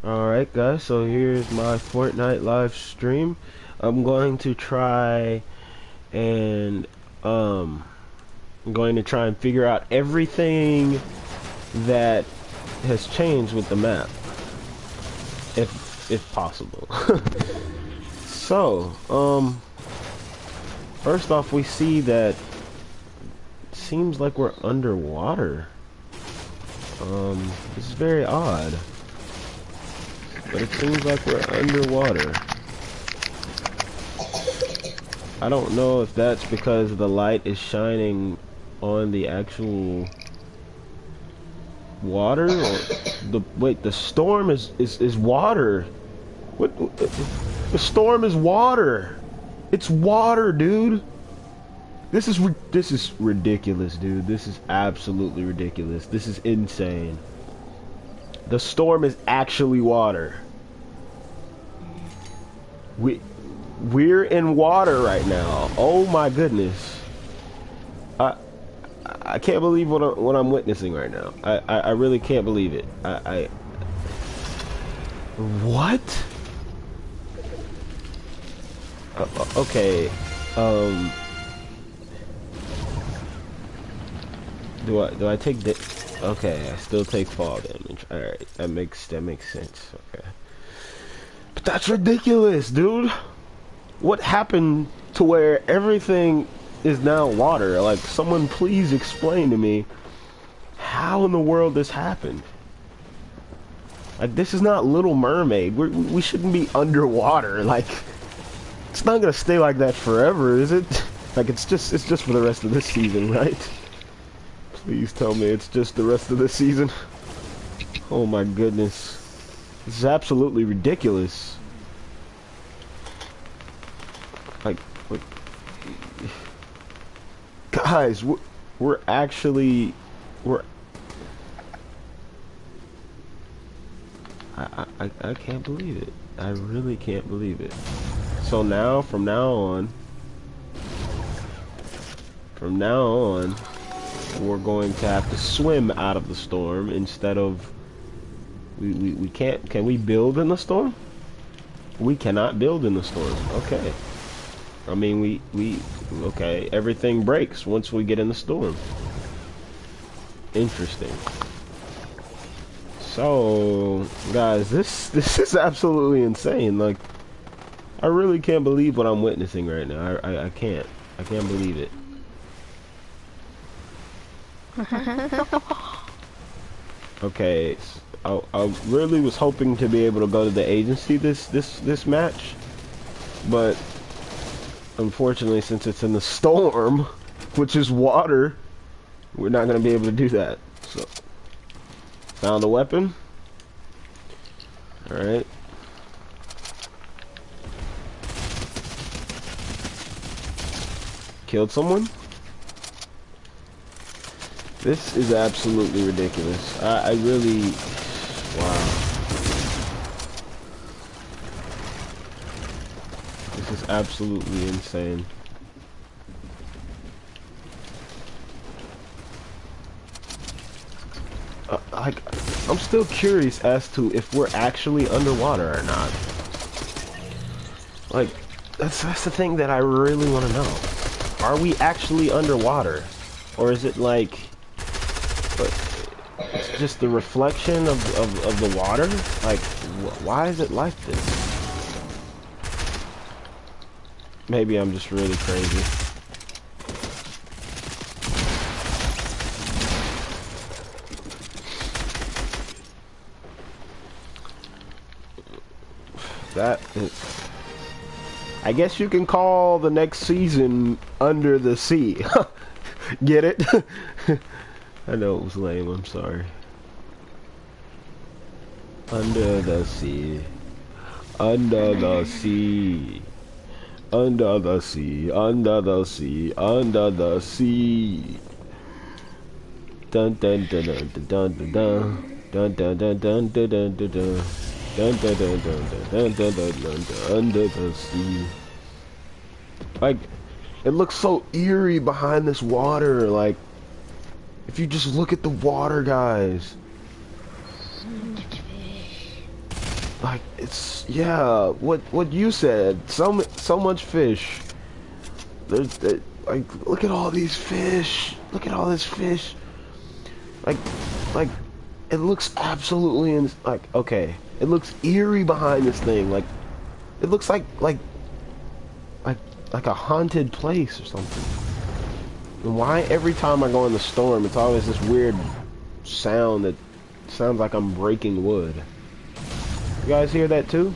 Alright guys, so here's my Fortnite live stream. I'm going to try and I'm going to try and figure out everything that has changed with the map. If possible. So, first off we see that it seems like we're underwater. This is very odd. But it seems like we're underwater. I don't know if that's because the light is shining on the actual water or the storm is water. What the storm is water. It's water, dude. This is ridiculous, dude. This is absolutely ridiculous. This is insane. The storm is actually water. We're in water right now. Oh my goodness. I can't believe what I'm witnessing right now. I really can't believe it. What? Okay. Do I take the? Okay, I still take fall damage. All right, that makes sense. Okay. But that's ridiculous, dude. What happened to where everything is now water? Like, someone please explain to me how in the world this happened. Like, this is not Little Mermaid. We shouldn't be underwater. Like, it's not gonna stay like that forever, is it? Like, it's just for the rest of this season, right? Please tell me it's just the rest of this season. Oh my goodness. This is absolutely ridiculous. Like, guys, we're actually, I can't believe it. I really can't believe it. So now, from now on, we're going to have to swim out of the storm instead of, we can't, can we build in the storm? We cannot build in the storm. Okay. I mean, okay, everything breaks once we get in the storm. Interesting. So, guys, this is absolutely insane. Like, I really can't believe what I'm witnessing right now. I can't believe it. Okay, I really was hoping to be able to go to the agency this match, but unfortunately, since it's in the storm, which is water, we're not gonna be able to do that. So, found a weapon. All right. Killed someone. This is absolutely ridiculous. I really, wow. This is absolutely insane. Like, I'm still curious as to if we're actually underwater or not. Like, that's the thing that I really want to know. Are we actually underwater? Or is it like, it's just the reflection of the water? Like, why is it like this? Maybe I'm just really crazy. That is, I guess you can call the next season Under the Sea. Get it? I know it was lame, I'm sorry. Under the sea. Under the sea. Under the sea. Under the sea. Under the sea. Dun dun dun dun dun dun dun. Dun dun dun dun dun dun dun dun. Dun dun dun dun dun dun dun dun dun. Under the sea. Like, it looks so eerie behind this water. Like, if you just look at the water, guys. Like, it's, yeah, what you said. So much fish. Like, look at all these fish. Look at all this fish. Like, like, it looks absolutely, like, okay. It looks eerie behind this thing. Like, it looks like, like a haunted place or something. And why every time I go in the storm, it's always this weird sound that sounds like I'm breaking wood. You guys hear that too?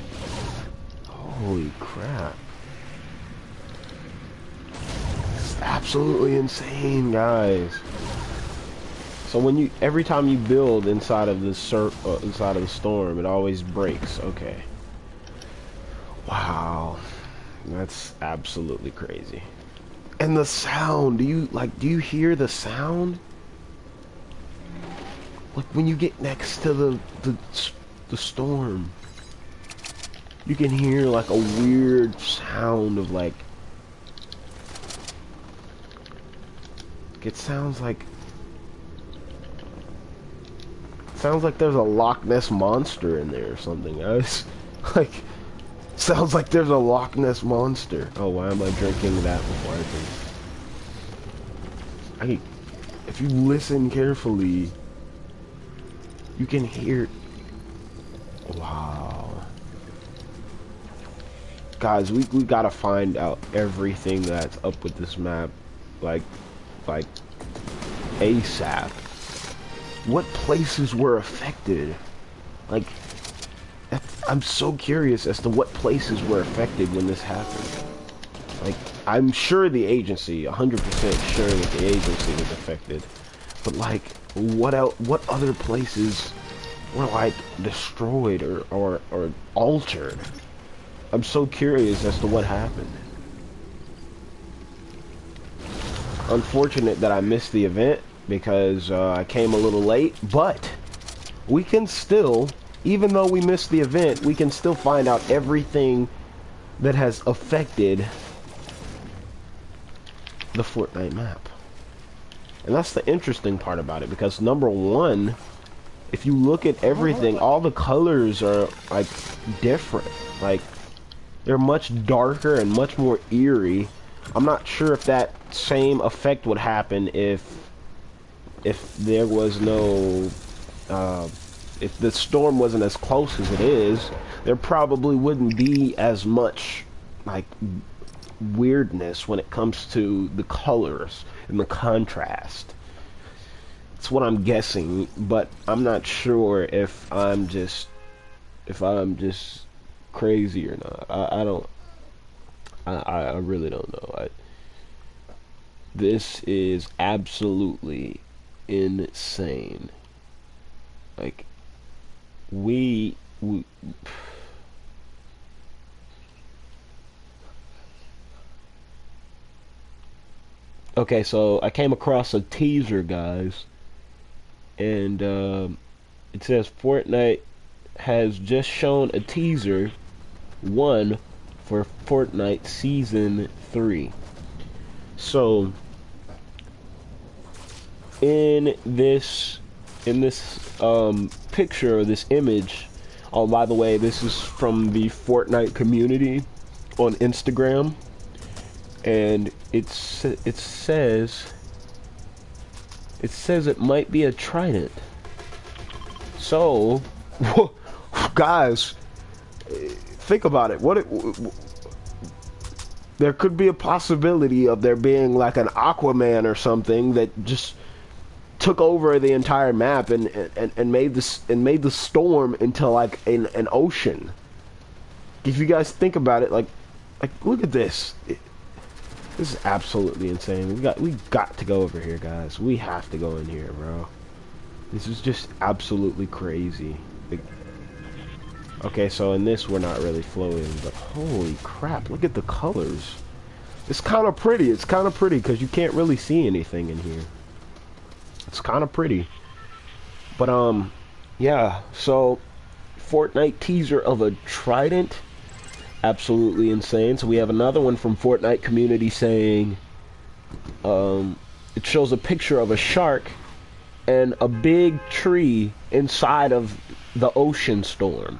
Holy crap. It's absolutely insane, guys. So when you, every time you build inside of the inside of the storm, it always breaks. Okay. Wow. That's absolutely crazy. And the sound, do you hear the sound? Like when you get next to the storm, you can hear like a weird sound of like, it sounds like there's a Loch Ness monster in there or something, guys. Like, sounds like there's a Loch Ness monster. Oh, why am I drinking that before I drink? If you listen carefully, you can hear. Wow. Guys, we gotta find out everything that's up with this map, like ASAP. What places were affected? Like, I'm so curious as to what places were affected when this happened. Like, I'm sure the agency, 100% sure that the agency was affected. But like, what else? What other places were like destroyed or altered? I'm so curious as to what happened. Unfortunate that I missed the event because I came a little late, but we can still, even though we missed the event, we can still find out everything that has affected the Fortnite map. And that's the interesting part about it, because number one, if you look at everything, all the colors are like different. Like, they're much darker and much more eerie. I'm not sure if that same effect would happen if there was no if the storm wasn't as close as it is. There probably wouldn't be as much like weirdness when it comes to the colors and the contrast. That's what I'm guessing, but I'm not sure if I'm just crazy or not. I really don't know. This is absolutely insane. Like, we okay, so I came across a teaser, guys, and it says Fortnite has just shown a teaser one for Fortnite Season 3. So in this picture, or this image, oh, by the way, this is from the Fortnite community on Instagram, and it says it might be a trident. So guys, think about it. There could be a possibility of there being like an Aquaman or something that just took over the entire map and made the storm into like an ocean. If you guys think about it, like look at this. This is absolutely insane. We got to go over here, guys. We have to go in here, bro. This is just absolutely crazy. Okay, so in this we're not really floating, but holy crap, look at the colors. It's kind of pretty. It's kind of pretty because you can't really see anything in here. It's kind of pretty. But yeah, so Fortnite teaser of a trident, absolutely insane. So we have another one from Fortnite community saying it shows a picture of a shark and a big tree inside of the ocean storm.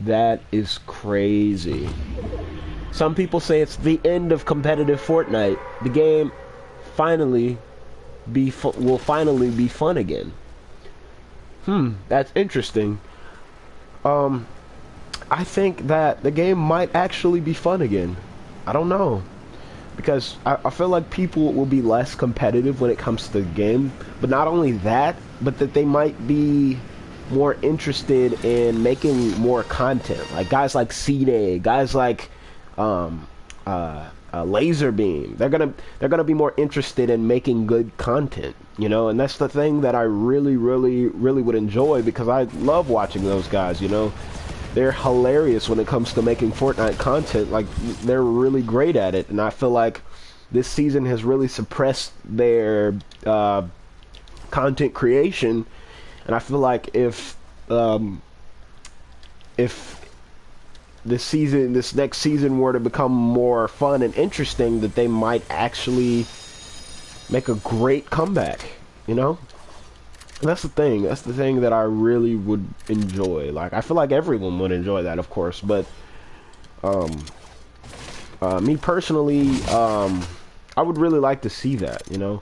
That is crazy. Some people say it's the end of competitive Fortnite. The game finally will finally be fun again. That's interesting. Um, I think that the game might actually be fun again. I don't know. Because I feel like people will be less competitive when it comes to the game. But not only that, but that they might be more interested in making more content. Like guys like C-Day, guys like um, Laserbeam. They're gonna be more interested in making good content, you know. And that's the thing that I really, really, really would enjoy because I love watching those guys. You know, they're hilarious when it comes to making Fortnite content. Like they're really great at it, and I feel like this season has really suppressed their content creation. And I feel like if this next season were to become more fun and interesting, that they might actually make a great comeback, you know? And that's the thing. That's the thing that I really would enjoy. Like, I feel like everyone would enjoy that, of course, but me personally, I would really like to see that, you know?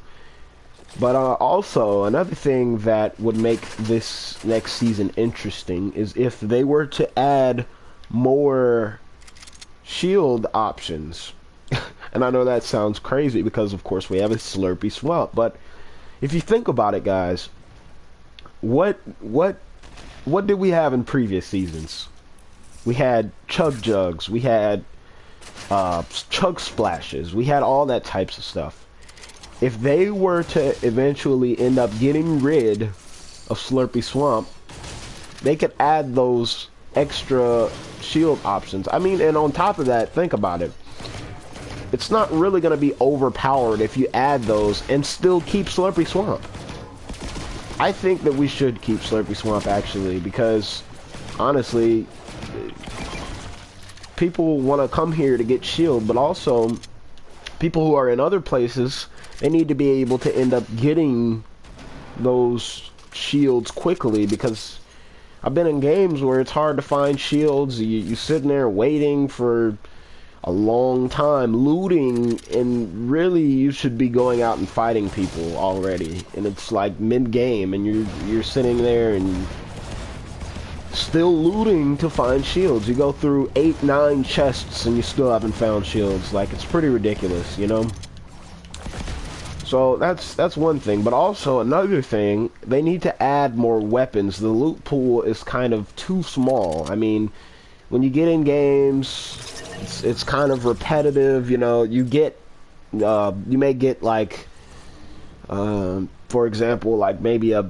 But also, another thing that would make this next season interesting is if they were to add more shield options. And I know that sounds crazy because, of course, we have a Slurpy Swamp. But if you think about it, guys, what did we have in previous seasons? We had Chug Jugs, we had Chug Splashes, we had all that types of stuff. If they were to eventually end up getting rid of Slurpy Swamp, they could add those extra shield options. I mean, and on top of that, think about it. It's not really going to be overpowered if you add those and still keep Slurpy Swamp. I think that we should keep Slurpy Swamp, actually, because, honestly, people want to come here to get shield, but also, people who are in other places, they need to be able to end up getting those shields quickly, because I've been in games where it's hard to find shields. You're sitting there waiting for a long time, looting, and really you should be going out and fighting people already. And it's like mid-game, and you're sitting there and still looting to find shields. You go through 8-9 chests and you still haven't found shields. Like, it's pretty ridiculous, you know? So that's one thing, but also another thing, they need to add more weapons. The loot pool is kind of too small. I mean, when you get in games, it's kind of repetitive, you know. You may get like, for example, like maybe I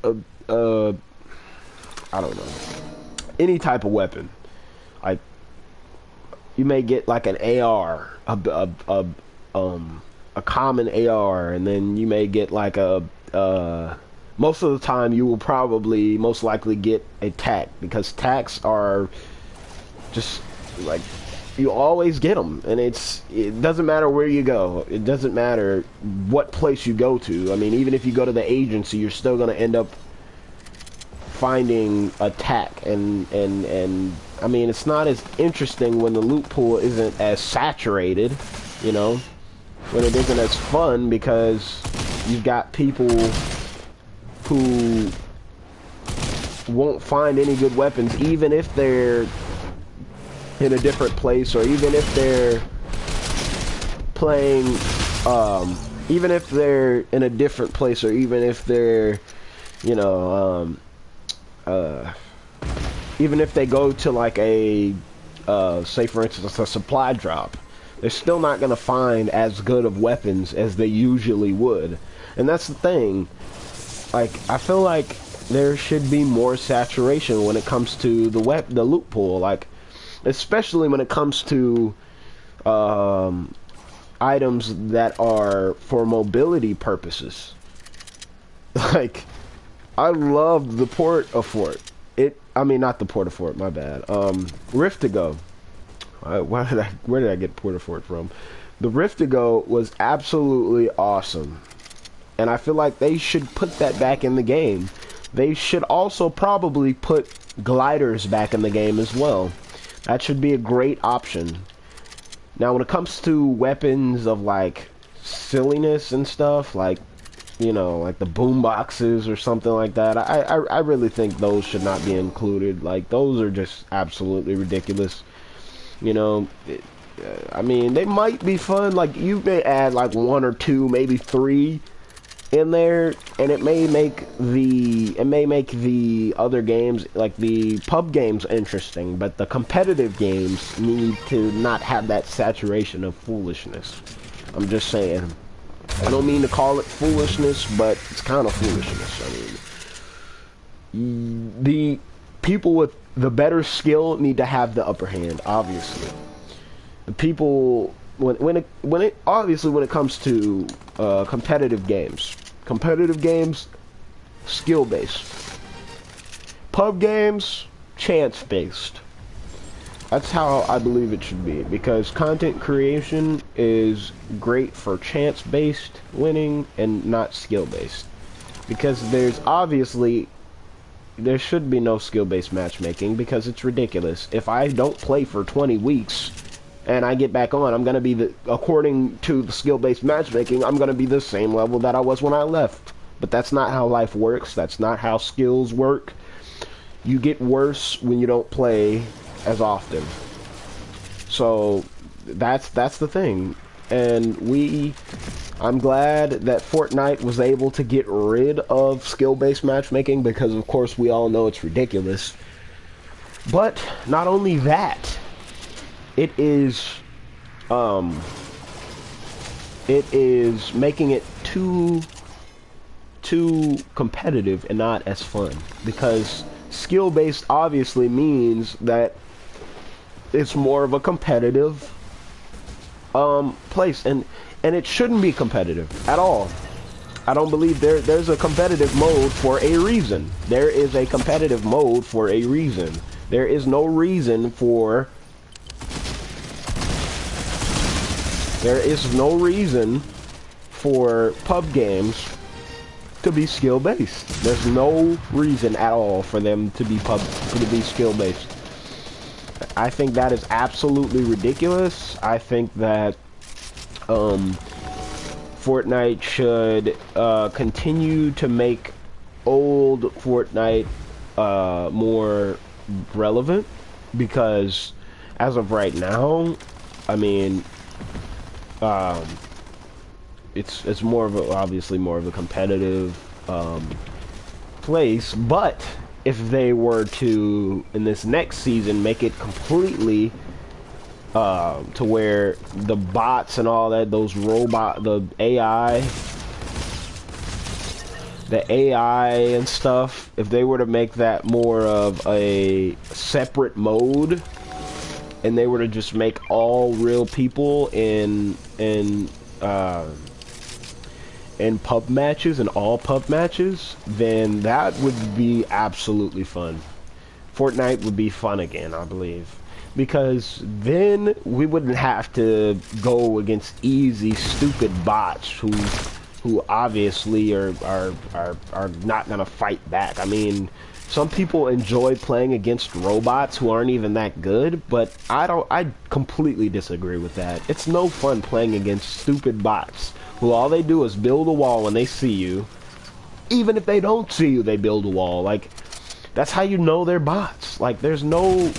don't know, any type of weapon. Like, you may get like an AR, a common AR, and then you may get like most of the time you will probably most likely get a TAC, because TACs are just like, you always get them, and it doesn't matter where you go, it doesn't matter what place you go to. I mean, even if you go to the agency, you're still going to end up finding a TAC, and I mean, it's not as interesting when the loot pool isn't as saturated, you know, when it isn't as fun, because you've got people who won't find any good weapons, even if they're in a different place, or even if they're playing, even if they're in a different place, or even if they're, you know, even if they go to like a, say for instance, a supply drop, they're still not going to find as good of weapons as they usually would. And that's the thing. Like, I feel like there should be more saturation when it comes to the loot pool. Like, especially when it comes to items that are for mobility purposes. Like, I love the Port-a-Fort. I mean, not the Port-a-Fort, my bad. Rift-to-Go. Where did I get Port-a-Fort from? The Rift-to-Go was absolutely awesome. And I feel like they should put that back in the game. They should also probably put gliders back in the game as well. That should be a great option. Now, when it comes to weapons of, like, silliness and stuff, like, you know, like the boom boxes or something like that, I really think those should not be included. Like, those are just absolutely ridiculous. You know, I mean, they might be fun. Like, you may add, like, 1 or 2, maybe 3 in there, and it may make the other games, like the pub games, interesting, but the competitive games need to not have that saturation of foolishness. I'm just saying. I don't mean to call it foolishness, but it's kind of foolishness. I mean, the people with the better skill need to have the upper hand, obviously. The people when it comes to competitive games, skill based. Pub games, chance based. That's how I believe it should be, because content creation is great for chance based winning and not skill based. Because there should be no skill based matchmaking, because it's ridiculous. If I don't play for 20 weeks and I get back on, I'm going to be according to the skill-based matchmaking, I'm going to be the same level that I was when I left. But that's not how life works. That's not how skills work. You get worse when you don't play as often. So that's the thing. And I'm glad that Fortnite was able to get rid of skill-based matchmaking, because of course we all know it's ridiculous. But not only that, it is making it too competitive and not as fun, because skill-based obviously means that it's more of a competitive place, and it shouldn't be competitive at all. I don't believe there's a competitive mode for a reason. There is a competitive mode for a reason. There is no reason for pub games to be skill-based. There's no reason at all for them to be skill-based. I think that is absolutely ridiculous. I think that Fortnite should continue to make old Fortnite more relevant, because as of right now, I mean, it's obviously more of a competitive place. But if they were to, in this next season, make it completely to where the bots and all that, the AI and stuff, if they were to make that more of a separate mode, and they were to just make all real people in pub matches, and all pub matches, then that would be absolutely fun. Fortnite would be fun again, I believe. Because then we wouldn't have to go against easy, stupid bots who obviously are not gonna fight back. I mean, some people enjoy playing against robots who aren't even that good, but I completely disagree with that. It's no fun playing against stupid bots who all they do is build a wall when they see you. Even if they don't see you, they build a wall. Like, that's how you know they're bots. Like, there's no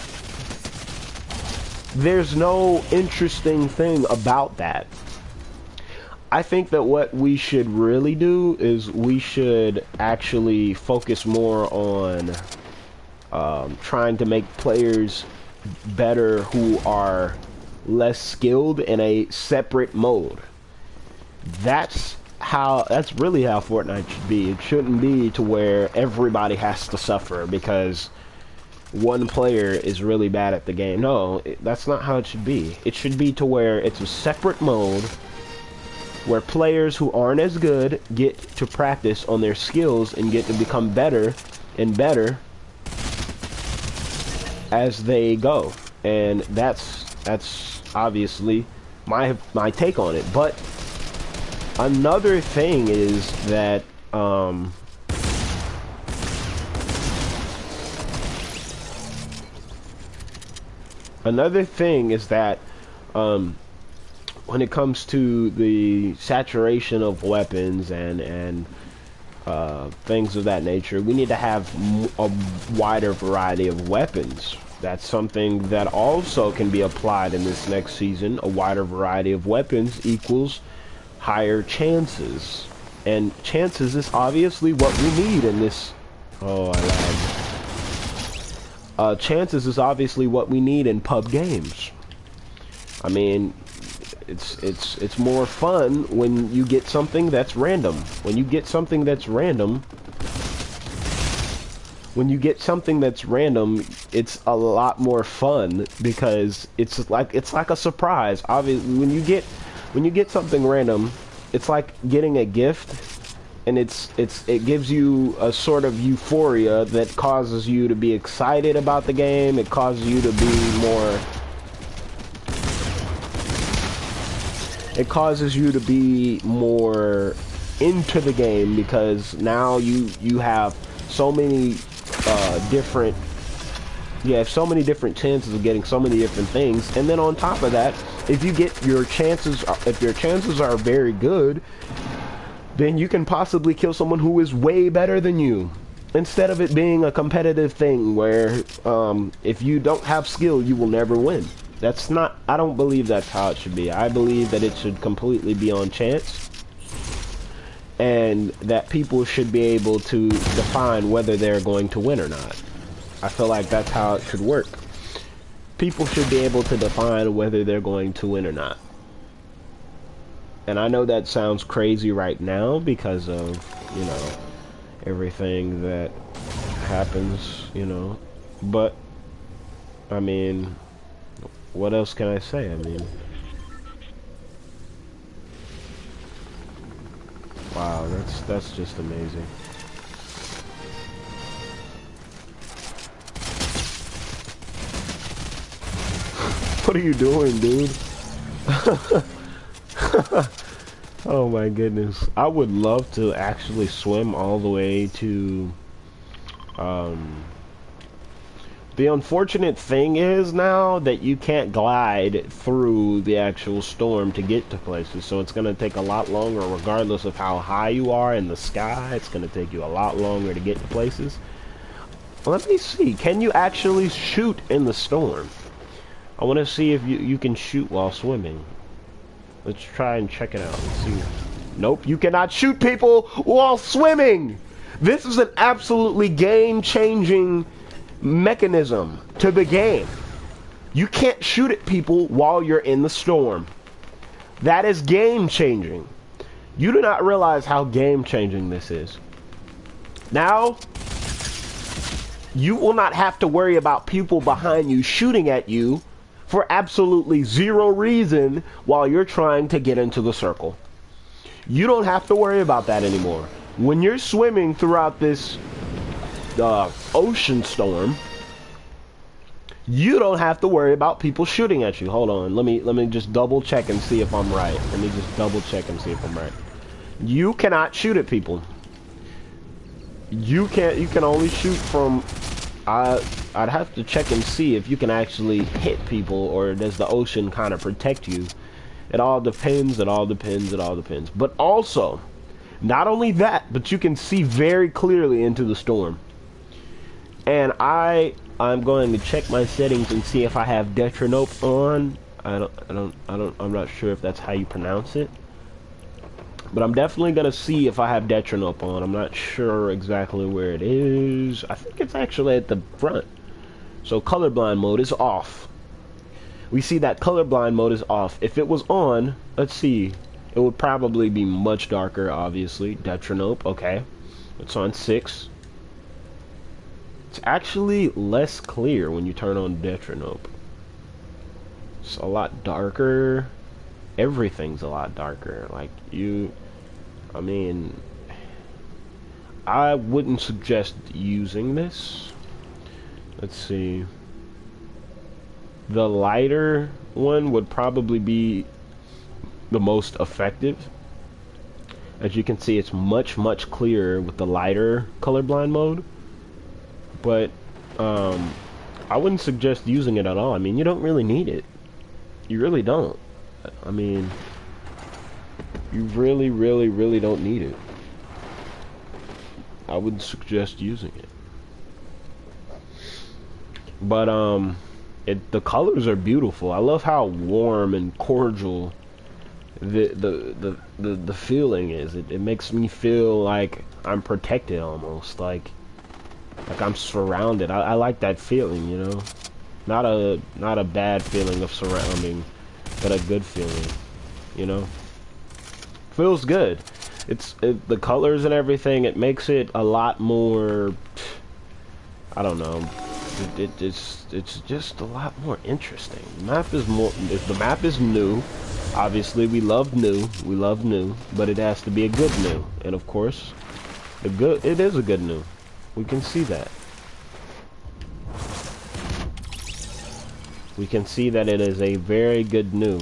interesting thing about that. I think that what we should really do is we should actually focus more on trying to make players better who are less skilled in a separate mode. That's really how Fortnite should be. It shouldn't be to where everybody has to suffer because one player is really bad at the game. No, that's not how it should be. It should be to where it's a separate mode where players who aren't as good get to practice on their skills and get to become better and better as they go. And that's obviously my take on it. But another thing is that Another thing is that when it comes to the saturation of weapons and things of that nature, we need to have a wider variety of weapons. That's something that also can be applied in this next season. A wider variety of weapons equals higher chances. And chances is obviously what we need in this... Oh, I lied. Chances is obviously what we need in pub games. I mean, it's more fun when you get something that's random. When you get something that's random, it's a lot more fun because it's like a surprise. Obviously, when you get something random, it's like getting a gift, and it gives you a sort of euphoria that causes you to be excited about the game. It causes you to be more... It causes you to be more into the game because now you have so many different... You have so many different chances of getting so many different things, and then on top of that, if your chances are very good, then you can possibly kill someone who is way better than you. Instead of it being a competitive thing where if you don't have skill, you will never win. That's not... I don't believe that's how it should be. I believe that it should completely be on chance, and that people should be able to define whether they're going to win or not. I feel like that's how it should work. People should be able to define whether they're going to win or not. And I know that sounds crazy right now because of, you know, everything that happens, you know. But, I mean, what else can I say? I mean, wow, that's just amazing. What are you doing, dude? Oh my goodness. I would love to actually swim all the way to... The unfortunate thing is now that you can't glide through the actual storm to get to places, so it's going to take a lot longer regardless of how high you are in the sky. It's going to take you a lot longer to get to places. Let me see. Can you actually shoot in the storm? I want to see if you can shoot while swimming. Let's try and check it out. Let's see. Nope, you cannot shoot people while swimming! This is an absolutely game-changing mechanism to the game. You can't shoot at people while you're in the storm. That is game-changing. You do not realize how game-changing this is. Now, you will not have to worry about people behind you shooting at you for absolutely zero reason while you're trying to get into the circle. You don't have to worry about that anymore. When you're swimming throughout this ocean storm, you don't have to worry about people shooting at you. Hold on, let me just double check and see if I'm right. Let me just double check and see if I'm right. You cannot shoot at people. You can only shoot from... I'd have to check and see if you can actually hit people, or does the ocean kind of protect you. It all depends, it all depends, it all depends. But also, not only that, but you can see very clearly into the storm. And I'm going to check my settings and see if I have Detronope on. I'm not sure if that's how you pronounce it. But I'm definitely going to see if I have Detronope on. I'm not sure exactly where it is. I think it's actually at the front. So colorblind mode is off. We see that colorblind mode is off. If it was on, let's see. It would probably be much darker, obviously. Detronope, okay. It's on 6. It's actually less clear when you turn on Detronope. It's a lot darker. Everything's a lot darker. Like, I mean, I wouldn't suggest using this. Let's see. The lighter one would probably be the most effective. As you can see, it's much clearer with the lighter colorblind mode. But I wouldn't suggest using it at all. I mean, you don't really need it. You really don't. I mean, you really, really, really don't need it. I wouldn't suggest using it. But the colors are beautiful. I love how warm and cordial the feeling is. It makes me feel like I'm protected almost, like I'm surrounded. I like that feeling, you know. Not a bad feeling of surrounding, but a good feeling, you know. Feels good. The colors and everything. It makes it a lot more. I don't know. It's just a lot more interesting. The map is more. The map is new. Obviously, we love new. We love new, but it has to be a good new. And of course, it is a good new. We can see that. We can see that it is a very good new.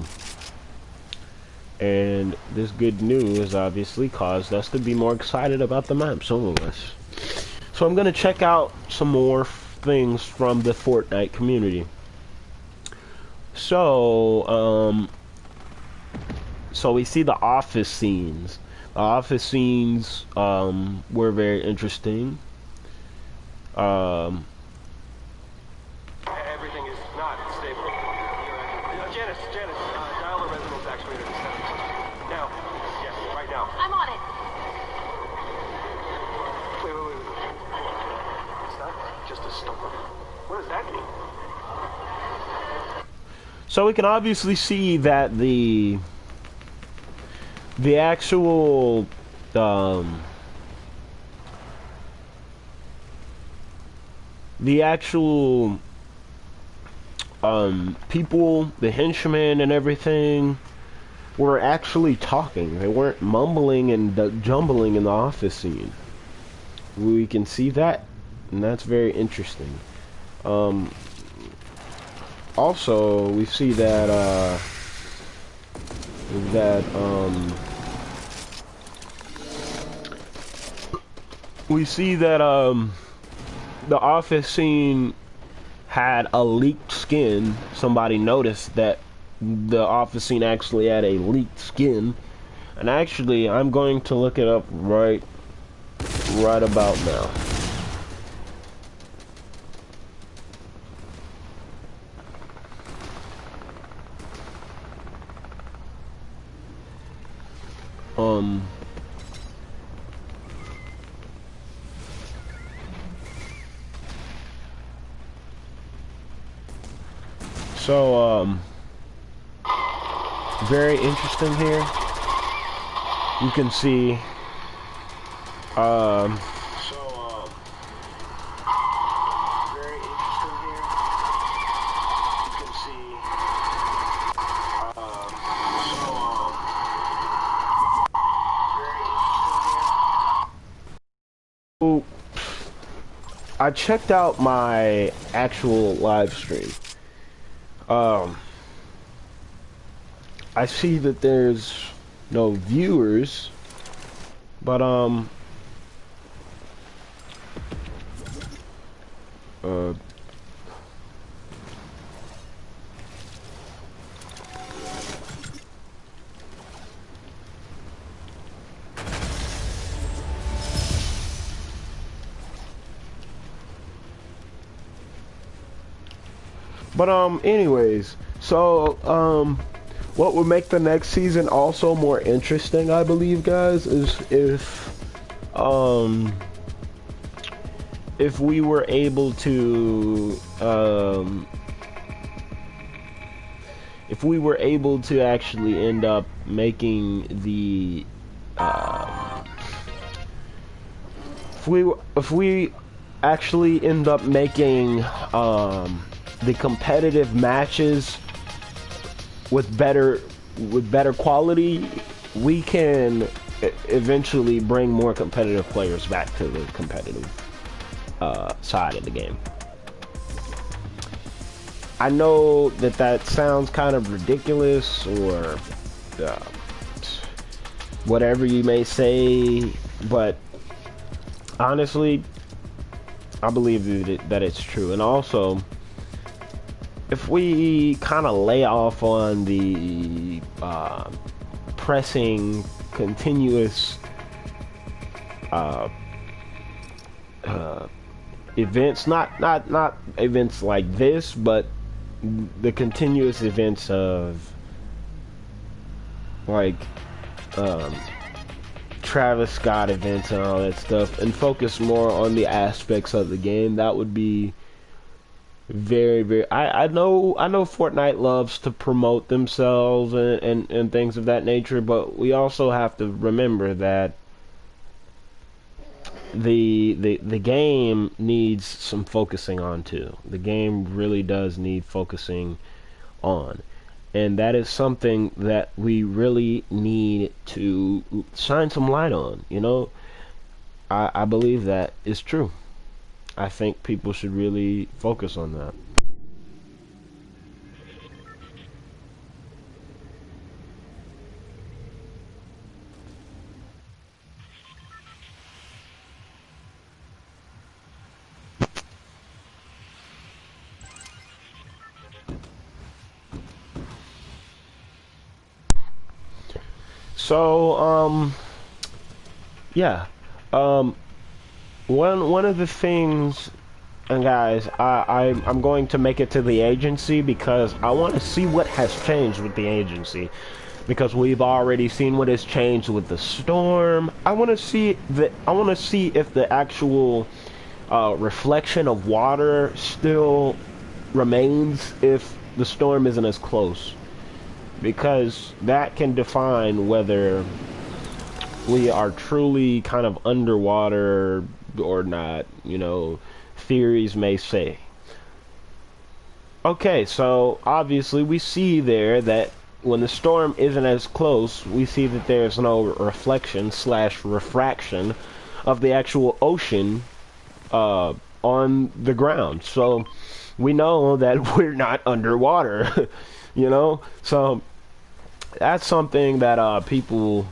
And this good news has obviously caused us to be more excited about the map, some of us. So I'm going to check out some more things from the Fortnite community. So, so we see the office scenes. The office scenes were very interesting. Everything is not stable. Janice, dial the residence actuator to 7. Now. Yes, right now. I'm on it. Wait. Is that just a storm? What does that mean? So we can obviously see that the actual people, the henchmen and everything were actually talking. They weren't mumbling and jumbling in the office scene. We can see that, and that's very interesting. Also, we see that the office scene had a leaked skin. Somebody noticed that the office scene actually had a leaked skin, and actually I'm going to look it up right about now. So, very interesting here. You can see, very interesting here. You can see, very interesting here. So, I checked out my actual live stream. I see that there's no viewers, but anyways, so what would make the next season also more interesting, I believe, guys, is if we were able to actually end up making the if we actually end up making the competitive matches with better quality, we can eventually bring more competitive players back to the competitive side of the game. I know that sounds kind of ridiculous, or whatever you may say, but honestly, I believe that it's true. And also, if we kind of lay off on the pressing, continuous events, not events like this, but the continuous events of like Travis Scott events and all that stuff, and focus more on the aspects of the game, that would be very. I know Fortnite loves to promote themselves and things of that nature, but we also have to remember that the game needs some focusing on too. The game really does need focusing on. And that is something that we really need to shine some light on, you know? I believe that is true. I think people should really focus on that. So, yeah. Um, one of the things, and guys, I'm going to make it to the agency because I want to see what has changed with the agency, because we've already seen what has changed with the storm. I want to see if the actual reflection of water still remains if the storm isn't as close, because that can define whether we are truly kind of underwater or not, you know, theories may say. Okay, so obviously we see there that when the storm isn't as close, we see that there's no reflection slash refraction of the actual ocean on the ground. So we know that we're not underwater, you know? So that's something that people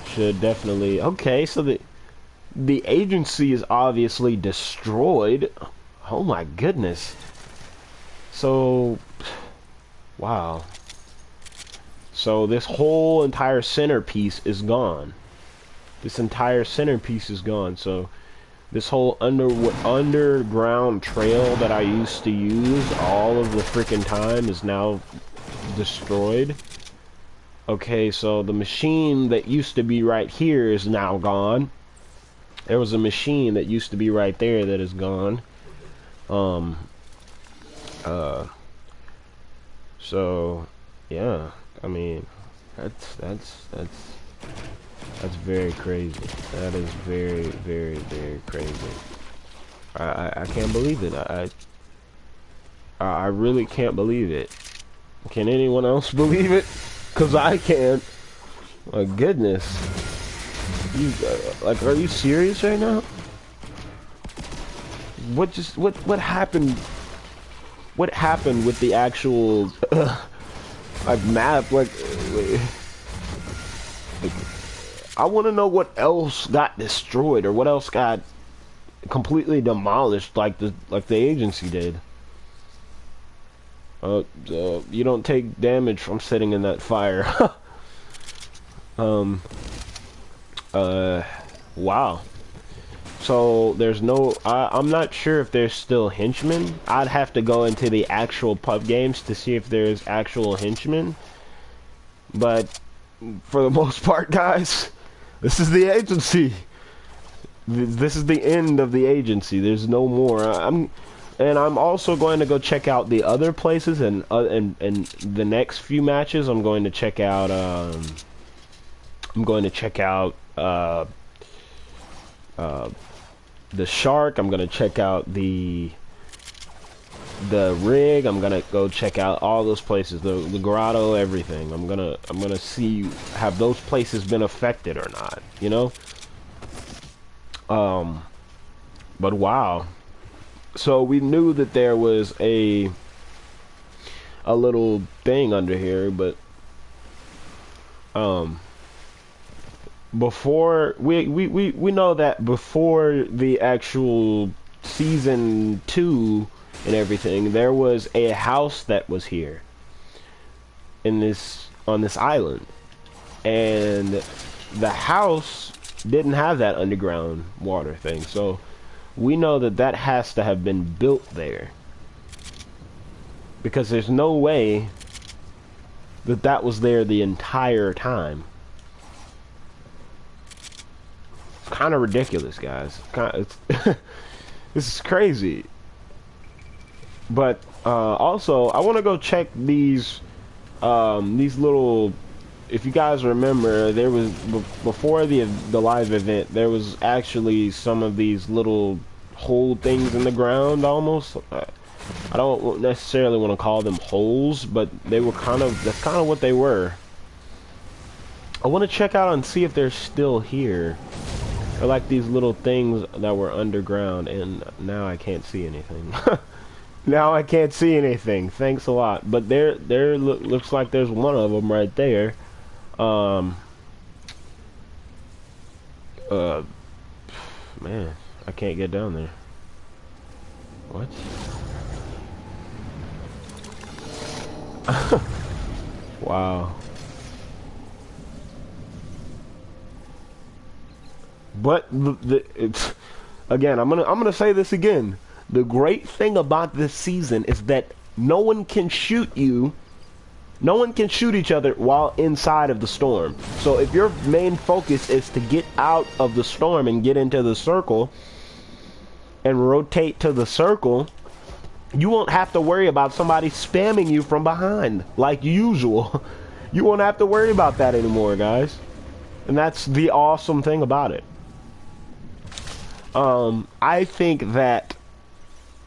should definitely... Okay, so the agency is obviously destroyed. Oh my goodness. So, wow. So this whole entire centerpiece is gone. This entire centerpiece is gone. So this whole underground trail that I used to use all of the freaking time is now destroyed. Okay, so the machine that used to be right here is now gone. There was a machine that used to be right there that is gone. So yeah, I mean, that's very crazy. That is very crazy. I can't believe it. I really can't believe it. Can anyone else believe it? Cause I can't. My goodness. You like, are you serious right now? What happened? What happened with the actual like map? Like I want to know what else got destroyed or what else got completely demolished, like the agency did. You don't take damage from sitting in that fire. Wow. So there's no... I'm not sure if there's still henchmen. I'd have to go into the actual pub games to see if there's actual henchmen. But for the most part, guys, this is the agency. This is the end of the agency. There's no more. And I'm also going to go check out the other places, and the next few matches I'm going to check out. The shark. I'm going to check out the rig. I'm going to go check out all those places, the grotto, everything. I'm gonna see, have those places been affected or not, you know? But wow. So we knew that there was a little thing under here, but before we know that before the actual season 2 and everything, there was a house that was here in this on this island, and the house didn't have that underground water thing. So we know that that has to have been built there, because there's no way that that was there the entire time. It's kind of ridiculous, guys. This is crazy. But also, I want to go check these little. If you guys remember, there was before the live event, there was actually some of these little hole things in the ground almost. I don't necessarily want to call them holes, but they were that's kind of what they were. I want to check out and see if they're still here. They're like these little things that were underground, and now I can't see anything. Now I can't see anything. Thanks a lot. But there looks like there's one of them right there. Man, I can't get down there. What? Wow. But it's again, I'm gonna say this again. The great thing about this season is that no one can shoot you. No one can shoot each other while inside of the storm. So if your main focus is to get out of the storm and get into the circle and rotate to the circle, you won't have to worry about somebody spamming you from behind like usual. You won't have to worry about that anymore, guys. And that's the awesome thing about it. I think that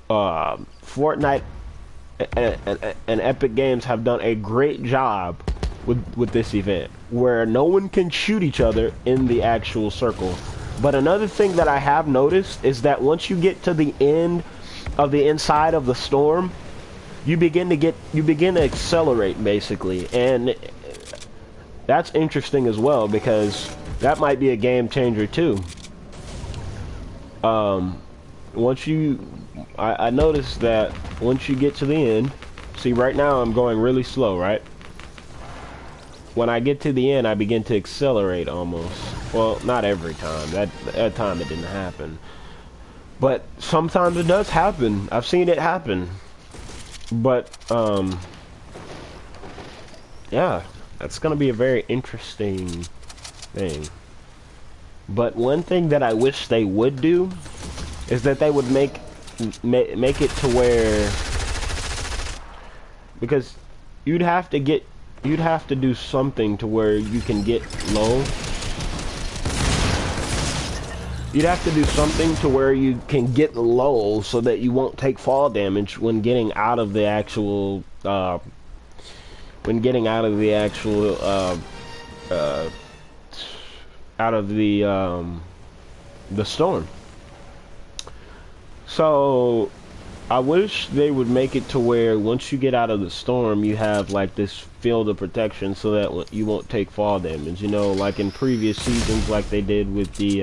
Fortnite and Epic Games have done a great job with this event, where no one can shoot each other in the actual circle. But another thing that I have noticed is that once you get to the end of the inside of the storm, you begin to accelerate basically, and that's interesting as well, because that might be a game changer too. I noticed that once you get to the end, see right now I'm going really slow, right? When I get to the end, I begin to accelerate almost. Well, not every time. That time it didn't happen. But sometimes it does happen. I've seen it happen. But, yeah, that's going to be a very interesting thing. But one thing that I wish they would do is that they would make it to where, because you'd have to do something to where you can get low. You'd have to do something to where you can get low so that you won't take fall damage when getting out of the actual out of the storm. So I wish they would make it to where once you get out of the storm, you have like this field of protection so that you won't take fall damage. You know, like in previous seasons, like they did with the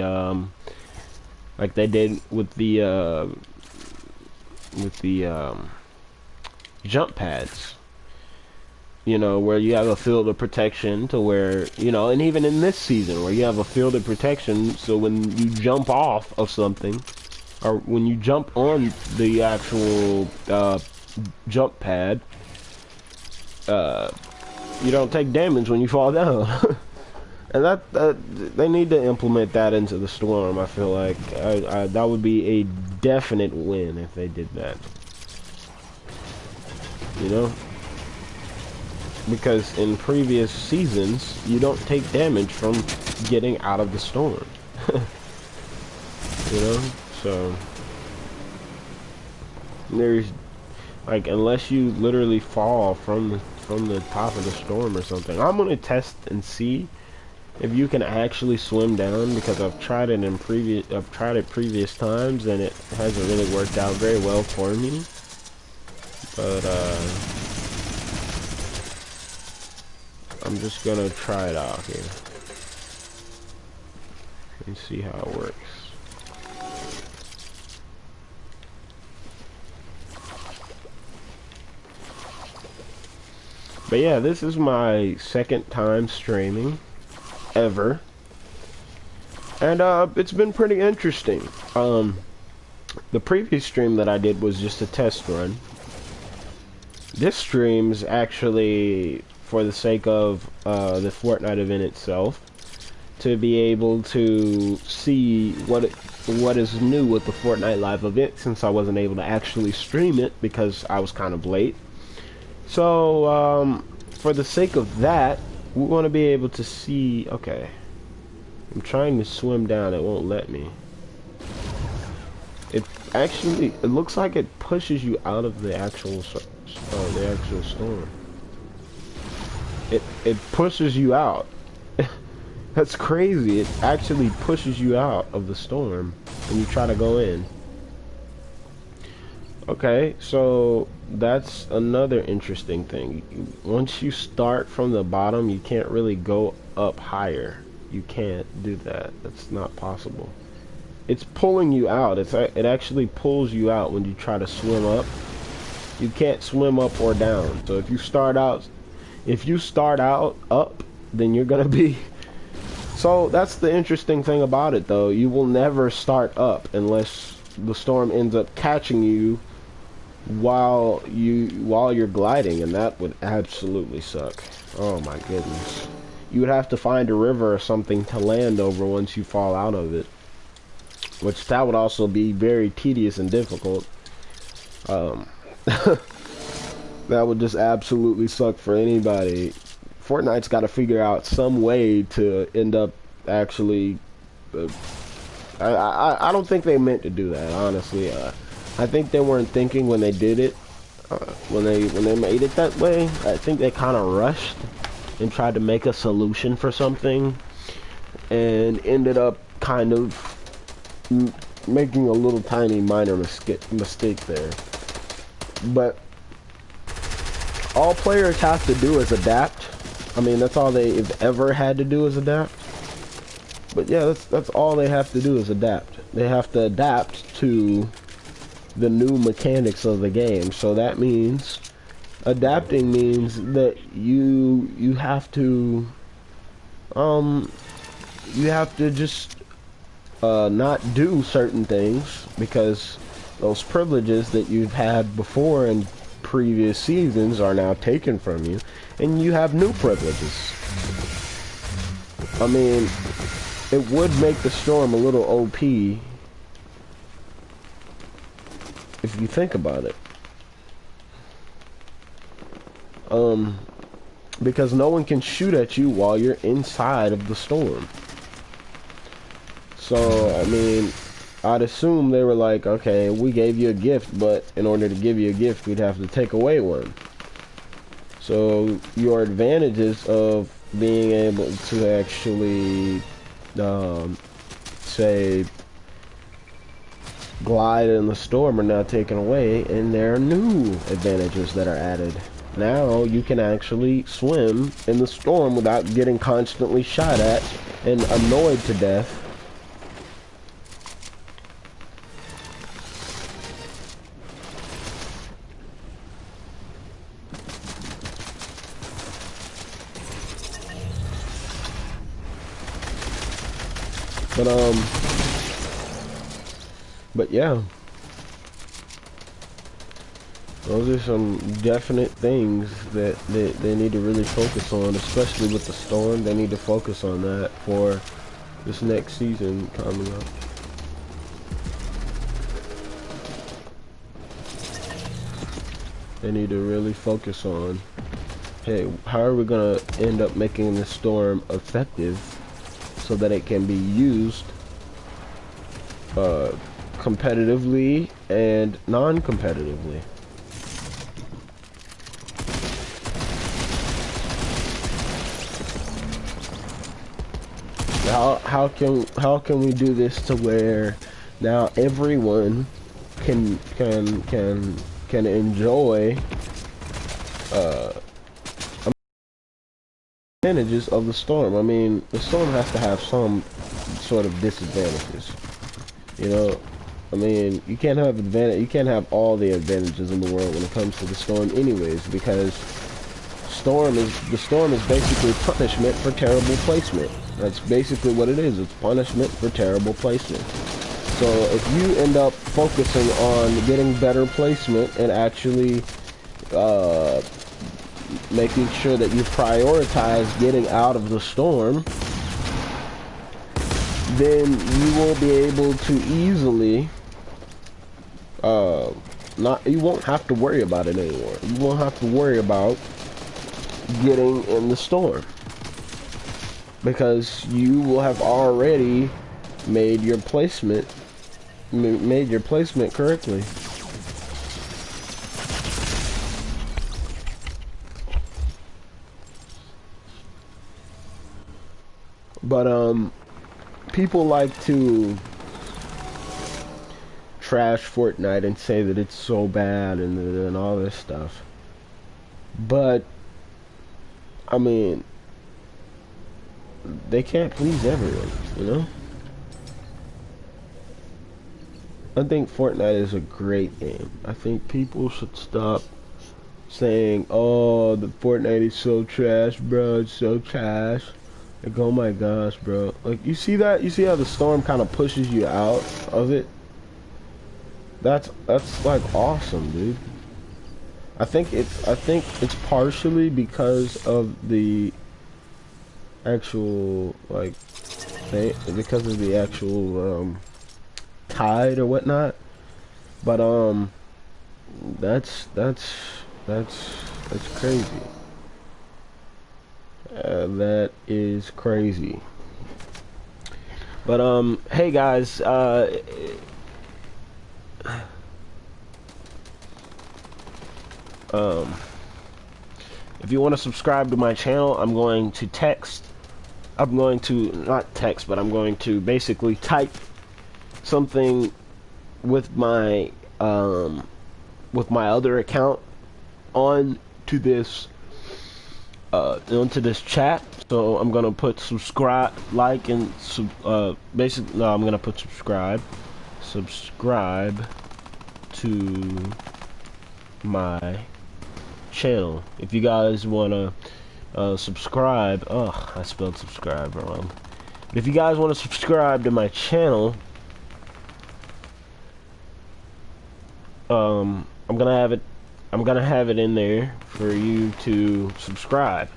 jump pads. You know, where you have a field of protection to where, you know, and even in this season where you have a field of protection, so when you jump off of something, or when you jump on the actual jump pad, you don't take damage when you fall down. And that they need to implement that into the storm. I feel like that would be a definite win if they did that. You know? Because in previous seasons, you don't take damage from getting out of the storm. You know? So there's like, unless you literally fall from the top of the storm or something. I'm gonna test and see if you can actually swim down, because I've tried it previous times and it hasn't really worked out very well for me. But I'm just gonna try it out here and see how it works. But yeah, this is my second time streaming ever. And it's been pretty interesting. The previous stream that I did was just a test run. This stream's actually for the sake of the Fortnite event itself, to be able to see what is new with the Fortnite live event, since I wasn't able to actually stream it because I was kind of late. So for the sake of that, we want to be able to see. Okay, I'm trying to swim down, it won't let me. It looks like it pushes you out of the actual storm. It pushes you out. That's crazy. It actually pushes you out of the storm when you try to go in. Okay, so that's another interesting thing. Once you start from the bottom, you can't really go up higher. You can't do that. That's not possible. It's pulling you out. It actually pulls you out when you try to swim up. You can't swim up or down. So if you start out up, then you're gonna be. So that's the interesting thing about it, though. You will never start up unless the storm ends up catching you while you're gliding, and that would absolutely suck. Oh my goodness. You would have to find a river or something to land over once you fall out of it, which that would also be very tedious and difficult. That would just absolutely suck for anybody. Fortnite's got to figure out some way to end up actually. I don't think they meant to do that, honestly. I think they weren't thinking when they did it. When they made it that way, I think they kind of rushed and tried to make a solution for something, and ended up kind of making a little tiny minor mistake there. But all players have to do is adapt. I mean, that's all they've ever had to do is adapt. But yeah, that's all they have to do is adapt. They have to adapt to the new mechanics of the game. So that means adapting means that you have to just not do certain things, because those privileges that you've had before in previous seasons are now taken from you, and you have new privileges. I mean, it would make the storm a little OP if you think about it. Because no one can shoot at you while you're inside of the storm. So, I mean, I'd assume they were like, okay, we gave you a gift, but in order to give you a gift, we'd have to take away one. So, your advantages of being able to actually, say, glide in the storm are now taken away, and there are new advantages that are added. Now you can actually swim in the storm without getting constantly shot at and annoyed to death. But yeah, those are some definite things that they need to really focus on, especially with the storm. They need to focus on that for this next season coming up. They need to really focus on, hey, how are we gonna end up making this storm effective so that it can be used competitively and non-competitively. How can we do this to where now everyone can enjoy advantages of the storm? I mean, the storm has to have some sort of disadvantages, you know. I mean, you can't have all the advantages in the world when it comes to the storm anyways, because the storm is basically punishment for terrible placement. That's basically what it is. It's punishment for terrible placement. So if you end up focusing on getting better placement and actually making sure that you prioritize getting out of the storm, then you will be able to easily you won't have to worry about it anymore. You won't have to worry about getting in the storm, because you will have already made your placement correctly. But people like to trash Fortnite and say that it's so bad and all this stuff. But I mean, they can't please everyone, you know? I think Fortnite is a great game. I think people should stop saying, oh, the Fortnite is so trash, bro, it's so trash. Like, oh my gosh, bro. Like, you see that? You see how the storm kind of pushes you out of it? That's like awesome, dude. I think it's partially because of the actual, like, because of the actual tide or whatnot. But that's crazy. That is crazy. But hey guys, if you want to subscribe to my channel, I'm going to basically type something with my other account onto this chat. So I'm gonna put subscribe, like, and I'm gonna put subscribe to my channel. If you guys wanna subscribe, oh, I spelled subscribe wrong. But if you guys want to subscribe to my channel, I'm gonna have it in there for you to subscribe.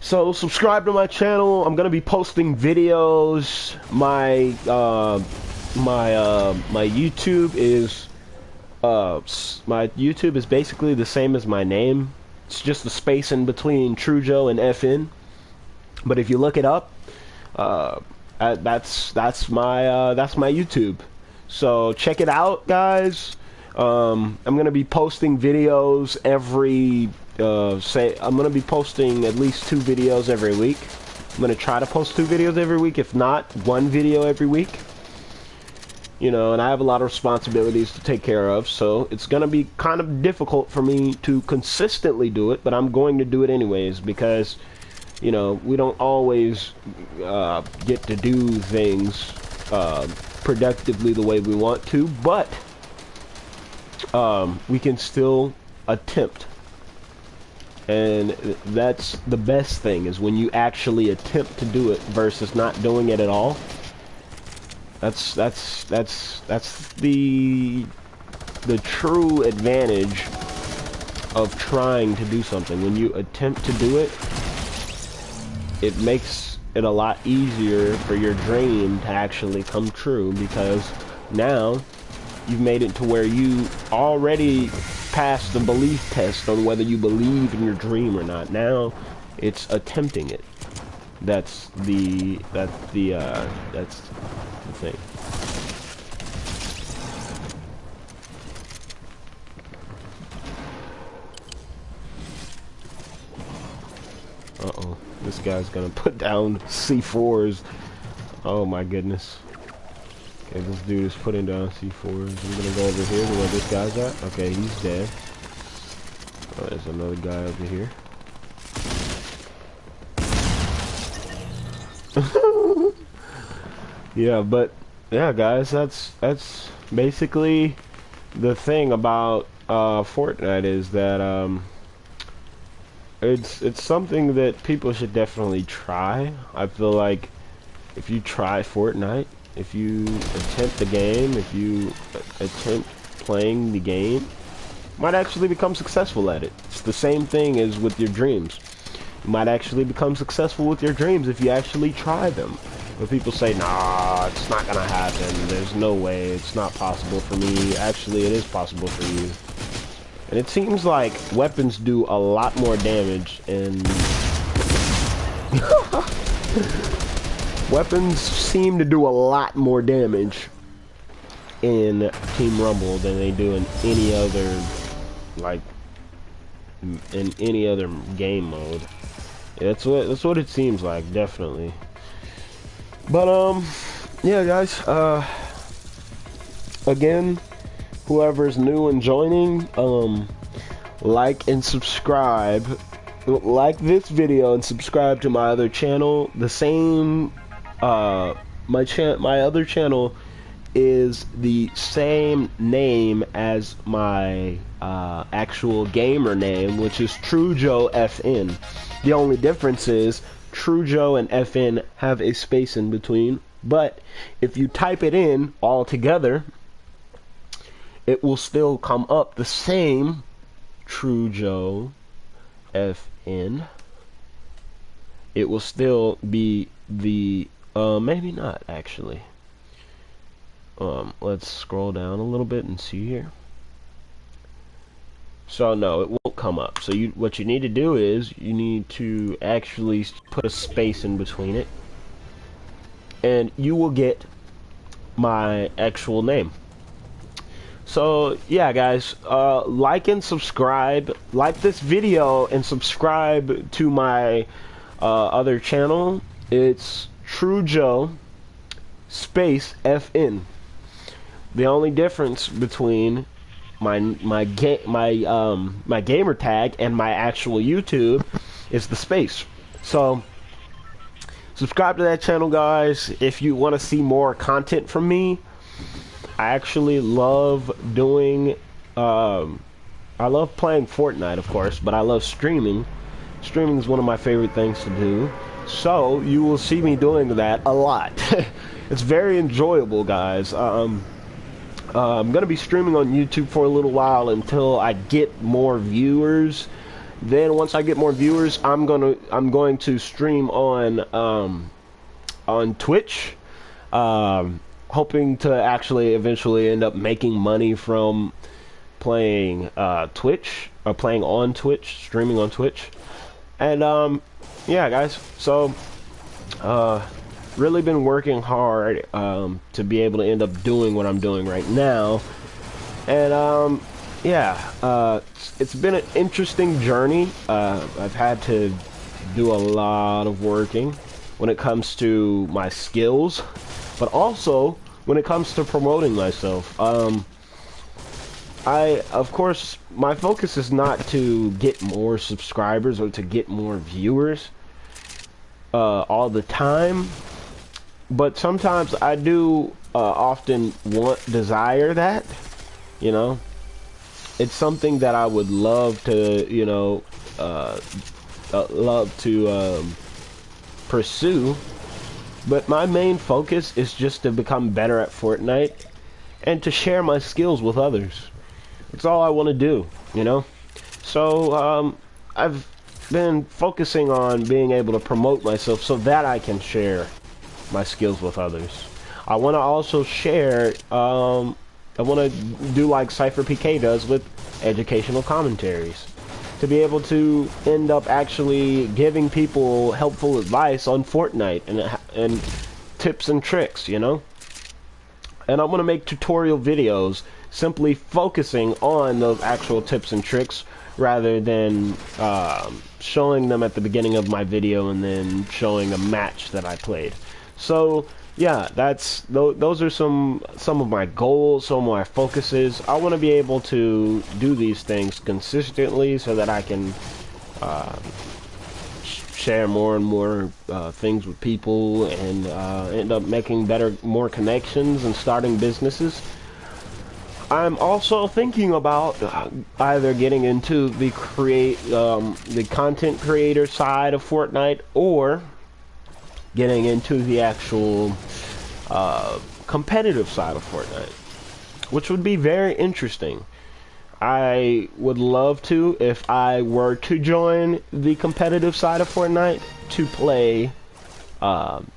So subscribe to my channel. I'm gonna be posting videos. My YouTube is basically the same as my name. It's just the space in between Trujo and FN. But if you look it up, that's my YouTube. So check it out, guys. I'm gonna be posting videos every I'm gonna be posting at least 2 videos every week. I'm gonna try to post 2 videos every week, if not 1 video every week. You know, and I have a lot of responsibilities to take care of, so it's gonna be kind of difficult for me to consistently do it, but I'm going to do it anyways, because, you know, we don't always get to do things productively the way we want to, but we can still attempt. And that's the best thing, is when you actually attempt to do it versus not doing it at all. That's the true advantage of trying to do something. When you attempt to do it, it makes it a lot easier for your dream to actually come true, because now you've made it to where you already passed the belief test on whether you believe in your dream or not. Now it's attempting it. That's the thing. Uh-oh. This guy's gonna put down C4s. Oh my goodness. Okay, this dude is putting down C4s. I'm gonna go over here to where this guy's at. Okay, he's dead. Oh, there's another guy over here. Yeah, but yeah, guys, that's basically the thing about Fortnite, is that it's something that people should definitely try. I feel like if you try Fortnite, if you attempt the game, if you attempt playing the game, you might actually become successful at it. It's the same thing as with your dreams. You might actually become successful with your dreams if you actually try them. But people say, nah, it's not gonna happen, there's no way, it's not possible for me. Actually, it is possible for you. And it seems like weapons do a lot more damage and weapons seem to do a lot more damage in Team Rumble than they do in any other, like, in any other game mode. Yeah, that's what it seems like, definitely. But yeah, guys, again, whoever's new and joining, like and subscribe. Like this video and subscribe to my other channel. The same, my other channel is the same name as my actual gamer name, which is TrueJoeFN. The only difference is TrueJoe and FN have a space in between, but if you type it in all together, it will still come up the same, TrueJoe FN. It will still be the maybe not actually. Let's scroll down a little bit and see here. So no, it won't come up. So what you need to do is you need to actually put a space in between it, and you will get my actual name. So yeah, guys, like and subscribe. Like this video and subscribe to my other channel. It's TrueJoe space FN. The only difference between my gamer tag and my actual YouTube is the space. So subscribe to that channel, guys, if you want to see more content from me. I actually love doing I love playing Fortnite, of course, but I love streaming. Streaming is one of my favorite things to do, so you will see me doing that a lot. It's very enjoyable, guys. I'm gonna be streaming on YouTube for a little while until I get more viewers. Then once I get more viewers, I'm going to stream on Twitch, hoping to actually eventually end up making money from playing Twitch, or playing on Twitch, streaming on Twitch. And yeah, guys, so really been working hard to be able to end up doing what I'm doing right now. And yeah, it's been an interesting journey. I've had to do a lot of working when it comes to my skills, but also when it comes to promoting myself. Of course, my focus is not to get more subscribers or to get more viewers all the time, but sometimes I do often desire that, you know. It's something that I would love to, you know, pursue. But my main focus is just to become better at Fortnite and to share my skills with others. That's all I want to do, you know. So I've been focusing on being able to promote myself so that I can share my skills with others. I want to also share, I want to do like Cypher PK does with educational commentaries, to be able to end up actually giving people helpful advice on Fortnite and tips and tricks, you know. And I want to make tutorial videos simply focusing on those actual tips and tricks rather than showing them at the beginning of my video and then showing a match that I played. So yeah, those are some of my goals, some of my focuses. I want to be able to do these things consistently so that I can share more and more things with people and end up making more connections and starting businesses. I'm also thinking about either getting into the the content creator side of Fortnite, or getting into the actual competitive side of Fortnite, which would be very interesting. I would love to, if I were to join the competitive side of Fortnite, to play, um,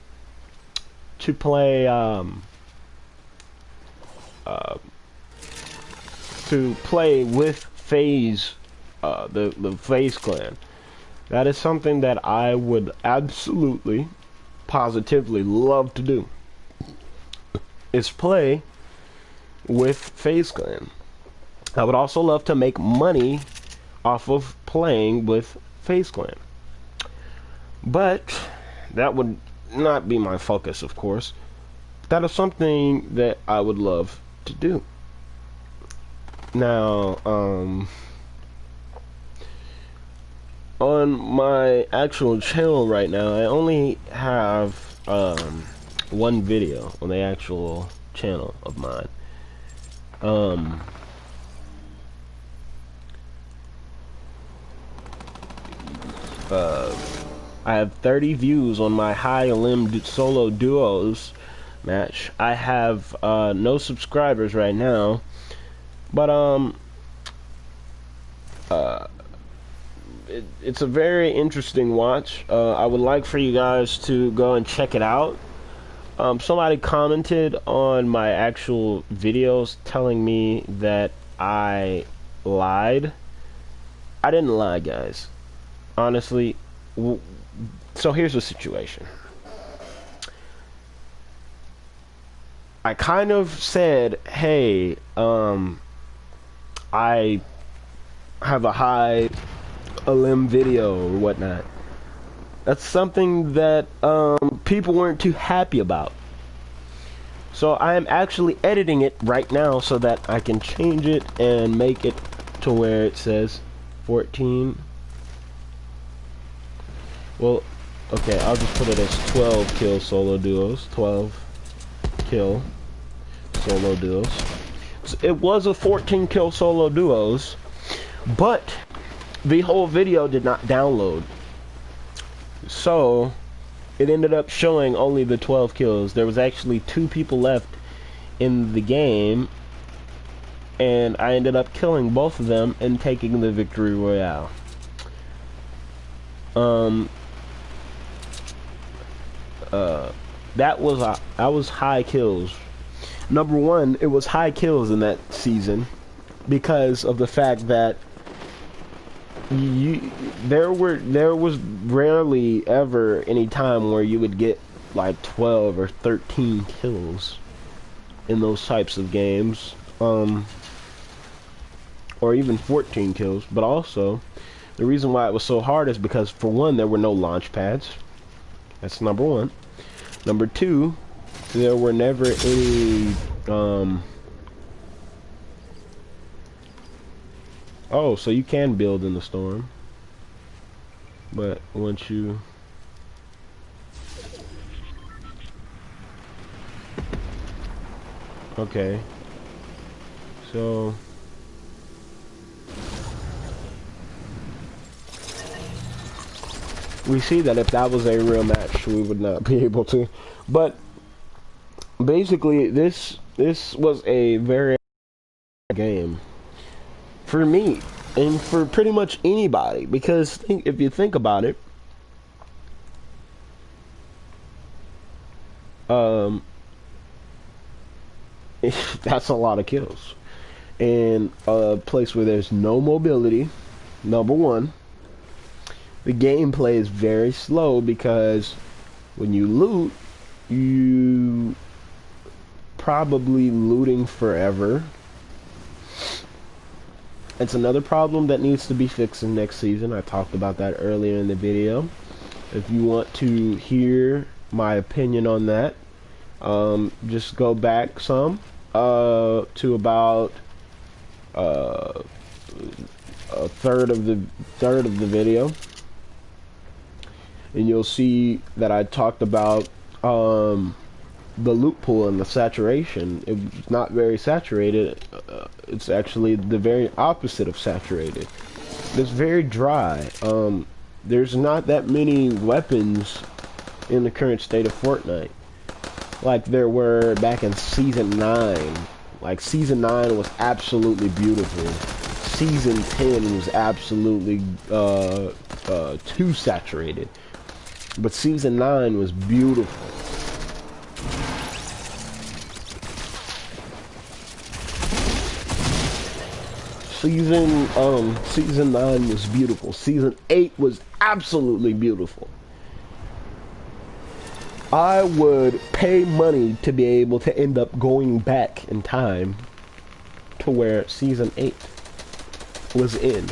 to play, um, uh, to play with FaZe, the FaZe clan. That is something that I would absolutely, positively love to do. Is play with FaZe clan. I would also love to make money off of playing with FaZe clan. But that would not be my focus, of course. That is something that I would love to do. Now, on my actual channel right now, I only have one video on the actual channel of mine. I have 30 views on my high elim solo duos match. I have no subscribers right now, but it's a very interesting watch. I would like for you guys to go and check it out. Somebody commented on my actual videos telling me that I lied. I didn't lie, guys. Honestly, so here's the situation. I kind of said, hey, I have a high elim video or whatnot. That's something that people weren't too happy about. So I am actually editing it right now so that I can change it and make it to where it says 14. Well, okay, I'll just put it as 12 kill solo duos. 12 kill solo duos. So it was a 14 kill solo duos, but the whole video did not download. So it ended up showing only the 12 kills. There was actually 2 people left in the game, and I ended up killing both of them and taking the victory royale. That was high kills. Number one, it was high kills in that season because of the fact that there was rarely ever any time where you would get like 12 or 13 kills in those types of games, or even 14 kills. But also, the reason why it was so hard is because, for one, there were no launch pads. That's number one. Number two, there were never any oh, so you can build in the storm, but once you okay, so we see that if that was a real match, we would not be able to. But basically, this was a very game for me and for pretty much anybody, because if you think about it, that's a lot of kills in a place where there's no mobility. Number one, the gameplay is very slow because when you loot, you probably looting forever. It's another problem that needs to be fixed in next season. I talked about that earlier in the video. If you want to hear my opinion on that, just go back some to about a third of the video, and you'll see that I talked about the loot pool and the saturation. It was not very saturated It's actually the very opposite of saturated. It's very dry. There's not that many weapons in the current state of Fortnite like there were back in Season 9. Like, Season 9 was absolutely beautiful. Season 10 was absolutely too saturated. But Season 9 was beautiful. Season 9 was beautiful. Season 8 was absolutely beautiful. I would pay money to be able to end up going back in time to where Season 8 was in.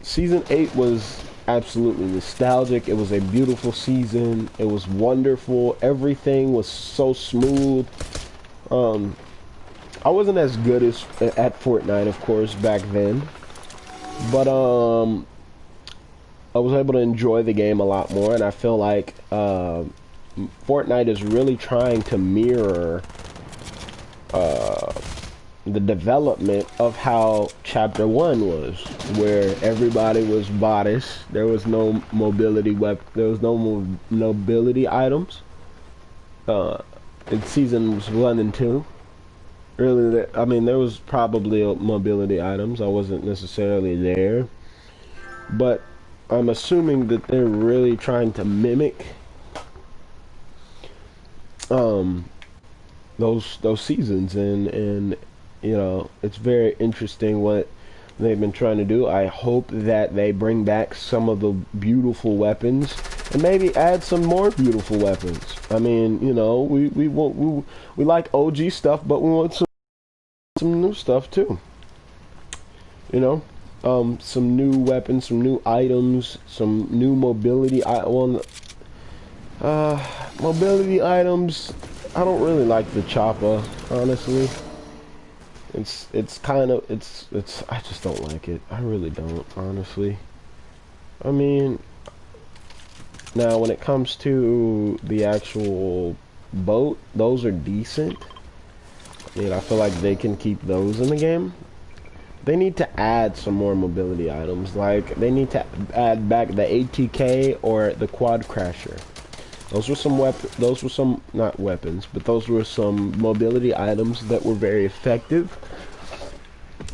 Season 8 was absolutely nostalgic. It was a beautiful season. It was wonderful. Everything was so smooth. I wasn't as good as at Fortnite, of course, back then. But I was able to enjoy the game a lot more, and I feel like Fortnite is really trying to mirror the development of how Chapter 1 was, where everybody was bodice. There was no mobility there was no mobility items in seasons 1 and 2. Really, I mean, there was probably mobility items. I wasn't necessarily there, but I'm assuming that they're really trying to mimic those seasons, and you know, it's very interesting what they've been trying to do. I hope that they bring back some of the beautiful weapons and maybe add some more beautiful weapons. I mean, you know, we like OG stuff, but we want some new stuff too. You know, some new weapons, some new items, some new mobility. Mobility items. I don't really like the chopper, honestly. It's kind of I just don't like it. I really don't, honestly. I mean, now when it comes to the actual boat, those are decent. I mean, I feel like they can keep those in the game. They need to add some more mobility items. Like, they need to add back the ATK or the Quad Crasher. Those were some not weapons, but those were some mobility items that were very effective.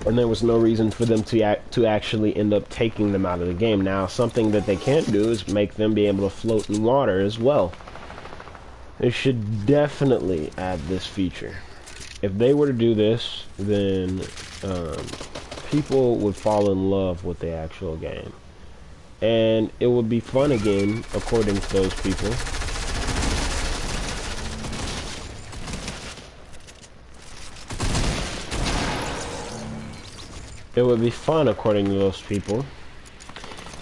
And there was no reason for them to actually end up taking them out of the game. Now, something that they can't do is make them be able to float in water as well. They should definitely add this feature. If they were to do this, then people would fall in love with the actual game. And it would be fun again, according to those people. It would be fun, according to those people.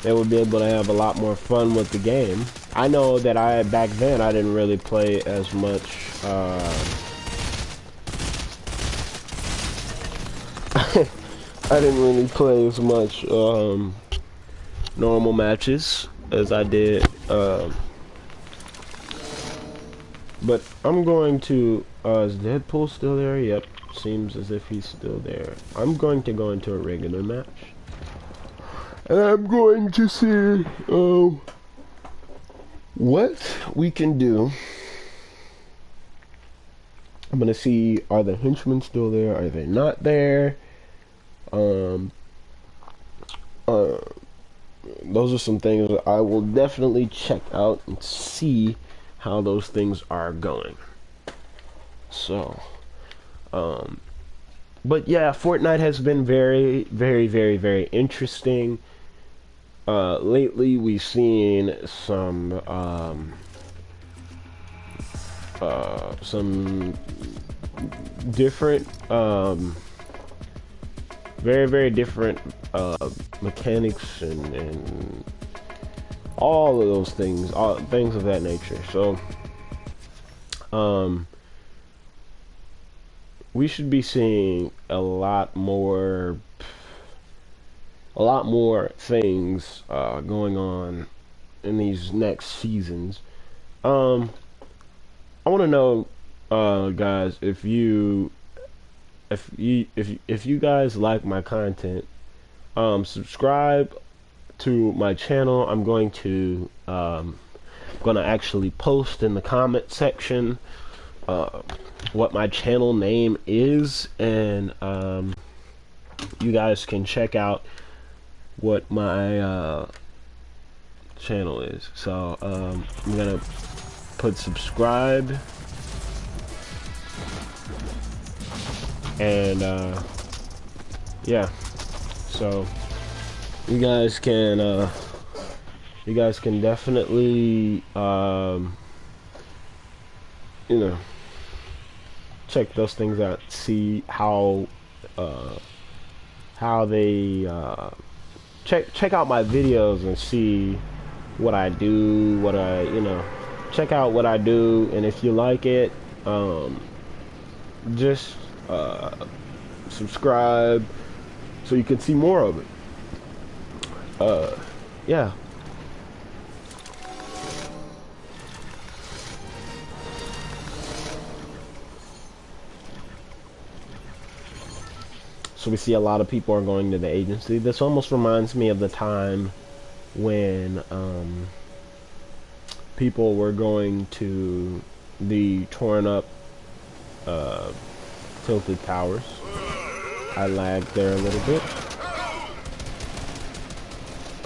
They would be able to have a lot more fun with the game. I know that back then, I didn't really play as much, I didn't really play as much, normal matches as I did, but I'm going to, is Deadpool still there? Yep, seems as if he's still there. I'm going to go into a regular match, and I'm going to see, what we can do. I'm gonna see, are the henchmen still there? Are they not there? Those are some things that I will definitely check out and see how those things are going. So, but yeah, Fortnite has been very, very, very, very interesting. Lately we've seen some different, very, very different mechanics and all of those things, things of that nature. So we should be seeing a lot more things going on in these next seasons. I want to know guys, if you guys like my content, subscribe to my channel. I'm gonna actually post in the comment section what my channel name is, and you guys can check out what my channel is. So I'm gonna put subscribe, and yeah, so you guys can definitely you know, check those things out, see how they check out my videos and see what I do, check out what I do, and if you like it, just subscribe so you can see more of it. Yeah. So we see a lot of people are going to the agency. This almost reminds me of the time when people were going to the torn up tilted towers. I lagged there a little bit.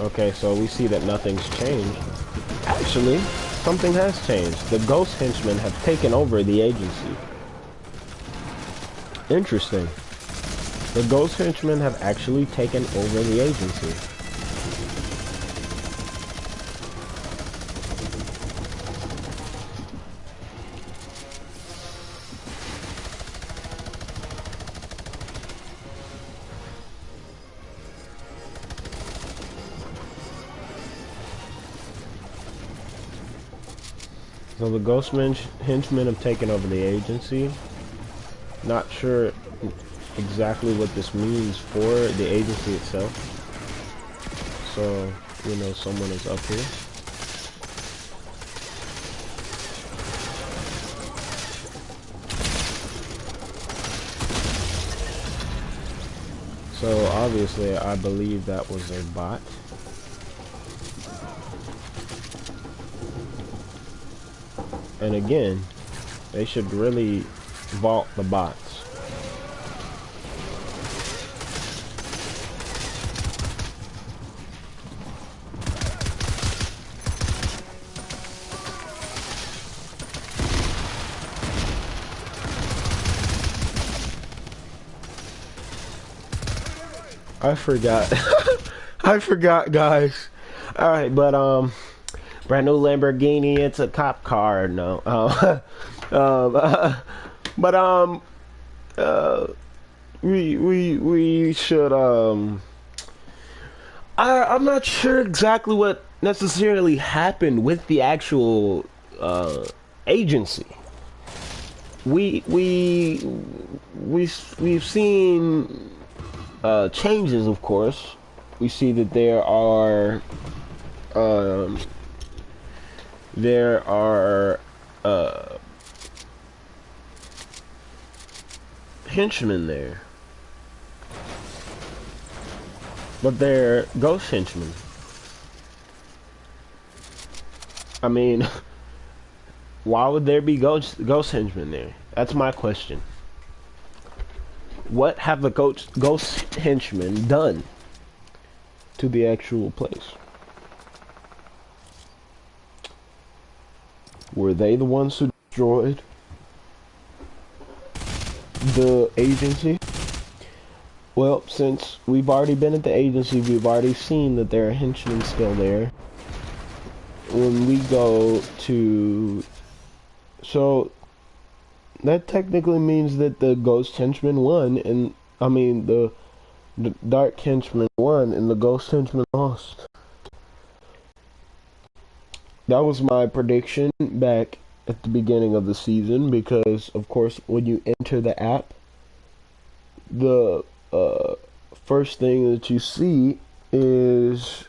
Okay, so we see that nothing's changed. Actually, something has changed. The ghost henchmen have taken over the agency. Interesting. The ghost henchmen have actually taken over the agency. So the ghost henchmen have taken over the agency. Not sure exactly what this means for the agency itself. So, you know, someone is up here. So obviously I believe that was a bot. And again, they should really vault the bots. I forgot. I forgot, guys. All right, but brand new Lamborghini. It's a cop car. No. But we should I'm not sure exactly what necessarily happened with the actual agency. We've seen changes, of course. We see that there are henchmen there, but they're ghost henchmen. I mean, why would there be ghost henchmen there? That's my question. What have the ghost henchmen done to the actual place? Were they the ones who destroyed the agency? Well, since we've already been at the agency, we've already seen that there are henchmen still there. When we go to... So, that technically means that the ghost henchman won, and... I mean, the dark henchman won, and the ghost henchman lost. That was my prediction back at the beginning of the season, because, of course, when you enter the app, the first thing that you see is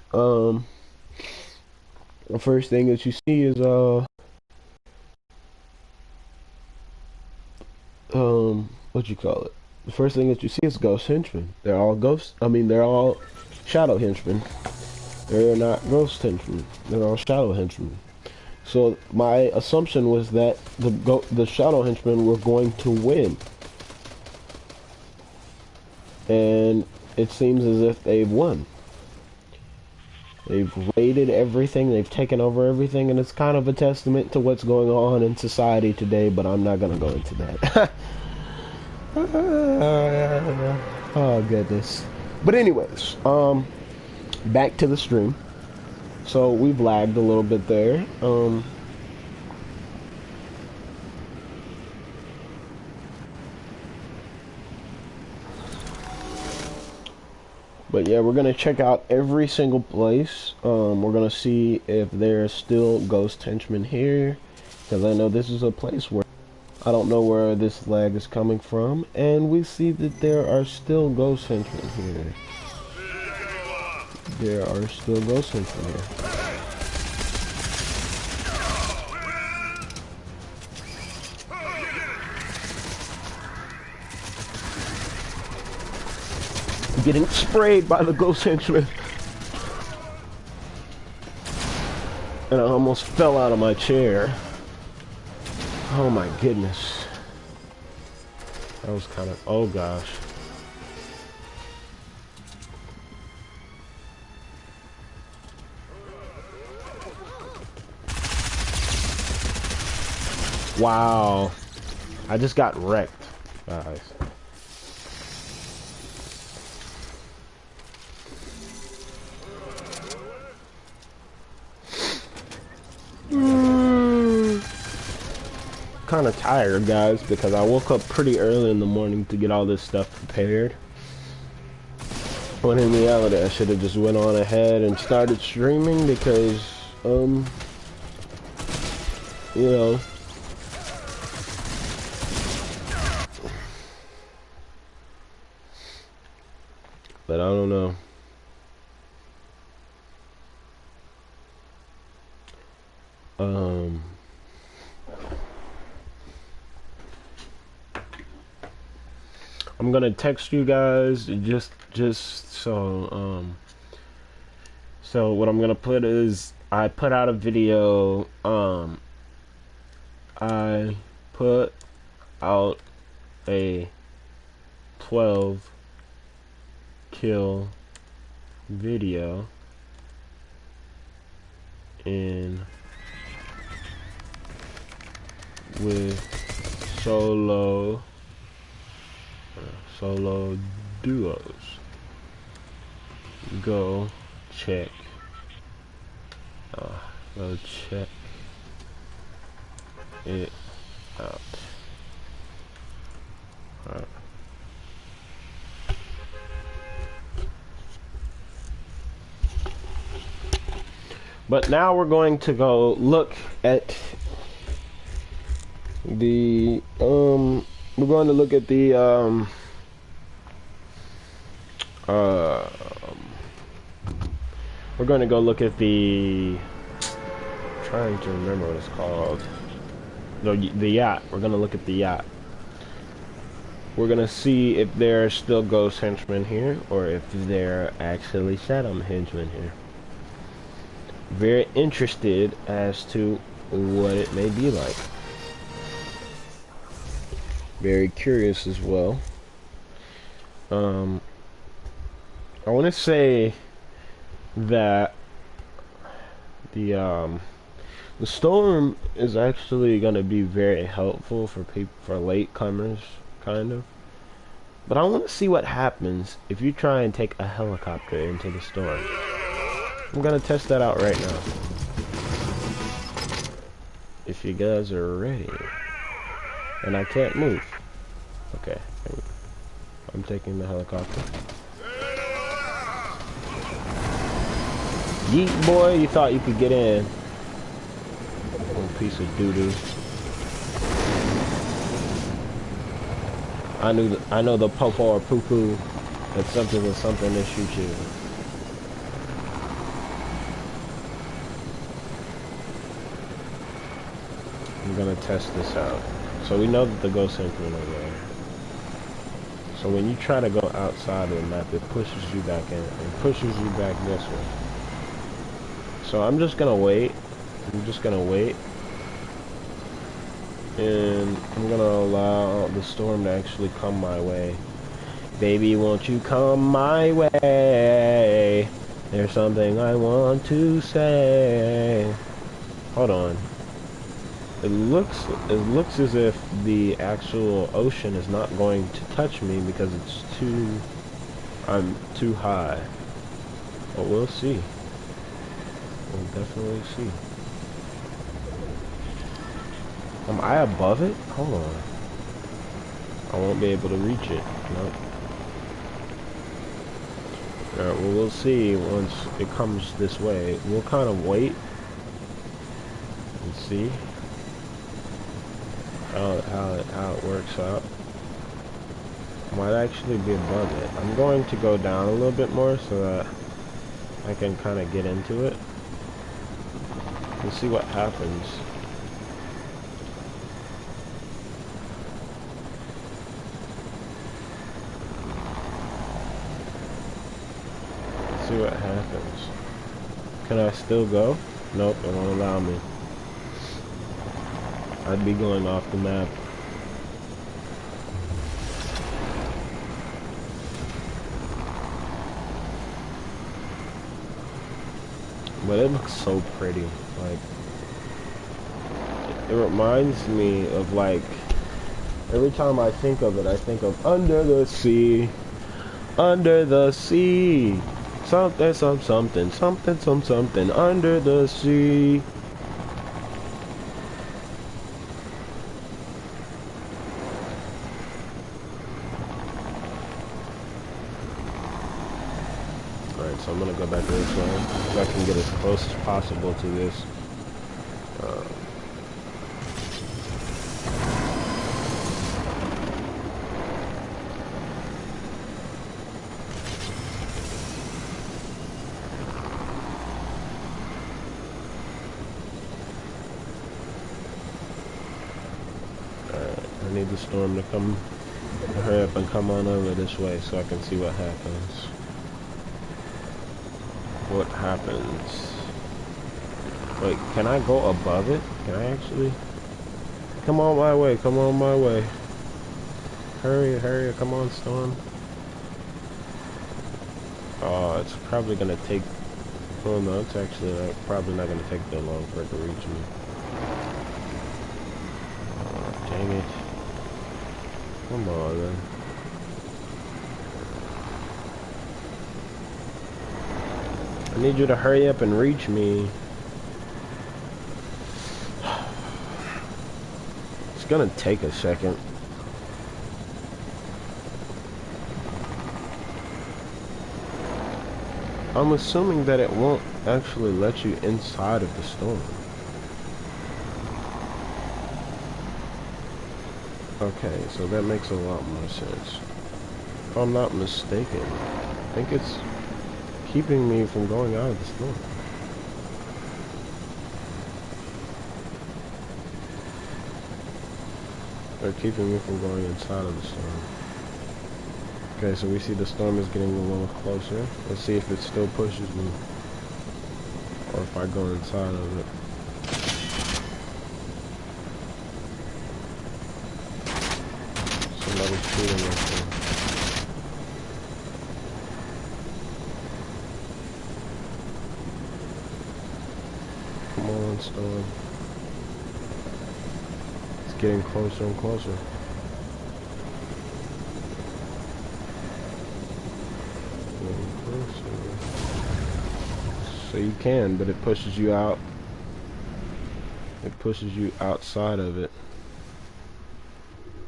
what you call it? The first thing that you see is ghost henchmen. They're all ghosts. I mean, they're all shadow henchmen. They're not ghost henchmen. They're all shadow henchmen. So my assumption was that the shadow henchmen were going to win, and it seems as if they've won. They've raided everything, they've taken over everything, and it's kind of a testament to what's going on in society today, but I'm not gonna go into that. Oh goodness. But anyways, back to the stream. So we've lagged a little bit there. But yeah, we're gonna check out every single place. We're gonna see if there's still ghost henchmen here, because I know this is a place where I don't know where this lag is coming from, and we see that there are still ghost henchmen here. There are still ghost henchmen here. Getting sprayed by the ghost henchmen. And I almost fell out of my chair. Oh my goodness. That was kind of, oh gosh. Wow. I just got wrecked, guys. Kind of tired, guys, because I woke up pretty early in the morning to get all this stuff prepared. When in reality, I should have just went on ahead and started streaming because, you know, but I don't know. I'm gonna text you guys just so so what I'm gonna put is I put out a video. I put out a 12 kill video in with solo duos. Go check it out. Alright. But now we're going to go look at the we're going to look at the we're going to go look at the, trying to remember what it's called, the yacht. We're going to look at the yacht. We're going to see if there are still ghost henchmen here or if there are actually shadow henchmen here. Very interested as to what it may be like. Very curious as well. I want to say that the storm is actually going to be very helpful for people, for latecomers, kind of. But I want to see what happens if you try and take a helicopter into the storm. I'm going to test that out right now. If you guys are ready. And I can't move. Okay. I'm taking the helicopter. Yeet, boy, you thought you could get in. Little piece of doo-doo. I know the po-po or poo-poo that something was something to shoot you. I'm gonna test this out. So we know that the ghost increment are there. So when you try to go outside of the map, it pushes you back in and pushes you back this way. So I'm just gonna wait. I'm just gonna wait. And I'm gonna allow the storm to actually come my way. Baby, won't you come my way? There's something I want to say. Hold on. It looks as if the actual ocean is not going to touch me because I'm too high. But we'll see. We'll definitely see. Am I above it? Hold on. I won't be able to reach it. Nope. Alright, well, we'll see once it comes this way. We'll kind of wait and see how it works out. Might actually be above it. I'm going to go down a little bit more so that I can kind of get into it. We'll see what happens. See what happens. Can I still go? Nope, it won't allow me. I'd be going off the map. But it looks so pretty. Like, it reminds me of, like, every time I think of it, I think of under the sea. Under the sea. Something, something, something under the sea. Alright, so I'm gonna go back this way. So I can get as close as possible to this. I need the storm to come, hurry up and come on over this way so I can see what happens. What happens? Wait, can I go above it? Can I actually? Come on my way, come on my way. Hurry, hurry, come on, storm. Oh, it's probably gonna take, oh no, it's actually probably not gonna take that long for it to reach me. Oh, dang it. Come on, then. I need you to hurry up and reach me. It's gonna take a second. I'm assuming that it won't actually let you inside of the storm. Okay, so that makes a lot more sense. If I'm not mistaken, I think it's keeping me from going out of the storm. They're keeping me from going inside of the storm. Okay, so we see the storm is getting a little closer. Let's see if it still pushes me. Or if I go inside of it. Somebody's shooting us here. Come on, storm. It's getting closer and closer. So you can, but it pushes you out. It pushes you outside of it.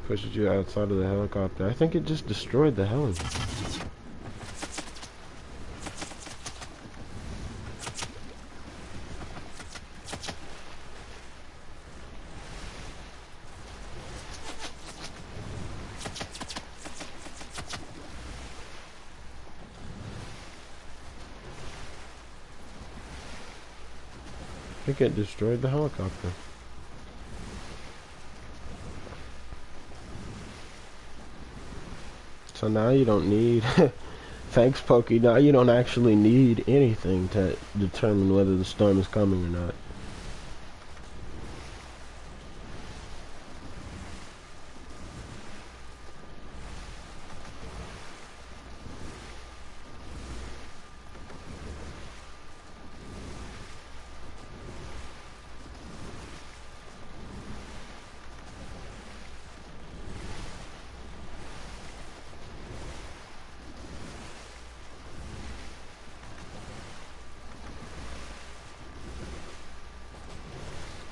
Pushes you outside of the helicopter. I think it just destroyed the heli. I think it destroyed the helicopter. So now you don't need... Thanks, Pokey. Now you don't actually need anything to determine whether the storm is coming or not.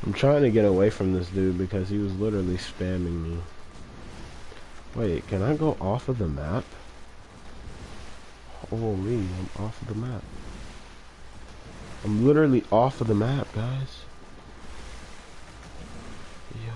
I'm trying to get away from this dude because he was literally spamming me. Wait, can I go off of the map? Holy, I'm off of the map. I'm literally off of the map, guys. Yo.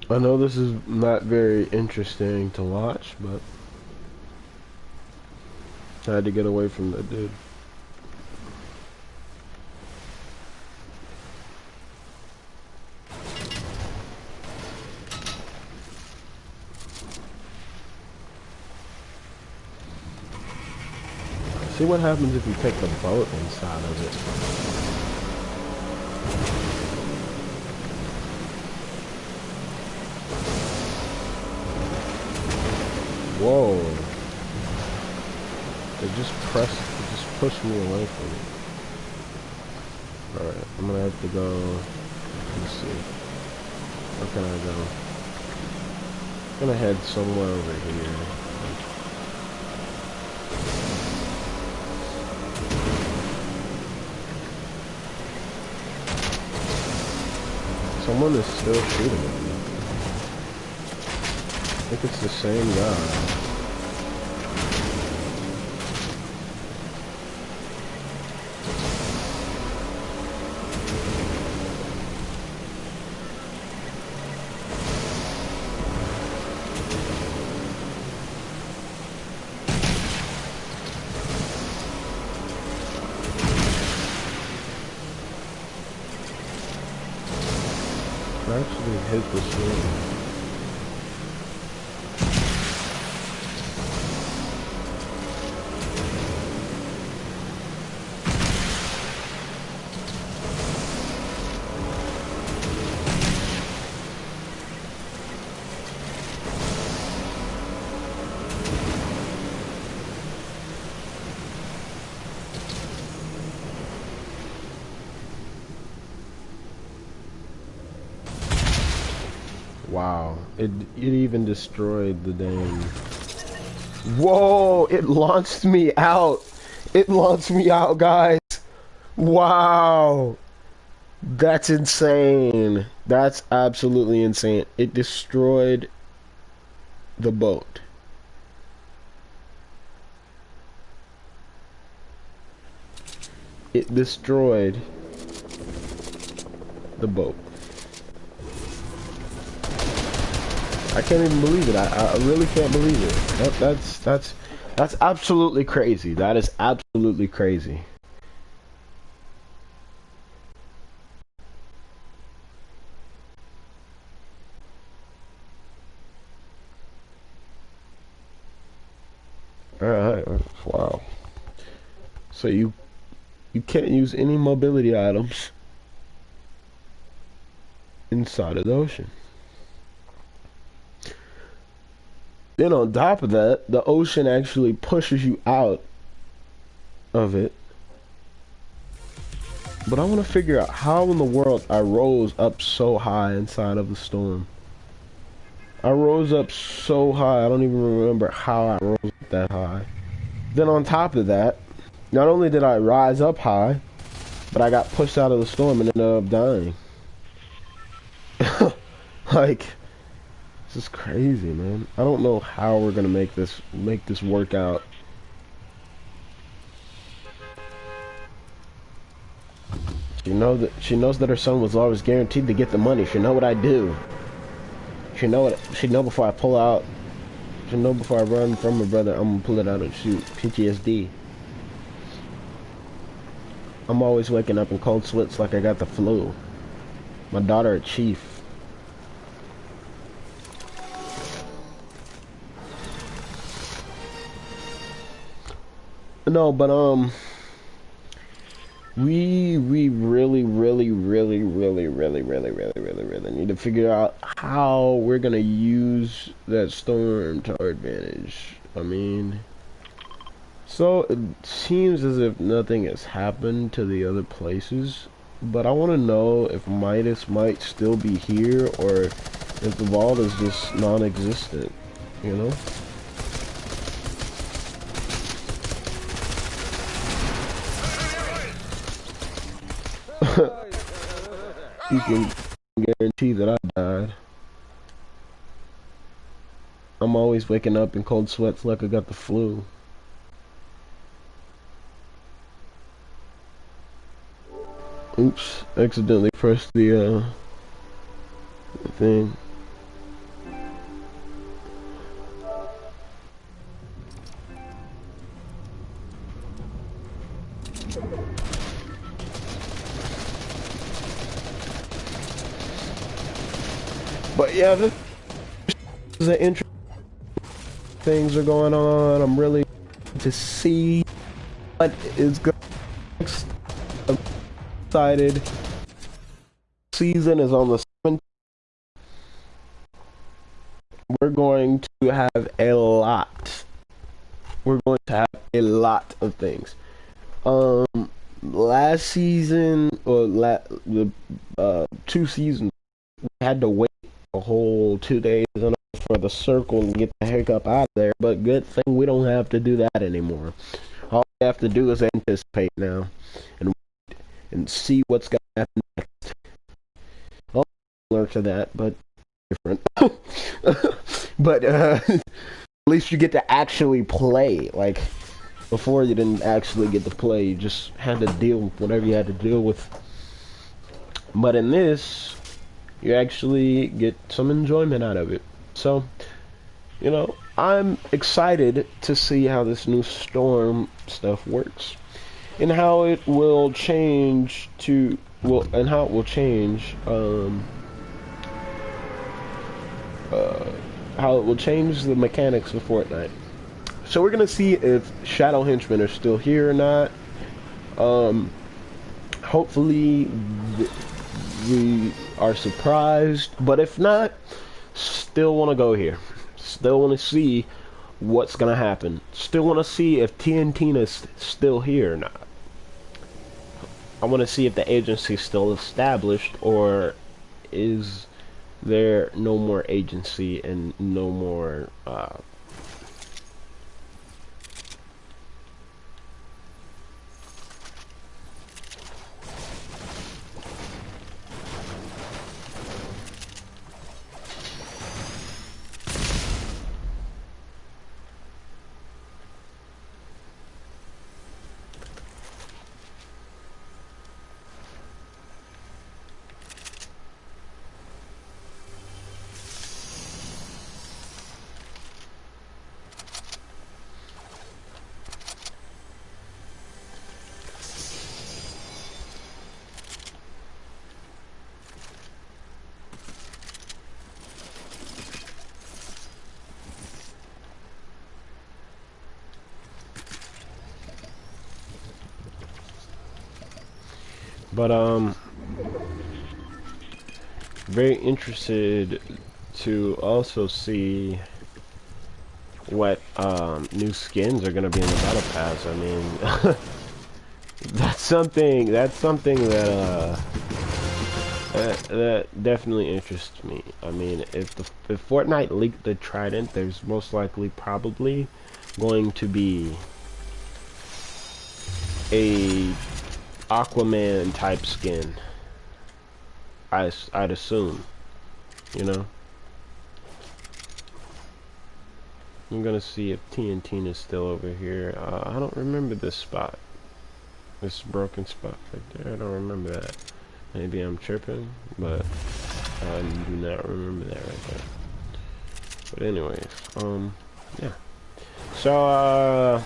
I know this is not very interesting to watch, but I had to get away from that dude. See what happens if you take the boat inside of it. Whoa. It just pushed me away from it. Alright, I'm gonna have to go, let's see. Where can I go? I'm gonna head somewhere over here. Someone is still shooting at me. I think it's the same guy. I actually hit this room. Wow, it even destroyed the dang. Whoa, it launched me out. It launched me out, guys. Wow. That's insane. That's absolutely insane. It destroyed the boat. It destroyed the boat. I can't even believe it. I really can't believe it. That's absolutely crazy. That is absolutely crazy. Alright, wow. So you can't use any mobility items inside of the ocean. Then on top of that, the ocean actually pushes you out of it. But I want to figure out how in the world I rose up so high inside of the storm. I rose up so high, I don't even remember how I rose up that high. Then on top of that, not only did I rise up high, but I got pushed out of the storm and ended up dying. Like, this is crazy, man. I don't know how we're gonna make this work out. She knows that her son was always guaranteed to get the money. She know what I do. She know before I pull out. She know before I run from her brother, I'm gonna pull it out and shoot. PTSD. I'm always waking up in cold sweats like I got the flu. My daughter a chief. No, but we really need to figure out how we're gonna use that storm to our advantage. I mean, so it seems as if nothing has happened to the other places, but I want to know if Midas might still be here or if the vault is just non-existent, you know? You can guarantee that I died. I'm always waking up in cold sweats like I got the flu. Oops, accidentally pressed the thing. But yeah, this is an interesting things are going on. I'm really to see what is going next. I'm excited. Season is on the 7th. We're going to have a lot. We're going to have a lot of things. Last season or the 2 seasons, we had to wait a whole 2 days for the circle and get the heck up out of there. But good thing we don't have to do that anymore. All we have to do is anticipate now and see what's gonna happen next. I'll learn to that, but different. But at least you get to actually play. Like before, you didn't actually get to play. You just had to deal with whatever you had to deal with. But in this, you actually get some enjoyment out of it. So, you know, I'm excited to see how this new storm stuff works and how it will change and how it will change how it will change the mechanics of Fortnite. So we're gonna see if Shadow Henchmen are still here or not. Hopefully we are surprised, but if not, still want to go here. Still want to see what's gonna happen. Still want to see if TNT is still here or not. I want to see if the agency is still established, or is there no more agency and no more but very interested to also see what new skins are gonna be in the battle pass. I mean, That's something that that definitely interests me. I mean, if Fortnite leaked the Trident, there's most likely probably going to be a Aquaman type skin. I'd assume, you know. I'm gonna see if TNT is still over here. I don't remember this spot. This broken spot right there. I don't remember that. Maybe I'm tripping, but I do not remember that right there. But anyways, yeah. So,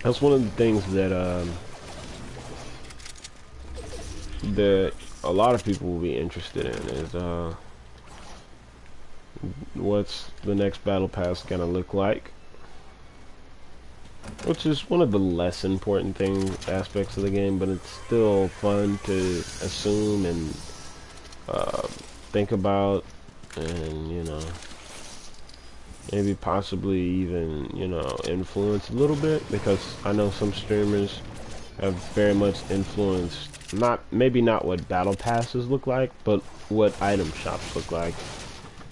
that's one of the things that, that a lot of people will be interested in is, what's the next battle pass gonna look like? Which is one of the less important aspects of the game, but it's still fun to assume and think about, and you know, maybe possibly even, you know, influence a little bit, because I know some streamers have very much influenced maybe not what battle passes look like, but what item shops look like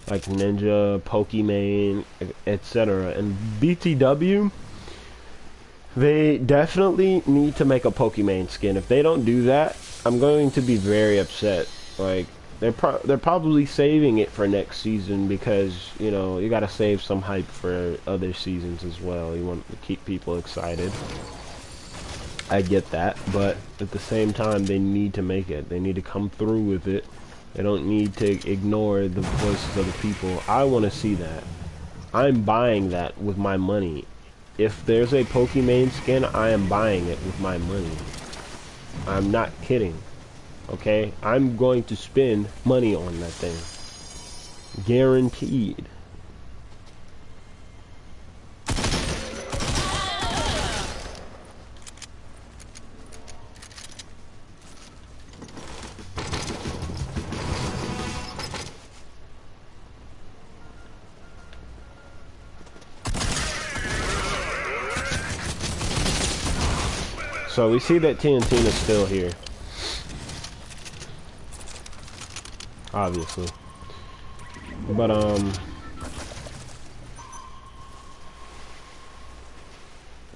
Ninja, Pokimane, etc. And BTW, they definitely need to make a Pokimane skin. If they don't do that, I'm going to be very upset. Like, they're probably saving it for next season, because, you know, you gotta save some hype for other seasons as well. You want to keep people excited. I get that, but at the same time, they need to make it. They need to come through with it. They don't need to ignore the voices of the people. I want to see that. I'm buying that with my money. If there's a Pokimane skin, I am buying it with my money. I'm not kidding. Okay? I'm going to spend money on that thing. Guaranteed. So we see that TNT is still here. Obviously. But,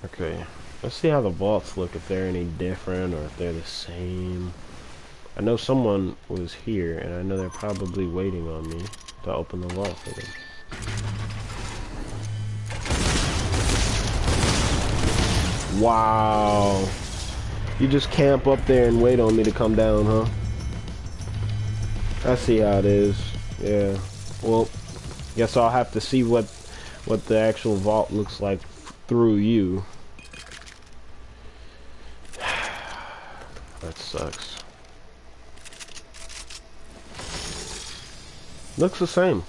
okay. Let's see how the vaults look, if they're any different or if they're the same. I know someone was here, and I know they're probably waiting on me to open the vault for them. Wow. You just camp up there and wait on me to come down, huh? I see how it is. Yeah. Well, guess I'll have to see what the actual vault looks like through you. That sucks. Looks the same.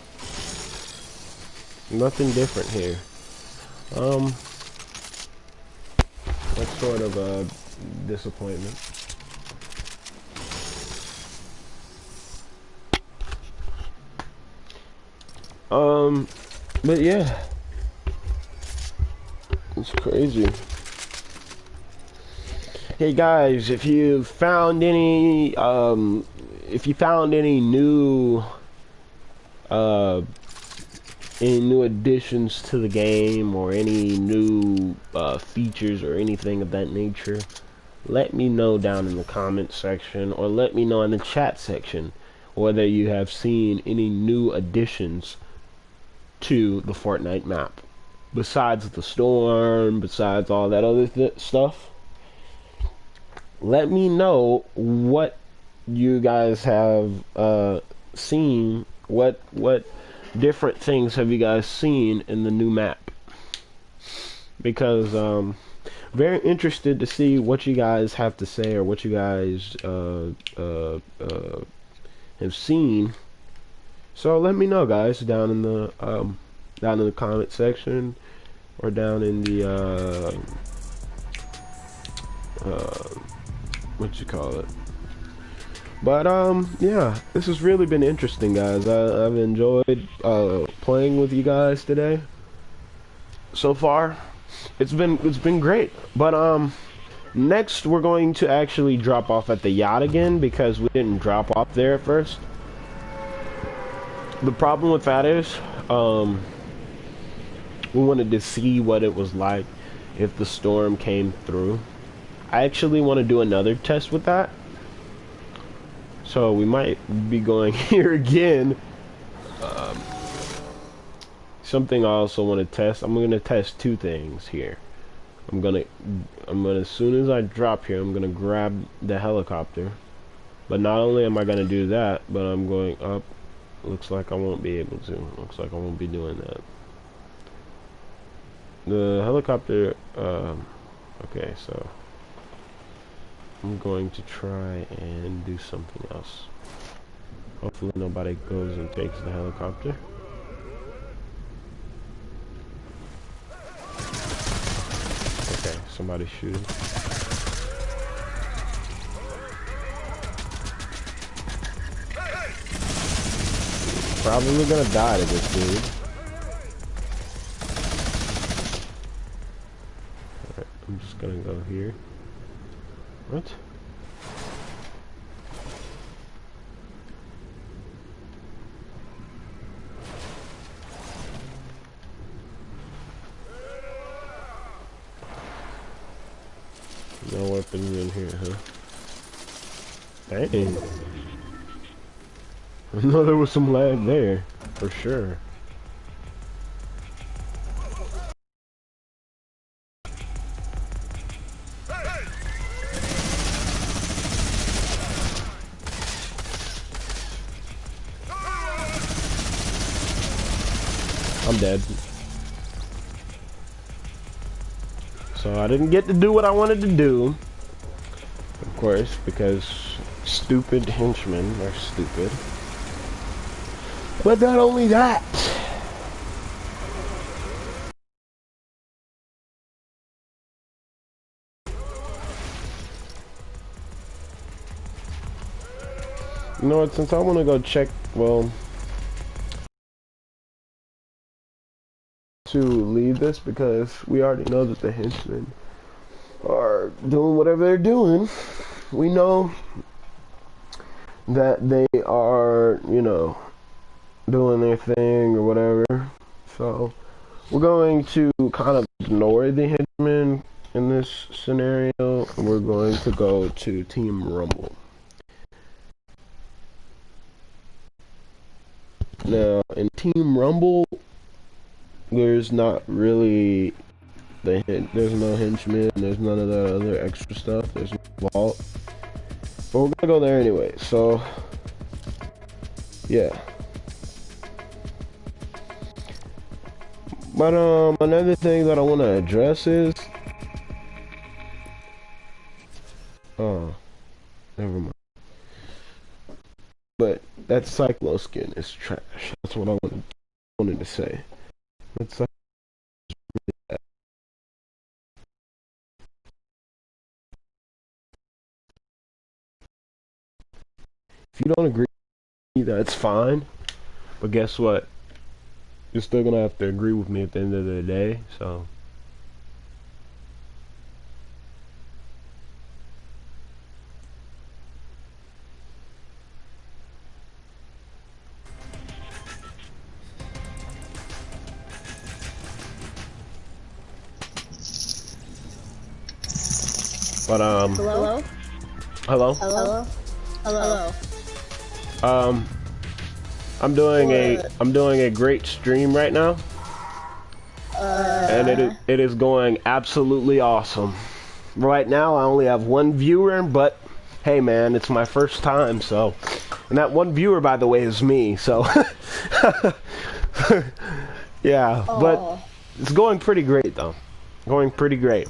Nothing different here. That's sort of a disappointment. But yeah, it's crazy. Hey guys, if you found any new additions to the game, or any new features or anything of that nature, let me know down in the comment section, or let me know in the chat section whether you have seen any new additions to the Fortnite map, besides the storm, besides all that other stuff. Let me know what you guys have seen. What different things have you guys seen in the new map? Because very interested to see what you guys have to say, or what you guys have seen. So let me know, guys, down in the comment section, or down in the what you call it. But yeah, this has really been interesting, guys. I've enjoyed playing with you guys today. So far, it's been great. But Next, we're going to actually drop off at the yacht again because we didn't drop off there at first. The problem with that is, we wanted to see what it was like if the storm came through. I actually want to do another test with that. So we might be going here again. Something I also want to test. I'm going to test two things here. I'm gonna as soon as I drop here, I'm gonna grab the helicopter. But not only am I gonna do that, but I'm going up. Looks like I won't be able to. Looks like I won't be doing that. The helicopter, okay, so I'm going to try and do something else. Hopefully nobody goes and takes the helicopter. Okay, somebody's shooting. Probably gonna die to this dude. Alright, I'm just gonna go here. What? No weapons in here, huh? Dang. I know there was some lag there, for sure. I'm dead. So I didn't get to do what I wanted to do. Of course, because stupid henchmen are stupid. But not only that. You know what, since I want to go check, well, to leave this because we already know that the henchmen are doing whatever they're doing. We know that they are, you know, doing their thing or whatever. So we're going to kind of ignore the henchmen in this scenario. We're going to go to Team Rumble. Now in Team Rumble, there's not really there's no henchmen, there's none of that other extra stuff, there's no vault. But we're gonna go there anyway, so yeah. But another thing that I wanna address is oh, never mind. But that Cyclo skin is trash. That's what I wanted to say. It's like if you don't agree, that's fine. But guess what? You're still gonna have to agree with me at the end of the day. So. But Hello? hello. Hello? Hello? I'm doing a great stream right now, and it is going absolutely awesome. Right now, I only have one viewer, but hey, man, it's my first time, so, and that one viewer, by the way, is me. So, yeah, but it's going pretty great though. Going pretty great.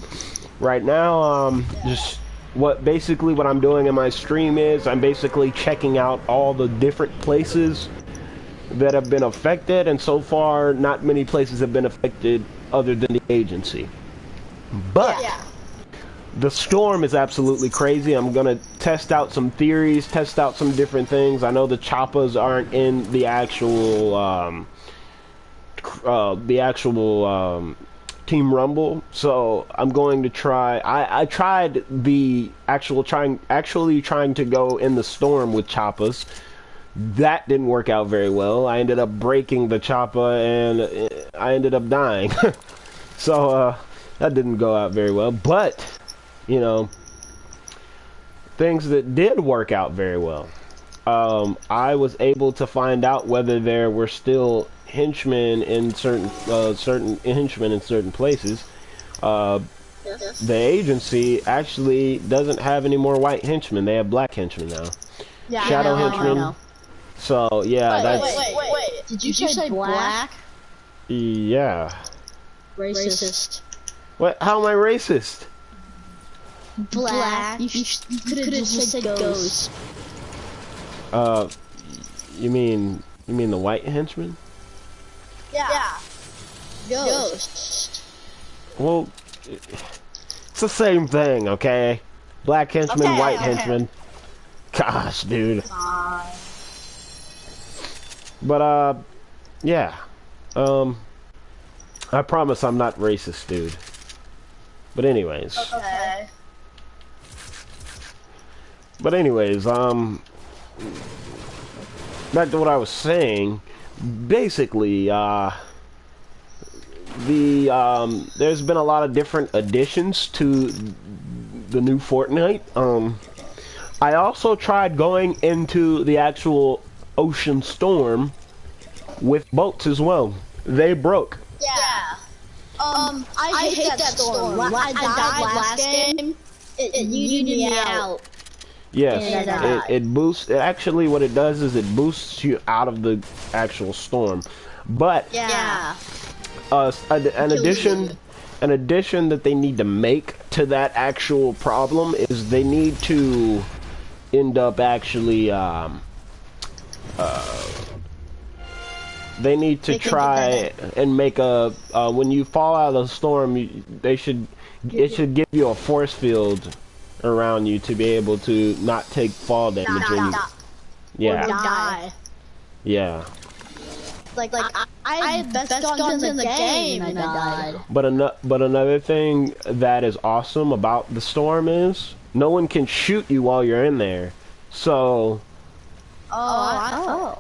Right now, just basically what I'm doing in my stream is I'm basically checking out all the different places that have been affected, and so far not many places have been affected other than the agency. But the storm is absolutely crazy. I'm gonna test out some theories, test out some different things. I know the choppas aren't in the actual Team Rumble, so I'm going to try. I tried the actually trying to go in the storm with Choppas. That didn't work out very well. I ended up breaking the Choppa and I ended up dying. So that didn't go out very well. But you know, things that did work out very well. I was able to find out whether there were still henchmen in certain henchmen in certain places. The agency actually doesn't have any more white henchmen. They have black henchmen now. Yeah, Shadow I know, henchmen. I know. So yeah, that's Wait. Did you say black? yeah. Racist. What? How am I racist? Black. You could have just said ghost. You mean the white henchmen? Yeah. Ghost. Well, it's the same thing, okay? Black henchmen, Okay, white okay. henchmen. Gosh, dude. But, yeah. I promise I'm not racist, dude. But anyways. Okay. But anyways, back to what I was saying. Basically, there's been a lot of different additions to the new Fortnite. I also tried going into the actual ocean storm with boats as well. They broke. Yeah. I hate that storm. I died last game. It yeeted me out. Yes, And, it boosts. Actually, what it does is it boosts you out of the actual storm. But Yeah. an addition that they need to make to that actual problem is they need to end up actually they need to try and make a when you fall out of the storm, it should give you a force field around you to be able to not take fall damage when you, Or die. yeah. Like I had best guns in the game and I died. But another thing that is awesome about the storm is no one can shoot you while you're in there. So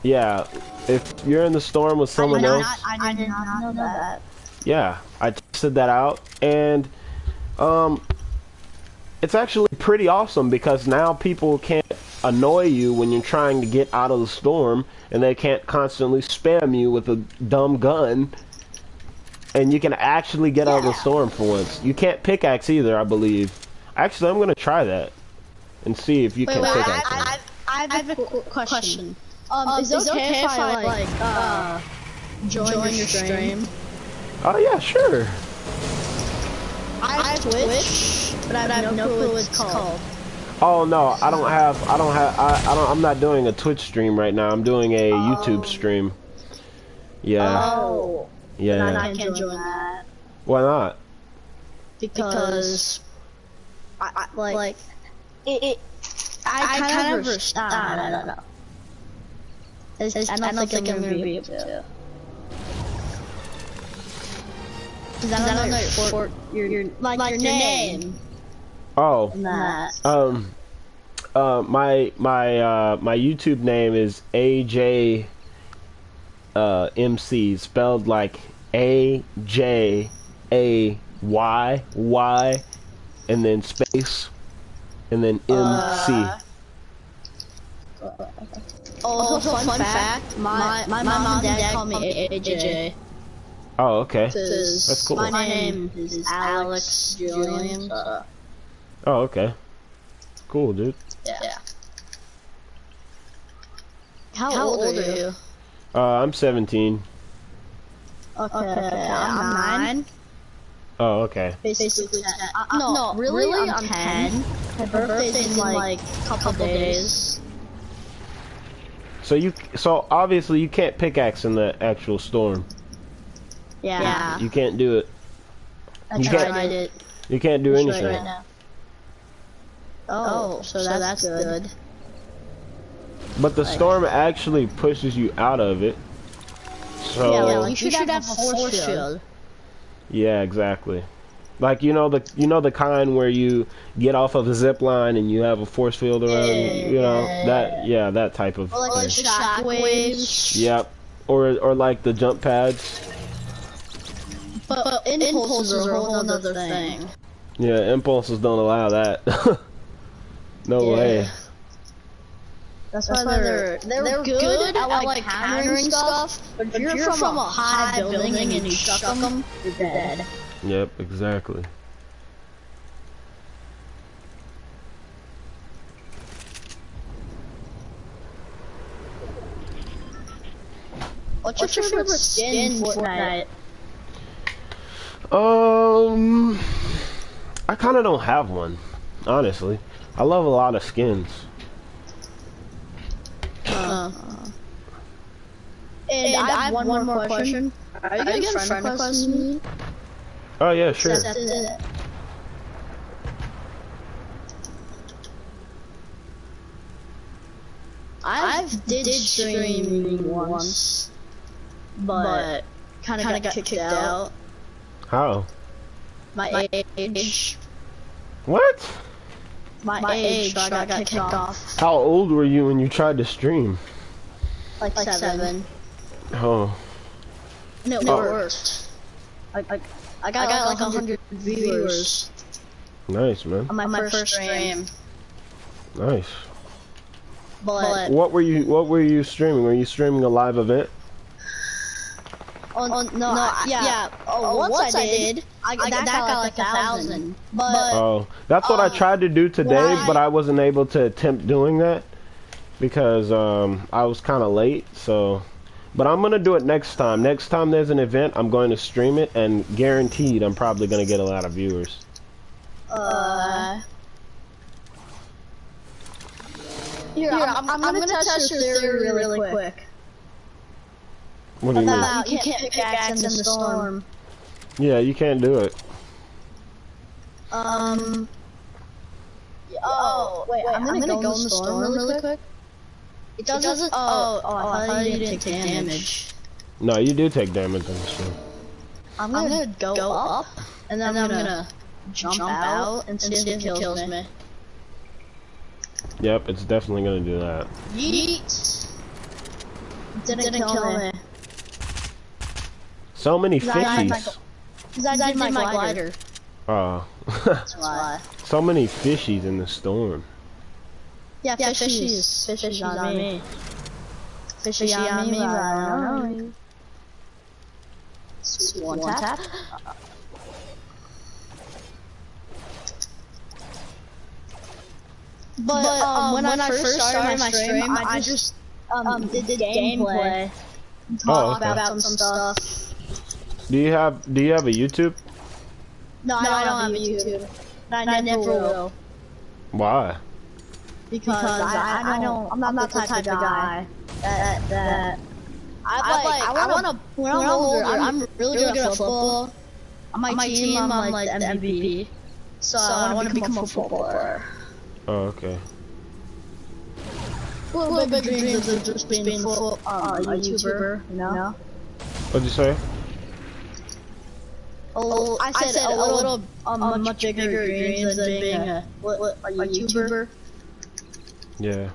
yeah, if you're in the storm with someone else, I did not know that. yeah, I tested that out, and it's actually pretty awesome because now people can't annoy you when you're trying to get out of the storm, and they can't constantly spam you with a dumb gun, and you can actually get out of the storm for once. You can't pickaxe either, I believe. Actually, I'm gonna try that and see if you can pickaxe. I have a question. Is it okay if I like join your stream? Oh yeah, sure. I have Twitch, but I have no clue what it's called. Oh no, I'm not doing a Twitch stream right now. I'm doing a YouTube stream. Yeah. Oh. Yeah. Then I can't join that. Why not? Because I kind of I don't know. I don't think I'm gonna be able to. Because I don't know your name. Oh. That. My YouTube name is AJ MC, spelled like AJAYY, and then space, and then MC. Also, fun fact, my mom and dad call me AJ. Oh, okay. That's cool. My name is Alex Julian. Oh, okay. Cool, dude. Yeah. How old are you? I'm 17. Okay, I'm 9. Oh, okay. Basically 10. No, really, I'm 10. My birthday's in like a couple days. So obviously you can't pickaxe in the actual storm. Yeah. You can't do it. I tried it. You can't do anything. Right now. Oh, so that's good. But the storm actually pushes you out of it. So yeah, you should have a force field. Yeah, exactly. Like the kind where you get off of a zip line and you have a force field around you. You know that that type of Or like thing. the shockwaves. Yep. Or like the jump pads. But impulses are a whole other thing. Yeah, impulses don't allow that. No way. That's why they're good at like countering stuff. But if you're from a high building and you chuck them, you're dead. Yep, exactly. What's your favorite skin in Fortnite? I kind of don't have one, honestly. I love a lot of skins. And I have one more question. Are you gonna friend request me? Oh yeah, sure. I've did stream once, but kind of got kicked out. How? My age. What? My age, so I got kicked off. How old were you when you tried to stream? Like 7. Oh. And it worked. I got like 100 viewers. Nice, man. On my first stream. Nice. But What were you streaming? Were you streaming a live event? Yeah. Once I did. I got like 1,000. But Oh, that's what I tried to do today, but I wasn't able to attempt doing that because I was kind of late. So, but I'm gonna do it next time. Next time there's an event, I'm going to stream it, and guaranteed, I'm probably gonna get a lot of viewers. Here, I'm gonna test your theory really quick. What do you mean? You can't pickaxe in the storm. Yeah, you can't do it. Oh, wait, I'm gonna go in the storm really quick. It doesn't. Oh, I thought you didn't take damage. No, you do take damage in the storm. I'm gonna go up, and then I'm gonna jump out and see if it kills me. Yep, it's definitely gonna do that. Yeet! Didn't kill me. So many fishies. Cause I did my glider. Oh. That's why. So many fishies in the storm. Yeah, fishies on me. Fishy on me, right on. One tap. But when I first started my stream, I just did gameplay. Talk about some stuff. Do you have a YouTube? No, I don't have a YouTube. I never will. Why? Because I don't. I'm not the type of guy that. I wanna. When I'm older, I'm really good at football. On my team, I'm like the MVP. So I wanna become a footballer. Oh, okay. Little bit dreams of just being a YouTuber, you know? What'd you say? Oh, I said a little, much bigger dreams than being a YouTuber. Yeah.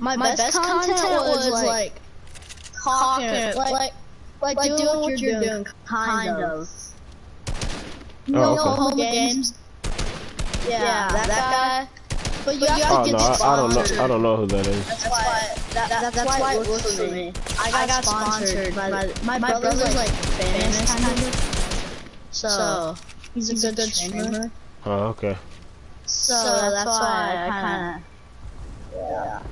My best content was like talking, like doing what you're doing, kind of. You know, home games. Yeah, that guy. But you have to get sponsored. I don't know who that is. That's why it works for me. I got sponsored by my brother's like famous kind of. So he's a good streamer. Oh, okay. So that's why I kinda. Yeah.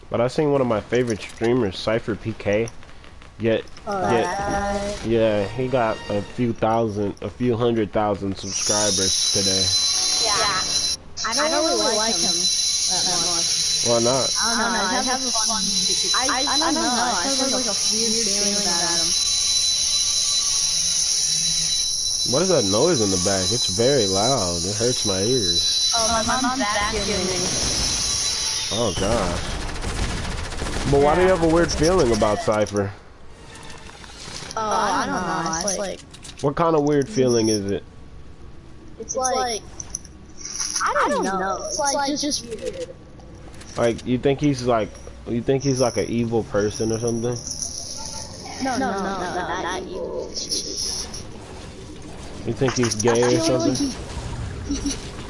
But I seen one of my favorite streamers, Cypher PK. Yeah, he got a few 100,000 subscribers today. Yeah. I don't really like him that much. Why not? I don't know. I have a fun. I don't know. I have like a weird feeling about him. What is that noise in the back? It's very loud. It hurts my ears. Oh, my mom's vacuuming. Oh gosh. But why do you have a weird feeling about Cypher? Oh, I don't know. It's like. What kind of weird feeling is it? It's like. I don't know. It's like just weird. Like you think he's like an evil person or something? No, not evil. You think he's gay or something?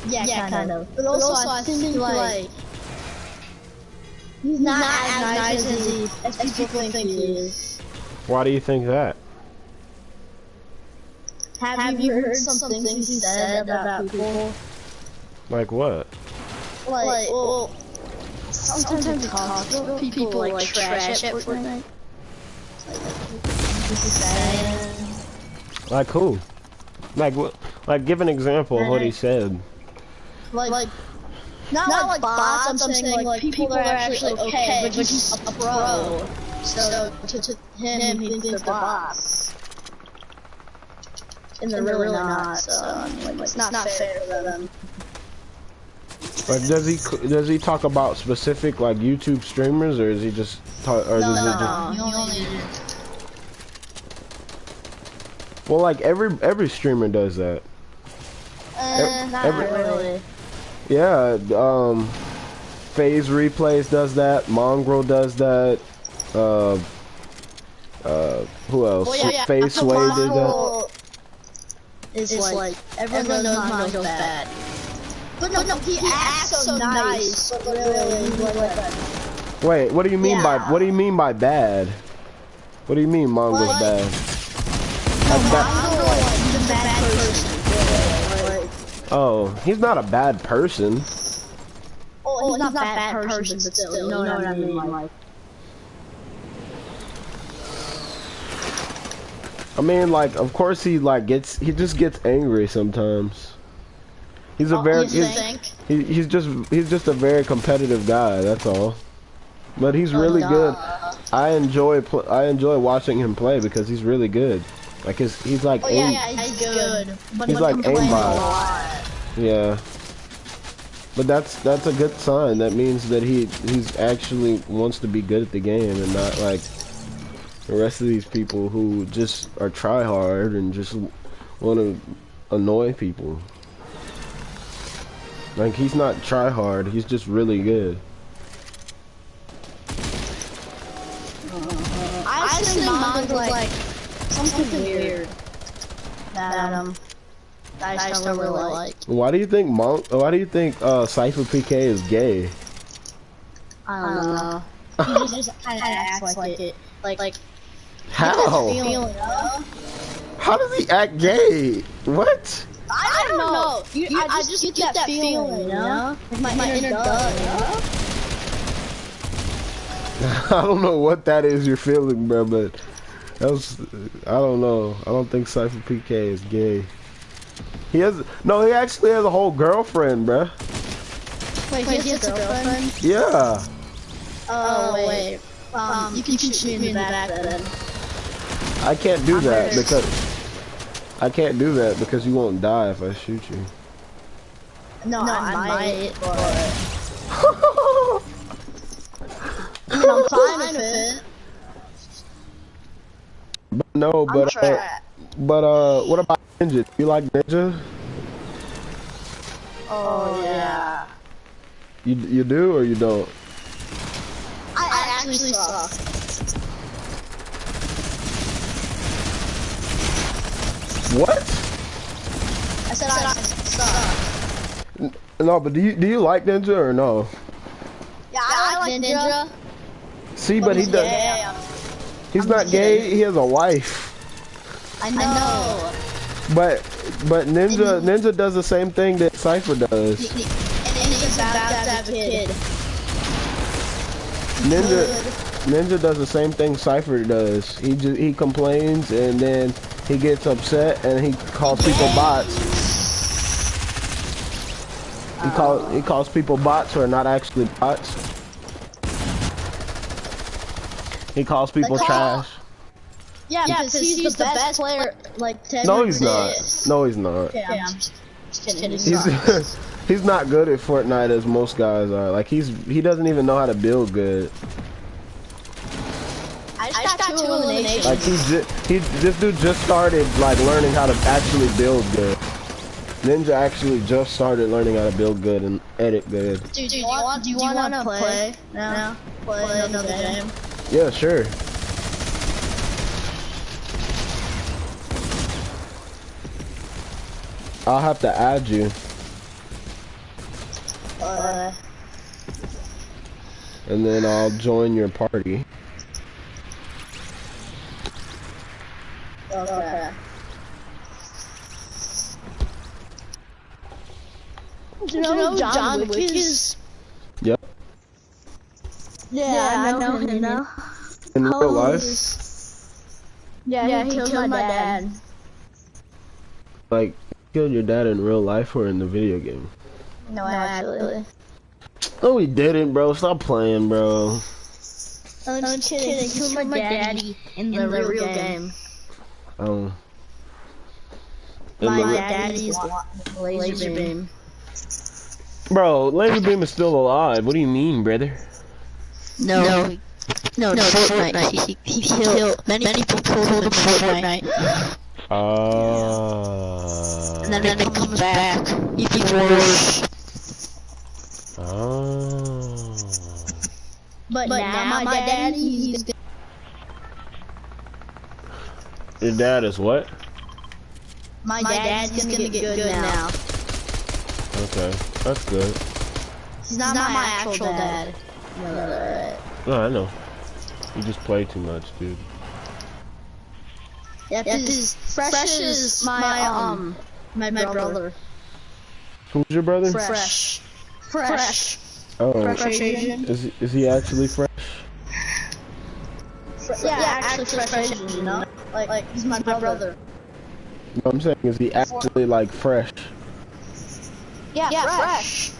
Yeah, kind of. But also I think like he's not as nice as people think he is. Why do you think that? Have you heard some things he said about people? Like what? Like, well, sometimes he talks about people like trash at Fortnite. Like who? Like what? Like give an example of what he said. Like not like bots. I'm saying like people that are actually okay, but he's a pro. So to him, he thinks they're bots. And they're really not. So I mean, like, it's not fair to them. Like does he talk about specific like YouTube streamers, or is he just talk, or does it just? Well, like every streamer does that. Not really. Yeah, FaZe Replays does that. Mongrel does that. Who else? Well, yeah. FaZe Sway did that. It's like everyone knows Mongrel's bad. But no, he acts so nice. But really, Wait, what do you mean by bad? What do you mean Mongrel's bad? Mongrel, he's a bad person. Oh, he's not a bad person. Oh, he's not a bad person, but still, you know what I mean? Like. I mean, like, of course he just gets angry sometimes. He's a very, he's just a very competitive guy. That's all. But he's really good. I enjoy watching him play because he's really good. Like he's like he's good. But he's like aimbot. Yeah. But that's a good sign. That means that he's actually wants to be good at the game and not like the rest of these people who just are try hard and just want to annoy people. Like he's not try hard. He's just really good. I think Mongrel's like something weird that I just don't really like. Why do you think Cypher PK is gay? I don't know. He just kind of acts like it. Like how? How does he act gay? What? I don't know. I just get that feeling, you know? Like my inner gut, you know? I don't know what that is you're feeling, bro, but I don't know. I don't think Cypher PK is gay. He actually has a whole girlfriend, bro. Wait, he has a girlfriend? Yeah. Oh, wait. You can shoot me in the back then. I can't do that because you won't die if I shoot you. No, I might, but... I'm fine with it. No, but what about Ninja? Do you like Ninja? Oh yeah. You do or you don't? I actually suck. What? I said I suck. No, but do you like Ninja or no? Yeah, I like Ninja. See, but he does. He's not gay. He has a wife. I know. But Ninja does the same thing that Cypher does. And he's about to have a kid. Ninja does the same thing Cypher does. He complains and then he gets upset and he calls people bots. He calls people bots who are not actually bots. He calls people trash. Yeah, because he's the best player. Like, no, he's not. No, he's not. Yeah, I'm just kidding. He's not good at Fortnite as most guys are. Like he doesn't even know how to build good. I just got 2 eliminations. Like this dude just started like learning how to actually build good. Ninja actually just started learning how to build good and edit good. Dude, do you want to play now? Play another game? Yeah, sure. I'll have to add you. And then I'll join your party. Okay. Do you know John Wick is? Yep. Yeah, I know him now. In real life? Yeah, he killed my dad. Like, killed your dad in real life or in the video game? No, actually. No, he didn't, bro. Stop playing, bro. I'm just kidding. He killed my daddy in the real game. Oh. My daddy's laser beam. Bro, Laser Beam is still alive. What do you mean, brother? No, Fortnite. He killed many people. Killed him in Fortnite. And then it comes back. Even worse. But now my daddy, he's good. Your dad is what? My dad's gonna get good now. Okay, that's good. He's not my actual dad. No, I know. You just play too much, dude. Yeah, because Fresh is my brother. Who's your brother? Fresh. Oh. Fresh Asian. Is he actually fresh? Yeah, actually Fresh Asian, you know? Like he's my brother. No, I'm saying, is he actually like fresh? Yeah, Fresh.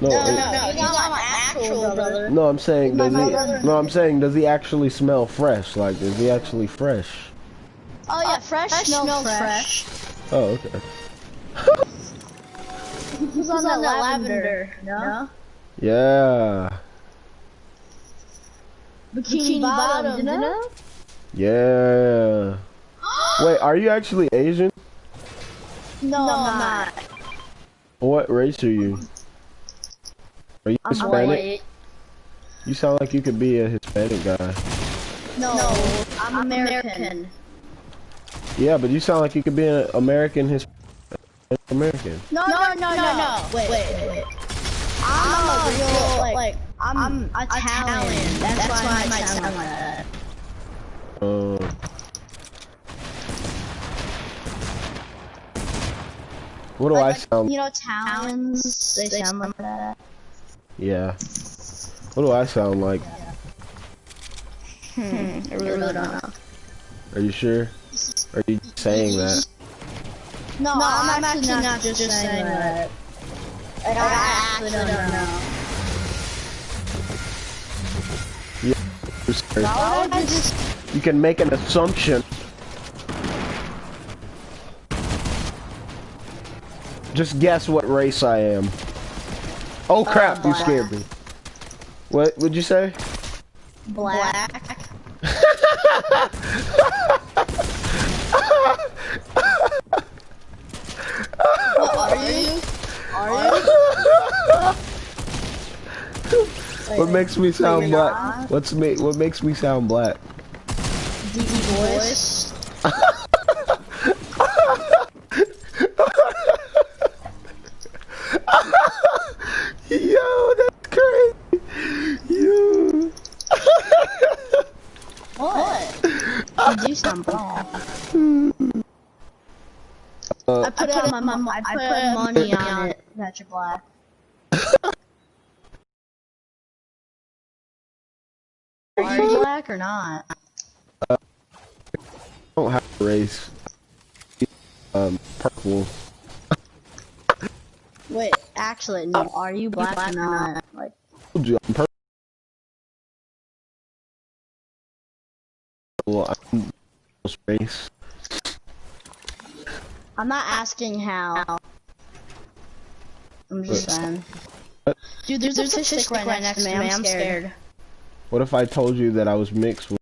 No, No, he's not my actual brother. No, I'm saying, My does he? brother. No, I'm saying, does he actually smell fresh? Like, is he actually fresh? Oh yeah, Fresh smells fresh. Oh, okay. He's on that lavender, no? Yeah. Bikini Bottom, you know? Yeah. Wait, are you actually Asian? No, I'm not. What race are you? Are you Hispanic? White. You sound like you could be a Hispanic guy. No, I'm American. Yeah, but you sound like you could be an American American. No. Wait. I'm a real, like, I'm Italian. That's why I sound like that. What do I sound? You know, Italians, they sound like that. Yeah. What do I sound like? I really don't know. Are you sure? Are you saying that? No, I'm actually not just saying that. Like, I actually don't know. Yeah. You can make an assumption. Just guess what race I am. Oh crap, you scared me. What would you say? Black. What are you? What makes me sound black? What makes me sound black? Deep voice. Yo, that's crazy. You. What? You do sound black. I put money on it that you're black. Are you black or not? I don't have a race. Purple. Wait, actually, no. Are you black or not? Like, I'm purple. I'm race. I'm not asking how. I'm just saying. Dude, there's a fish stick right next to me. I'm scared. What if I told you that I was mixed with?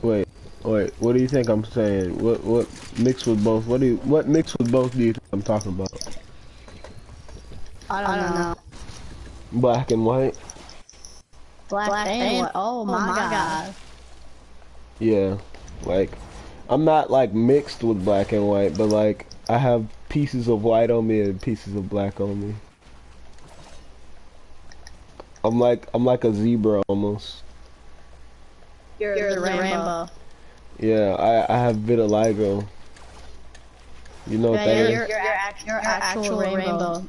Wait. What do you think I'm saying? What mixed with both? What mixed with both do you think I'm talking about? I don't know. Black and white. Black and white. Oh my god. Yeah, like I'm not like mixed with black and white, but like I have pieces of white on me and pieces of black on me. I'm like a zebra almost. You're the rainbow. Yeah, I have vitiligo. You know what that is? You're actual rainbow.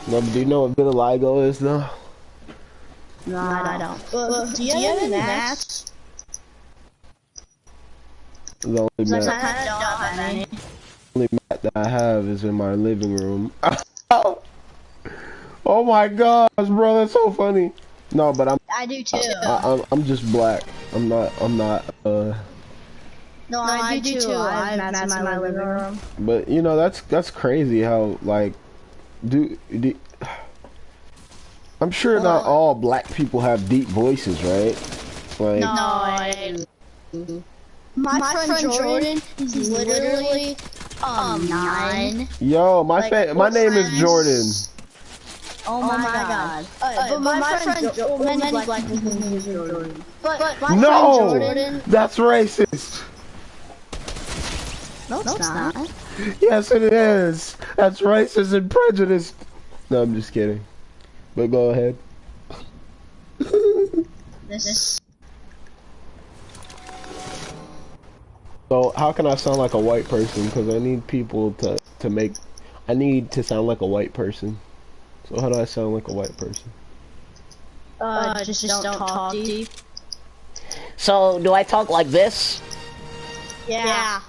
No, but do you know what vitiligo is though? No, I don't. Do you have any mats? The only mat, I don't have any. only mat that I have is in my living room. Oh my gosh, bro, that's so funny. No, but I do too. I'm just black. I'm not. No, I do too. I have mats in my living room. But you know that's crazy how like do I'm sure not all black people have deep voices, right? Like no, I do. My friend Jordan is literally 9. Yo, my name is Jordan. Oh my god. But my friend many black people use Jordan. But my friend Jordan, that's racist. No, it's not. Yes, it is. That's racist and prejudiced. No, I'm just kidding. But go ahead. So how can I sound like a white person? Because I need people to make. I need to sound like a white person. So how do I sound like a white person? Just don't talk deep. So do I talk like this? Yeah.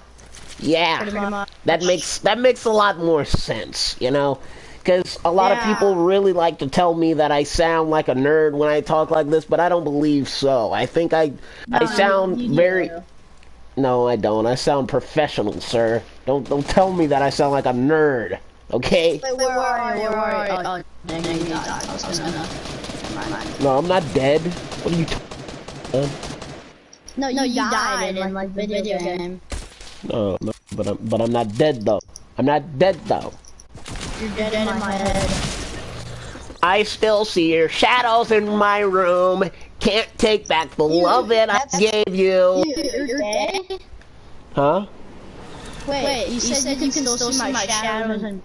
Yeah. That makes a lot more sense, you know? Because a lot of people really like to tell me that I sound like a nerd when I talk like this, but I don't believe so. I think I sound very... No, I don't. I sound professional, sir. Don't tell me that I sound like a nerd, okay? Wait, where are you? Oh, dang, you died. I was gonna... No, I'm not dead. What are you talking about? No, you died in like the video game. No, but I'm not dead though. I'm not dead though. You're dead in my head. I still see your shadows in my room. Can't take back the love that I gave you. You're gay? Huh? Wait, you said you can still see my shadows and...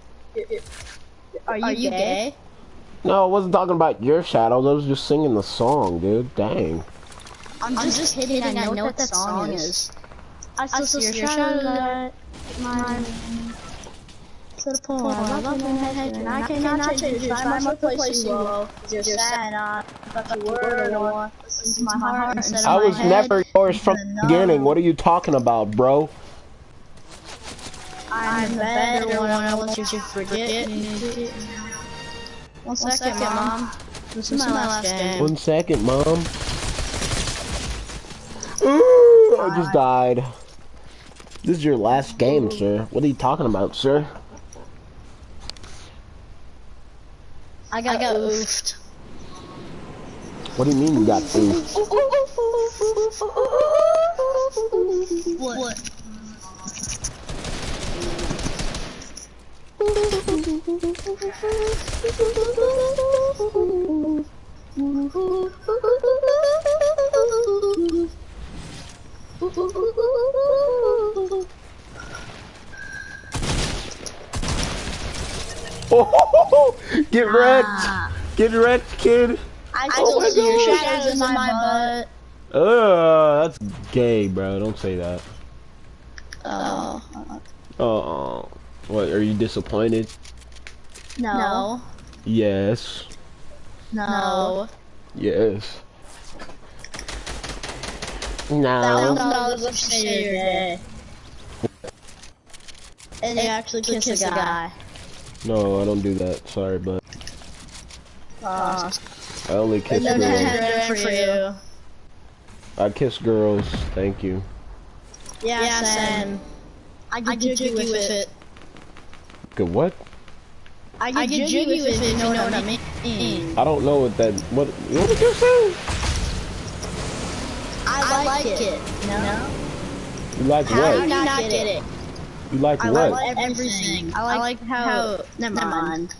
Are you gay? No, I wasn't talking about your shadows. I was just singing the song, dude. Dang. I'm just kidding. I know what that song is. I still see your shadows at my... To the point I love you, and I cannot change you. Try my place you low. You're sad, but the word I want. Listen to my heart instead of my head. I was never yours from the beginning. What are you talking about, bro? I'm the better one. I want you to forget me. 1 second, Mom. This is my last game. 1 second, Mom. Ooh, I just died. This is your last game, sir. What are you talking about, sir? I got oofed. What do you mean you got oofed? What? Oh, get wrecked! Get wrecked, kid! I still see your shadows in my butt. That's gay, bro. Don't say that. Oh. Oh, what? Are you disappointed? No. Yes. No. Yes. No. $1,000 to stay your day. And you actually kiss a guy. No, I don't do that. Sorry, but I I only kiss then girls. 10 grand for you. I kiss girls. Thank you. Yeah, same. I could jig you with it. Good what? I could jig you with it if you know what I mean. I don't know what that. What did you say? I like it. No? You like How do what? you not get it? You like I what? like everything. I like how. Never mind.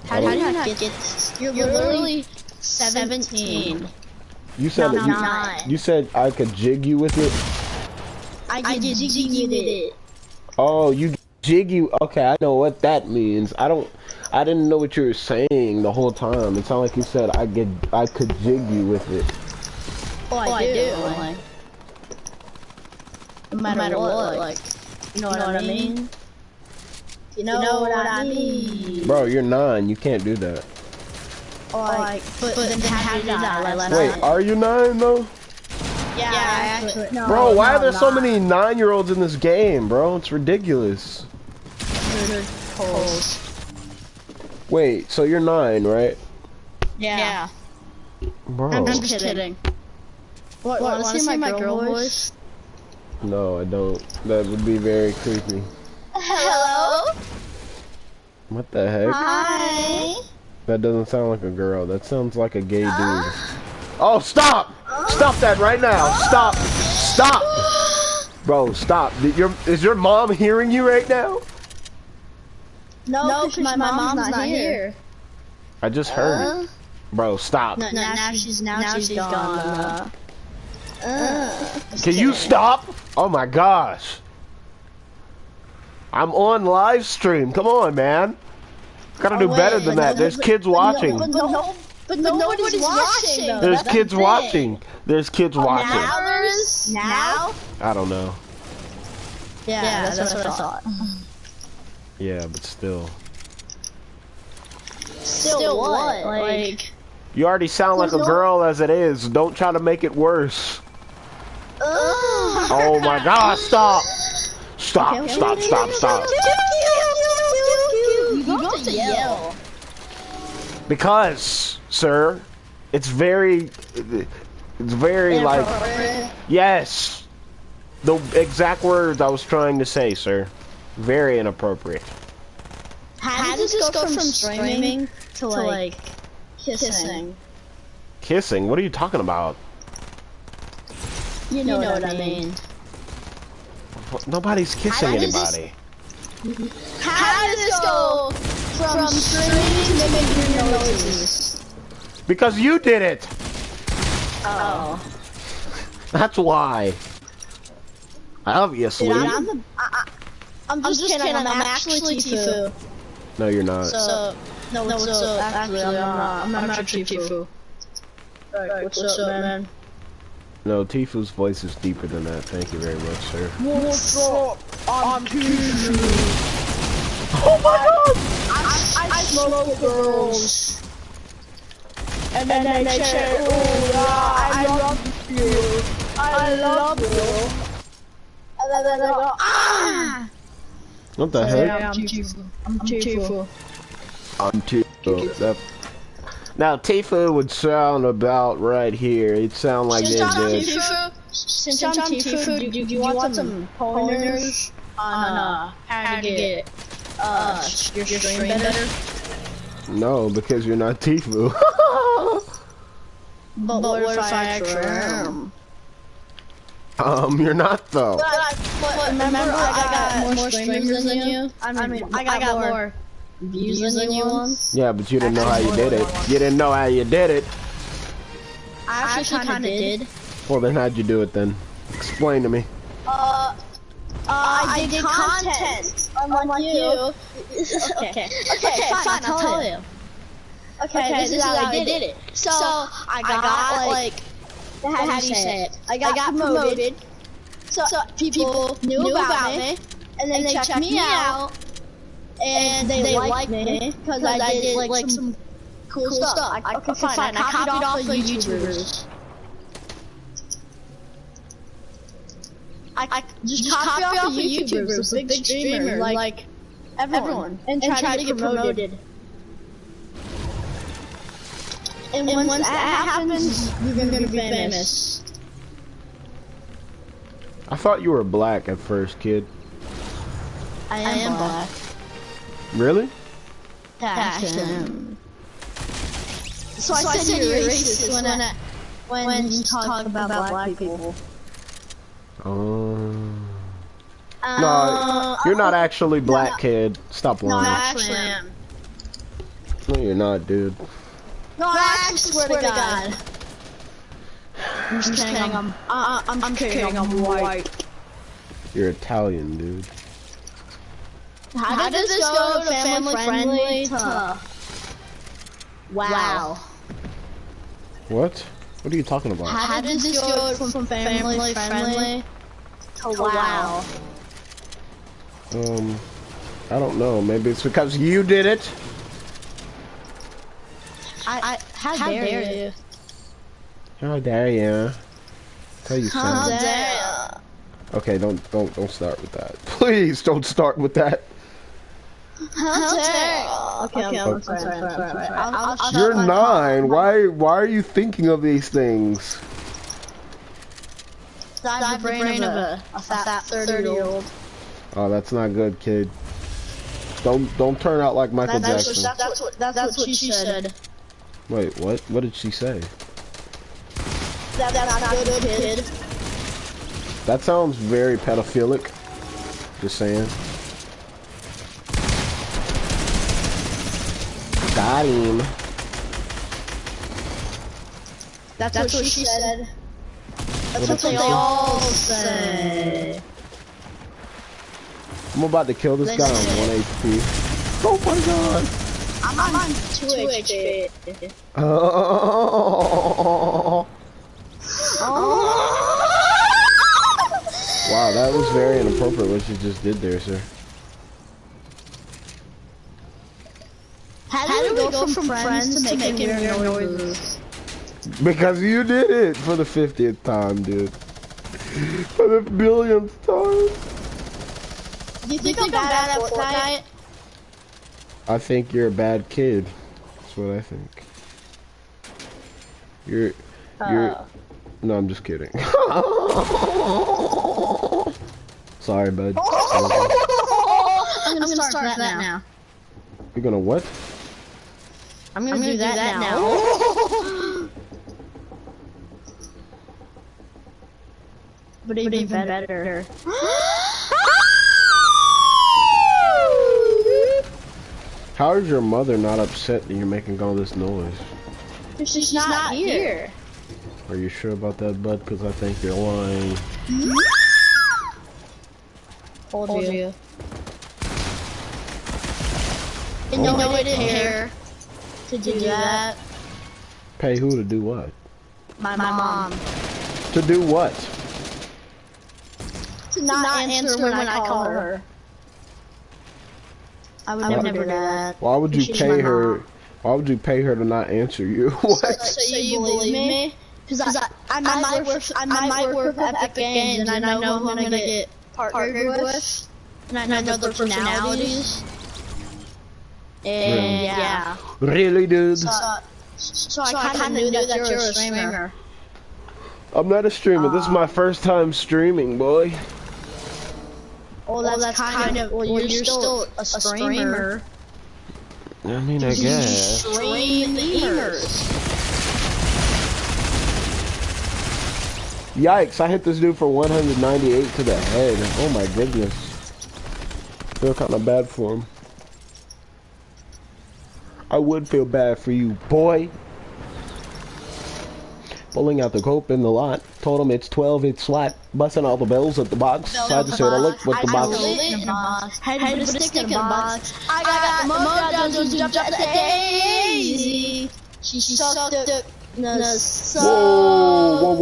How do you not get this? You're literally 17. You said No, that I'm not. you said I could jig you with it. I could jig you with it. Oh, you jig you. Okay, I know what that means. I didn't know what you were saying the whole time. It sounded like you said I could jig you with it. Oh, I do. Like, no matter what, like, you know what I mean? You know what I mean? Bro, you're 9. You can't do that. Like, but then how did I last Wait, night? are you 9 though? Yeah, I actually. No, Bro, why are there so I'm not. many 9-year-olds in this game, bro? It's ridiculous. Holes. Wait, so you're 9, right? Yeah. Bro, I'm just kidding. What, wanna see my girl voice? no, I don't. That would be very creepy. Hello? What the heck? Hi. That doesn't sound like a girl. That sounds like a gay dude. Oh, stop! Stop that right now! Stop! Stop! Bro, stop. Is your mom hearing you right now? No, because my mom's not here. I just heard it. Bro, stop. No, now she's gone. Can you stop? Oh my gosh. I'm on live stream. Come on, man. Gotta do better than that. There's kids watching. But nobody's watching. Though. There's kids watching. There's kids watching. Now? I don't know. Yeah, that's what I thought. Yeah, but still. Still what? Like... You already sound like a girl as it is. Don't try to make it worse. Oh my gosh, stop. Stop, stop, stop, stop. You got to yell. Because, sir, it's very like, yes, the exact words I was trying to say, sir. Very inappropriate. How does this go from streaming to like kissing? Kissing? What are you talking about? You know what I mean. Nobody's kissing anybody. How does this go from streaming to making your noises? Because you did it. Oh. That's why. Obviously. Dude, I'm just kidding. I'm actually Tifu. No, you're not. No, what's up? Actually, I'm not Tifu. Right, what's up, man? No, Tifu's voice is deeper than that. Thank you very much, sir. What's up? I'm Tifu. Oh my god! I smoke girls. And then they say, oh yeah, I love you. I love you. And then they go, ah! What the heck? I'm Tifu. I'm Tifu. I'm Tifu. Now, Tifu would sound about right here. It'd sound like this. Since I'm Tifu, do you want some pointers on how to get your stream better? No, because you're not Tifu. But what if I actually am? You're not though. But remember, I got more streams than you. I mean, I got more views than you once. Yeah, but you didn't know how you did it. You didn't know how you did it. I actually kind of did. Well, then how'd you do it then? Explain to me. I did content unlike you. Okay, fine, I'll tell you. Okay, this is how I did it. So, I got like, how do you say it? I got promoted. So people knew about me, and they checked me out. and they liked me because I did like some cool stuff. Okay, fine. I copied off the YouTubers. I just copied off the YouTubers, the big streamers, like everyone, and tried to get promoted. And once that happens, you're gonna be famous. I thought you were black at first, kid. I am black. Really? Yeah, I am. So I said you're racist when you talk about black people. No, you're not actually black, kid. Stop lying. No, I actually am. No, you're not, dude. No, I actually swear to God. I'm just kidding. I'm kidding. I'm white. You're Italian, dude. How did this go to family friendly to... Wow. What? What are you talking about? How did this go from family friendly to wow? I don't know. Maybe it's because you did it. How dare you? How dare you? How you How sound? dare you? Okay, don't start with that. Please don't start with that. How dare you? Okay, I'm sorry. You're 9. Why are you thinking of these things? That's the brain of a fat 30-year-old. Oh, that's not good, kid. Don't turn out like Michael Jackson. That's what she said. Wait, what? What did she say? That's not good, kid. That sounds very pedophilic. Just saying. Got him. That's what she said. That's what they all say. I'm about to kill this guy on 1 HP. Oh my god! I'm on 2 HP. Oh. Wow, that was very inappropriate what you just did there, sir. How do we go from friends to making weird noises? Because you did it for the 50th time, dude. For the billionth time. Do you think I'm bad at Fortnite? I think you're a bad kid. That's what I think. You're no, I'm just kidding. Sorry, bud. I'm gonna start that now. You're gonna what? I'm gonna do that now. But even better. How is your mother not upset that you're making all this noise? She's not here. Are you sure about that, bud? Because I think you're lying. Told you. And no, I didn't care to do that. Pay who to do what? My mom. To do what? To not answer when I call her. I would never do that. Why would you pay her? Why would you pay her to not answer you? What? So you believe me? Because I might work with Epic Games, and I know who I'm gonna get partnered with, and I know their personalities. And yeah. Really, dude? So I kind of knew that you're a streamer. I'm not a streamer. This is my first time streaming, boy. Oh, that's kind of. Well, you're still a streamer. I mean, I guess. Streamers. Yikes! I hit this dude for 198 to the head. Oh my goodness. Feel kind of bad for him. I would feel bad for you, boy. Pulling out the cope in the lot. Told him it's 12, it's SWAT. Busting all the bells at the box. So I just said, look what the box is. Had to put a stick in the box. I got the mojo, jumped up the daisy. She sucked the nose. Whoa.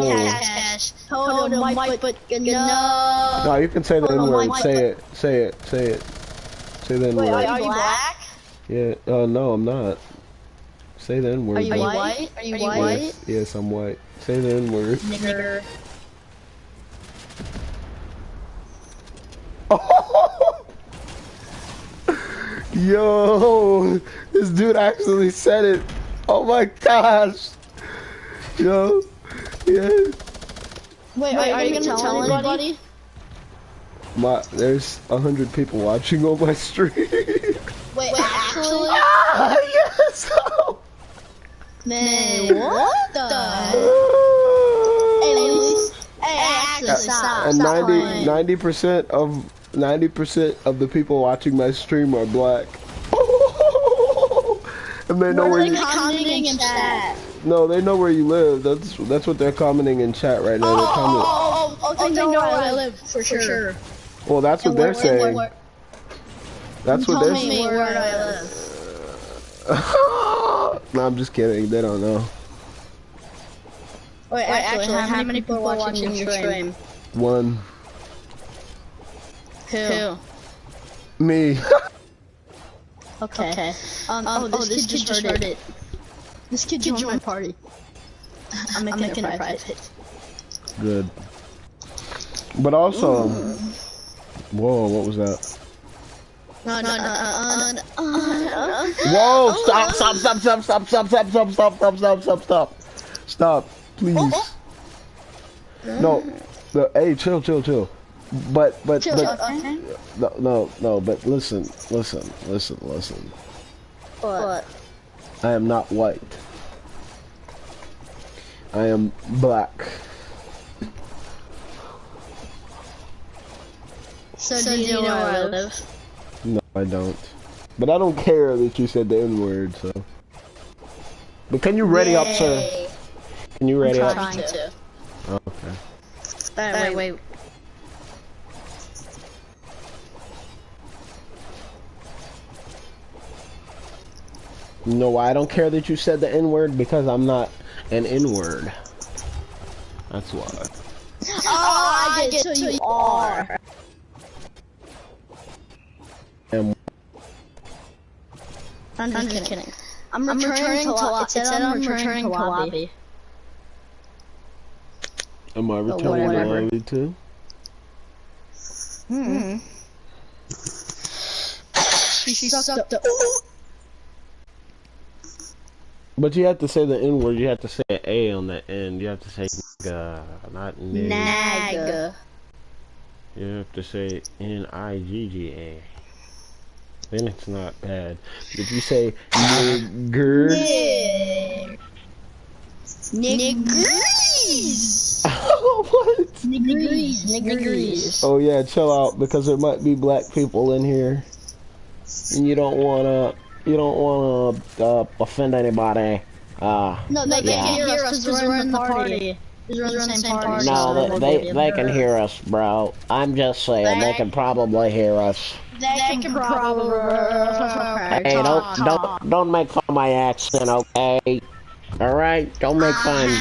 Cash. Told him white, but no. No, you can say the N-word. Say it. Say the Wait, N-word. are you black? Yeah. No, I'm not. Say the N-word. Are you white? Are you white? Yes, I'm white. Say the N-word. Nigger. Yo, this dude actually said it. Oh my gosh. Yo, yeah. Wait, are you gonna tell anybody? There's 100 people watching on my stream. Wait, actually? Ah, yes. Man, what the? Hey, actually, stop. And Stop playing. 90% of the people watching my stream are black. And they know where you commenting in chat. No, they know where you live. That's what they're commenting in chat right now. They know where I live for sure. Well, that's what they're saying. That's what they're saying. Where I live. No, I'm just kidding. They don't know. Wait, actually, how many people are watching your stream? One. Who? Me. Okay. This kid just heard it. This kid joined my party. I'm making it private. Good. But also, whoa, what was that? No. Whoa! Stop, please. No, hey, chill. But no, but listen. What? I am not white. I am black. So do you know where I live? No, I don't. But I don't care that you said the N-word, so. But can you ready up, sir? Can you ready up? I'm trying to. Oh, okay. Wait. You know why I don't care that you said the N-word? Because I'm not an N-word. That's why. Oh, I get so you are. I'm just kidding. I'm returning to lobby. Am I returning to lobby too? She sucked up. But you have to say the N-word, you have to say an A on the end. You have to say nigga, not nigga. Nag. You have to say N-I-G-G-A. Then it's not bad. If you say nigger... Niggers. What? Niggers. Oh yeah, chill out, because there might be black people in here. And you don't wanna offend anybody. No, they can hear us because we're in the party. We're in the same party. No, they can hear us, bro. I'm just saying, they can probably hear us. They can probably. Hey, don't make fun of my accent, okay? All right, don't make fun.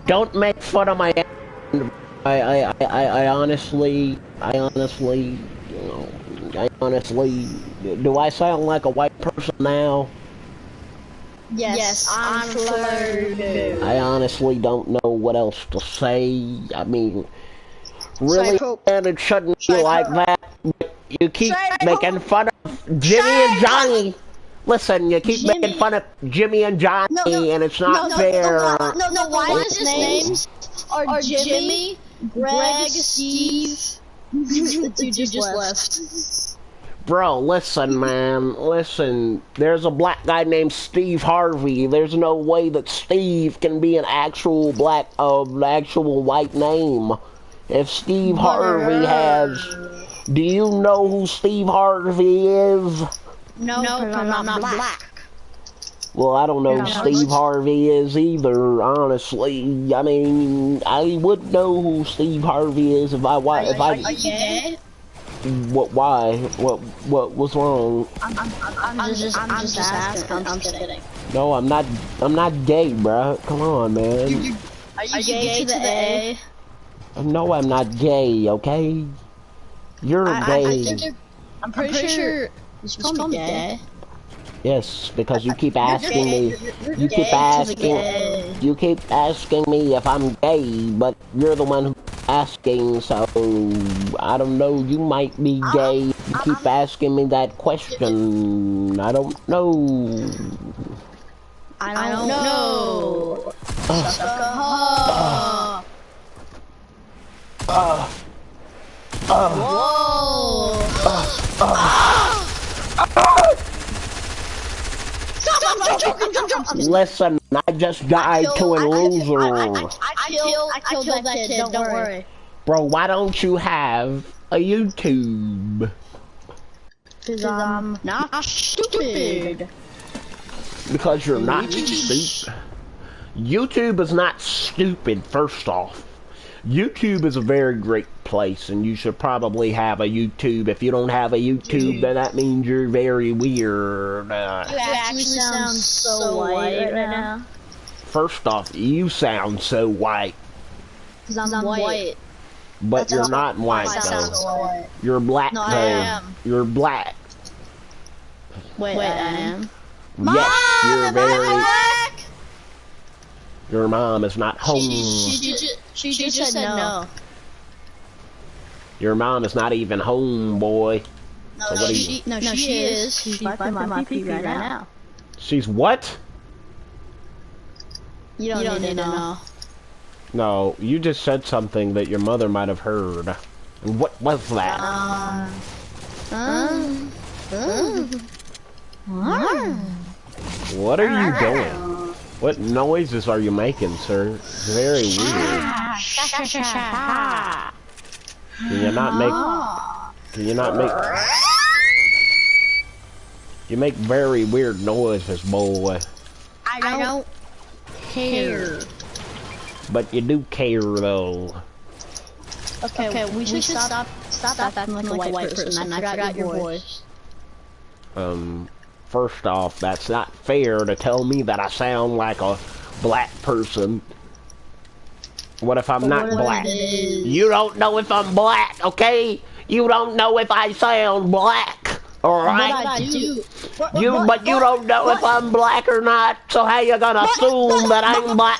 Don't make fun of my accent. I honestly, do I sound like a white person now? Yes, I'm sure. I honestly don't know what else to say. I mean, really, man, it shouldn't be like that. But you keep making fun of Jimmy and Johnny. Listen, you keep making fun of Jimmy and Johnny, and it's not fair. No, why is his names are Jimmy, Greg, Steve? The dude just left. Bro, listen, man, listen. There's a black guy named Steve Harvey. There's no way that Steve can be an actual actual white name. If Steve Harvey has... Do you know who Steve Harvey is? No, I'm not black. Well, I don't know who Steve Harvey is either, honestly. I mean, I would know who Steve Harvey is if I... Are you gay? What? Why? What's wrong? I'm just asking. I'm just kidding. No, I'm not gay, bro. Come on, man. Are you gay to the A? No, I'm not gay. Okay. You're gay. I'm pretty sure Just call me gay. Yes, because you keep asking me. You keep asking me if I'm gay, but you're the one who's asking. So I don't know. You might be gay. You keep asking me that question. I don't know. I don't know. Listen, I just died to a loser. I killed that kid, don't worry. Bro, why don't you have a YouTube? Cause I'm not stupid. Because you're not stupid. YouTube is not stupid, first off. YouTube is a very great place, and you should probably have a YouTube. If you don't have a YouTube, then that means you're very weird. You actually sound so white right now. First off, you sound so white. Cause I'm white. But you're not white, though. You're black, though. I am. You're black. Wait, I am? Yes, you're very... Your mom is not home. She just said no. Your mom is not even home, boy. No, she is. She's wiping my pee right now. She's what? You don't need to know. No, you just said something that your mother might have heard. And what was that? What are you doing? What noises are you making, sir? It's very weird. Can you not make... You make very weird noises, boy. I don't care. But you do care, though. Okay, we should stop acting like a white person. I forgot your voice. First off, that's not fair to tell me that I sound like a black person. What if I'm not black? You don't know if I'm black, okay? You don't know if I sound black, alright? But I do. But you don't know if I'm black or not, so how you gonna assume that I'm black?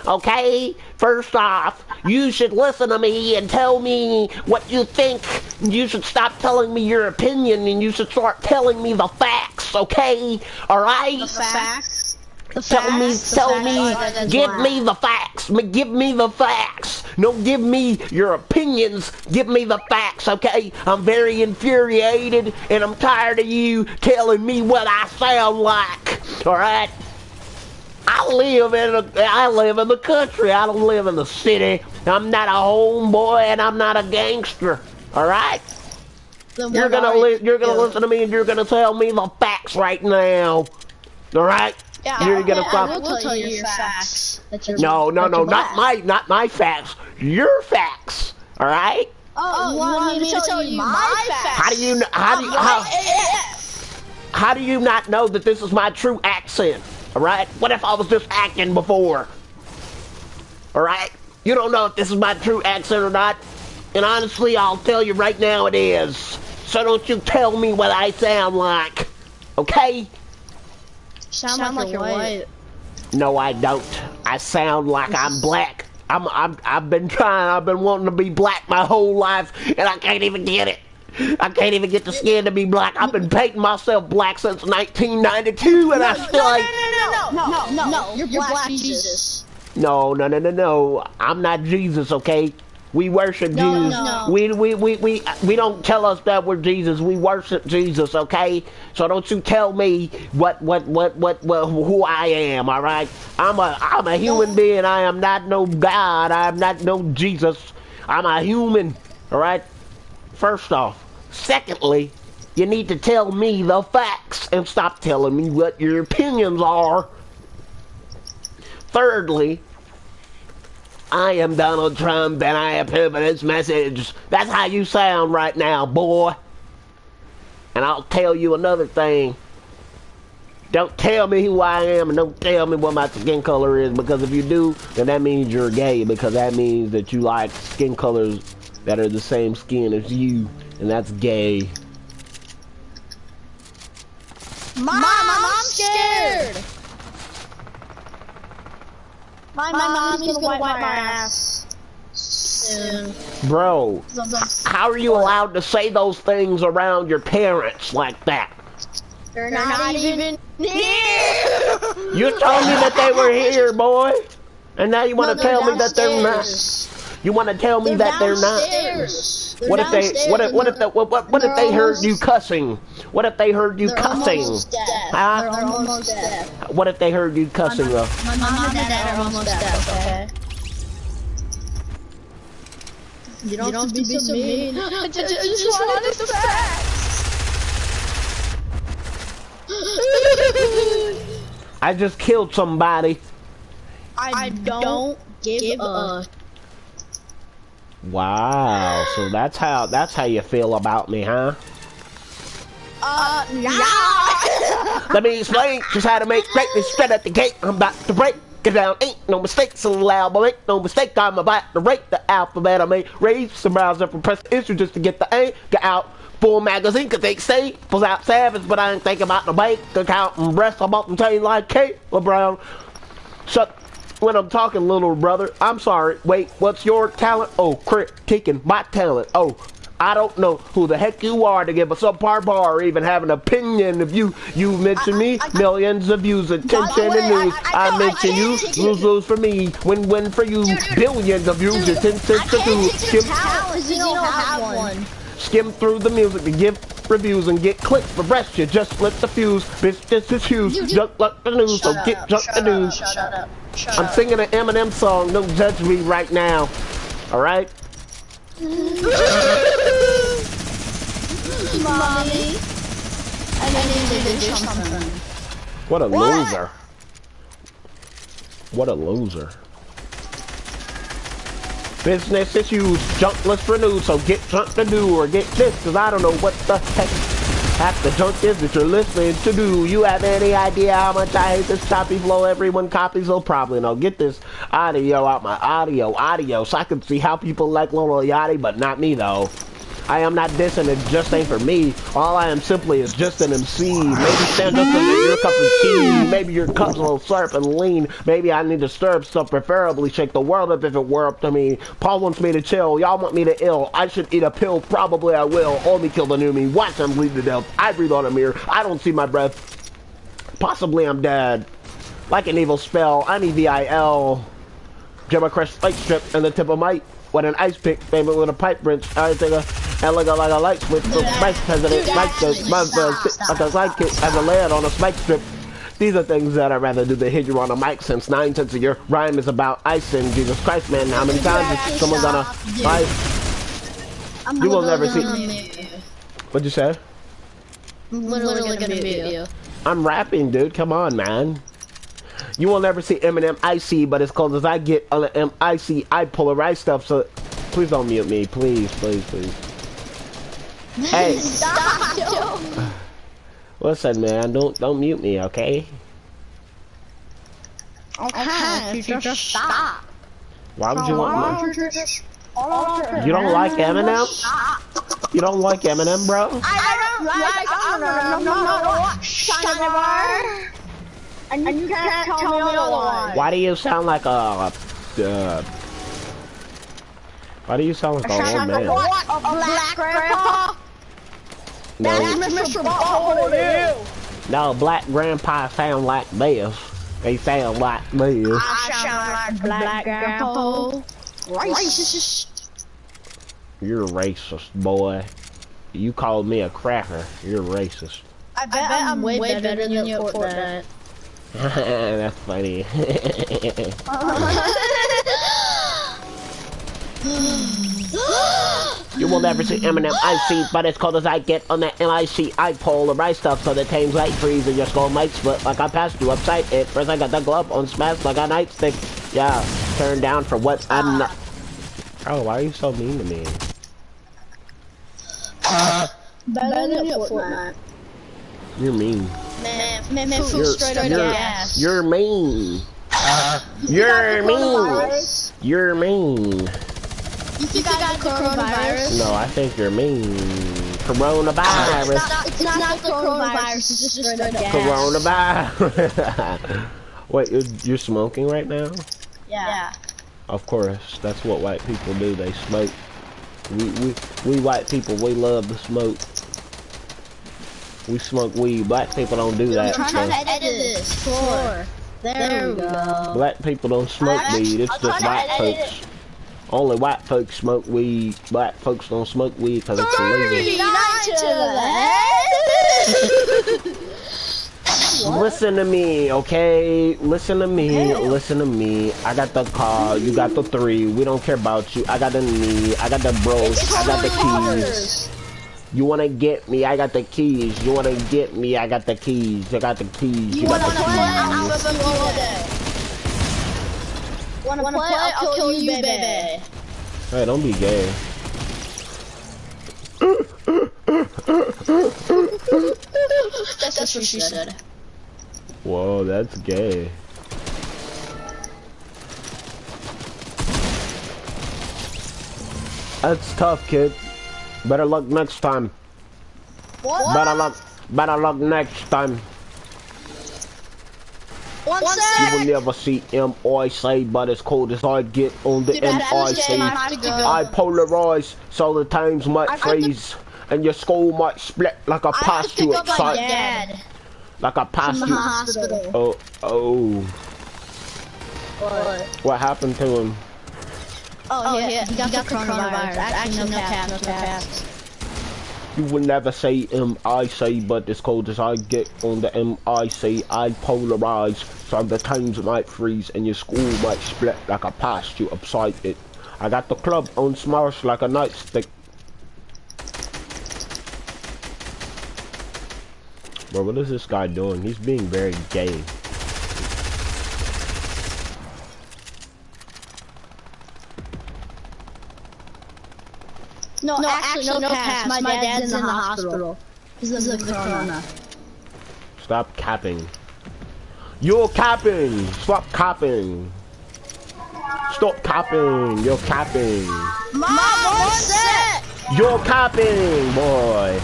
Okay? First off, you should listen to me and tell me what you think. You should stop telling me your opinion and you should start telling me the facts, okay? Alright? The facts? Tell me, give me the facts. Give me the facts. Don't give me your opinions. Give me the facts, okay? I'm very infuriated and I'm tired of you telling me what I sound like, alright? I live in the country. I don't live in the city. I'm not a homeboy and I'm not a gangster. All right? You're gonna listen to me and you're gonna tell me the facts right now. All right? Yeah, you're gonna stop. I will tell you your facts. No, not my facts. Your facts. All right? Oh, you want me to tell you my facts? How do you not know that this is my true accent? Alright? What if I was just acting before? Alright? You don't know if this is my true accent or not. And honestly, I'll tell you right now it is. So don't you tell me what I sound like. Okay? Sound like you're white. No, I don't. I sound like I'm black. I've been wanting to be black my whole life, and I can't even get it. I can't even get the skin to be black. I've been painting myself black since 1992, and I still ain't... No, you're Black Jesus. No. I'm not Jesus, okay? We worship Jesus. No. We don't tell us that we're Jesus. We worship Jesus, okay? So don't you tell me who I am, all right? I'm a human being. I am not no God. I am not no Jesus. I'm a human, all right? First off. Secondly, you need to tell me the facts and stop telling me what your opinions are. Thirdly, I am Donald Trump and I approve of this message. That's how you sound right now, boy. And I'll tell you another thing. Don't tell me who I am and don't tell me what my skin color is, because if you do, then that means you're gay, because that means that you like skin colors that are the same skin as you. And that's gay. Mom's scared. My mom's gonna wipe my ass soon. Bro, how are you allowed to say those things around your parents like that? They're not even here. You told me that they were here, boy. And now you want to tell me that they're not. You want to tell me that they're not. What if they heard you cussing? What if they heard you cussing? Huh? They're almost dead. What if they heard you cussing though? My mom and dad are almost dead, okay? You don't have to be so mean. I just wanted the facts. I just killed somebody. I don't give a. Wow, so that's how you feel about me, huh? Yeah. Let me explain just how to make greatness straight at the gate. I'm about to break it down. Ain't no mistakes allowed, but make no mistake, I'm about to rate the alphabet. I may raise some browser for press issue just to get the A, get out. Full magazine could take staples out savage, but I ain't thinking about the bank account and breast. I'm about to tell you like Caitlin Brown. Shut when I'm talking, little brother. I'm sorry. Wait, what's your talent? Oh, critiquing my talent. Oh, I don't know who the heck you are to give a subpar bar or even have an opinion of you. You mention me, millions of views, attention and news. I mention you, lose for me, win for you, billions of views, attention to do. Skim through the music to give reviews and get clicks for breast. You just lit the fuse, bitch. This is huge. Junk like the news, so get junk the news. I'm singing an Eminem song. Don't judge me right now. All right. Mommy, I need to do something. What a loser. What a loser. Business issues, junk list renewed, so get junk to do or get this, cause I don't know what the heck half the junk is that you're listening to do. You have any idea how much I hate this choppy flow everyone copies? Oh, probably no. Get this audio out my audio, so I can see how people like Lil Yachty, but not me though. I am not dissing, it just ain't for me. All I am simply is just an MC. Maybe stand up to your cup of tea. Maybe your cup's a little slurp and lean. Maybe I need to stir up stuff, preferably shake the world up if it were up to me. Paul wants me to chill, y'all want me to ill. I should eat a pill, probably I will. Only kill the new me, watch them bleed to death. I breathe on a mirror, I don't see my breath. Possibly I'm dead. Like an evil spell, I'm EVIL. Gemma crush light strip and the tip of might. With an ice pick, maybe with a pipe wrench. I think and look like a light switch. The vice president, Mike says, my sidekick has a layout on a spike strip. These are things that I'd rather do than hit you on a mic, since 9 cents of your rhyme is about icing. Jesus Christ, man, how many times is someone gonna fight? You will never see. What'd you say? I'm literally gonna mute you. I'm rapping, dude. Come on, man. You will never see Eminem IC, but as close as I get on the MIC, I polarize stuff, so please don't mute me. Please, please, please. Hey. Stop! Listen, man, don't mute me, okay? Okay, just stop. Why would you want me? You don't like Eminem? You don't like Eminem, bro? I don't like Eminem. And you can't tell me otherwise. Why do you sound like a why do you sound like an old man? What? A black grandpa? No. That's Mr. Butthole to you. No, black grandpa sound like this. They sound like this. I sound like black grandpa. Racist. You're racist, boy. You called me a cracker. You're racist. I bet I'm way better than you at Fortnite. That's funny. You will never see Eminem IC, but as cold as I get on that MIC, I polarize stuff so the tame's light freeze and your skull might split like I passed you upside it. First I got the glove on smash like a nightstick. Yeah, turned down for what I'm not. Oh, why are you so mean to me? Better than you at Fortnite. You're mean. Man, food straight up gas. You're mean. You're mean. You're mean. You think I got the coronavirus? No, I think you're mean. Coronavirus. It's not the coronavirus. It's just straight up gas. Coronavirus. Wait, you're smoking right now? Yeah. Of course, that's what white people do. They smoke. We white people, we love to smoke. We smoke weed. Black people don't do that. I'm trying to edit this. 4. There we go. Black people don't smoke weed. It's just white folks. Only white folks smoke weed. Black folks don't smoke weed because it's illegal. Listen to me, okay? Listen to me. Listen to me. I got the car. You got the 3. We don't care about you. I got the knee. I got the bros. I got the keys. You wanna get me? I got the keys. You wanna get me? I got the keys. I got the keys. You got the keys. Wanna play? I'll kill you, baby. Hey, don't be gay. That's what she said. Whoa, that's gay. That's tough, kid. Better luck next time. What? Better luck next time. One You sec. will never see MIC, but as cold as I get on the MIC. I polarize, so the times might freeze, and your skull might split like a past you upside. Like a past you. Oh. What happened to him? Oh yeah, he got the coronavirus. Actually, no caps. You will never say MIC, but as cold as I get on the MIC, I polarize, so the times might freeze and your skull might split like a past you upside it. I got the club on smash like a nightstick. Bro, what is this guy doing? He's being very gay. No, actually, no caps. My dad's in the hospital. Because of the corona. Stop capping. You're capping! Stop capping! Stop capping! You're capping! Mom, one sec! You're capping, boy!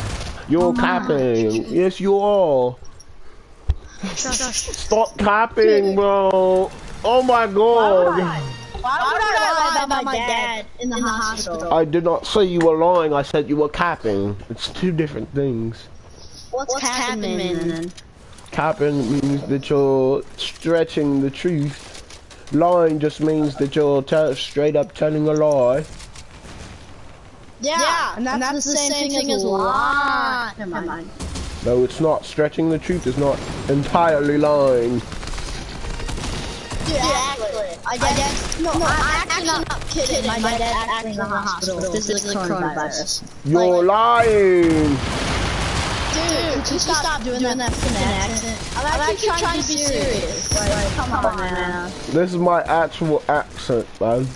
You're capping! Yes, you are! Stop capping, bro! Oh my god! Why would I lie about my dad in the hospital? I did not say you were lying, I said you were capping. It's two different things. What's capping mean? Capping means that you're stretching the truth. Lying just means that you're straight up telling a lie. Yeah, and that's the same thing as lie. Never mind. No, it's not. Stretching the truth is not entirely lying. Dude, actually, I'm actually not kidding. My dad's actually in the hospital. This is the coronavirus. You're lying! Dude, could you stop doing that for an accent? I'm actually trying to be serious. Like, come on, man. This is my actual accent, man.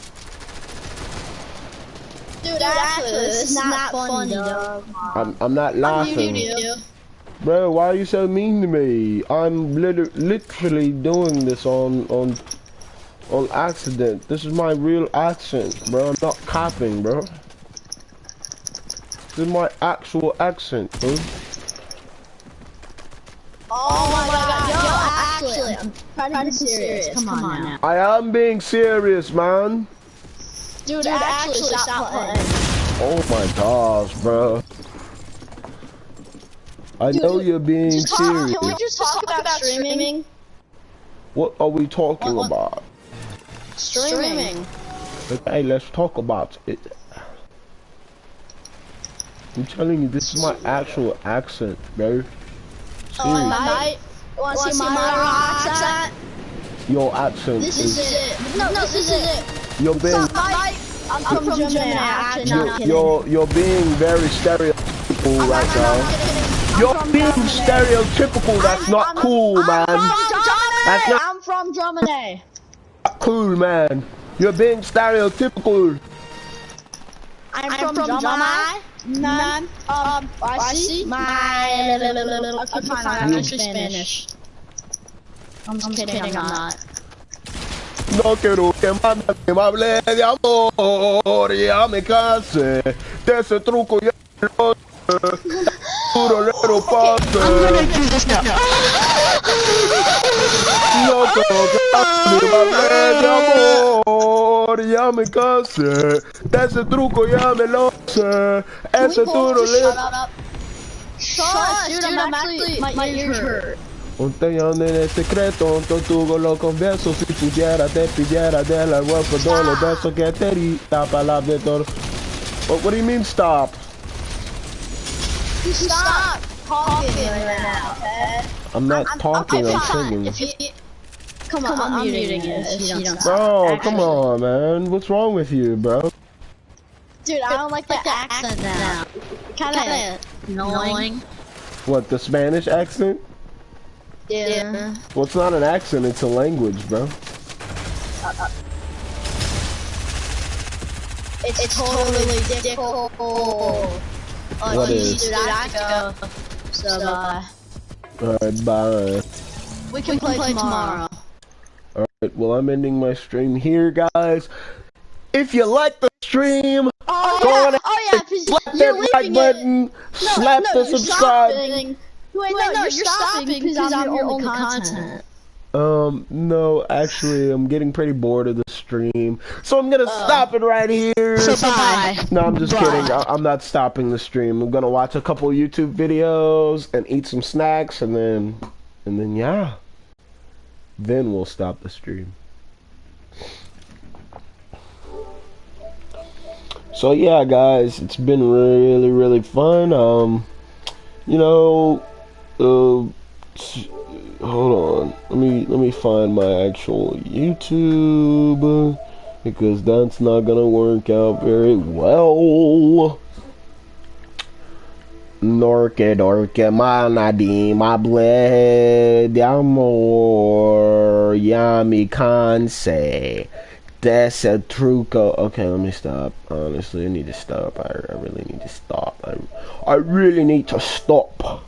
Dude, actually, this is not funny, dog. I'm not laughing. Bro, why are you so mean to me? I'm literally doing this on accident. This is my real accent, bro. I'm not copying, bro. This is my actual accent, bro. Oh my god, yo, actually, I'm trying to be serious. Come on now. I am being serious, man. Dude, actually, stop playing. Oh my gosh, bro. I know you're being serious. Can we just talk about streaming? What are we talking about? Streaming. Okay, let's talk about it. I'm telling you, this is my actual accent, bro. Oh, wanna see my accent? Your accent This is it. No, this is it. You're being. I'm from Germany. Actually, not kidding. You're being very stereotypical right now. You're being stereotypical. That's not cool, man. That's not. I'm from Germany. Cool, man. You're being stereotypical. I'm from Germany. None. I see. I'm actually Spanish. I'm just kidding. I'm not. No quiero que me hable de amor, ya me cansé de ese truco. Puro little pase. I'm gonna do this now. Loco, que de amor, ya me cansé. De ese truco ya me lo sé. Ese duro Shut up. Dude, I'm actually, my ears hurt. Un teñón en el secreto, un tortugo lo confieso. Si pudiera, te pidiera de la web por todos los besos que te di. Palabra de todo. What do you mean stop? Stop talking right now, okay? I'm not talking, I'm singing. Come on, I'm muting it if you don't stop. Bro, come on, man. What's wrong with you, bro? Dude, I don't like the accent now. Kinda annoying. What, the Spanish accent? Yeah. Well, it's not an accent, it's a language, bro. It's totally difficult. What is? Dude, I have to go. So, Alright, bye. we can play tomorrow. Alright, well, I'm ending my stream here, guys. If you like the stream, go on ahead, slap that like button, slap the subscribe. Wait, no, you're stopping because I'm your only content. No, actually, I'm getting pretty bored of the stream, so I'm gonna stop it right here. So bye. No, I'm just kidding. I'm not stopping the stream. I'm gonna watch a couple YouTube videos and eat some snacks, and then yeah, then we'll stop the stream. So yeah, guys, it's been really, really fun. You know, hold on. Let me find my actual YouTube, because that's not gonna work out very well. Norque, manadi, ma ble de amor, ya mi canse. That's a truco. Okay, let me stop. Honestly, I need to stop. I really need to stop. I really need to stop.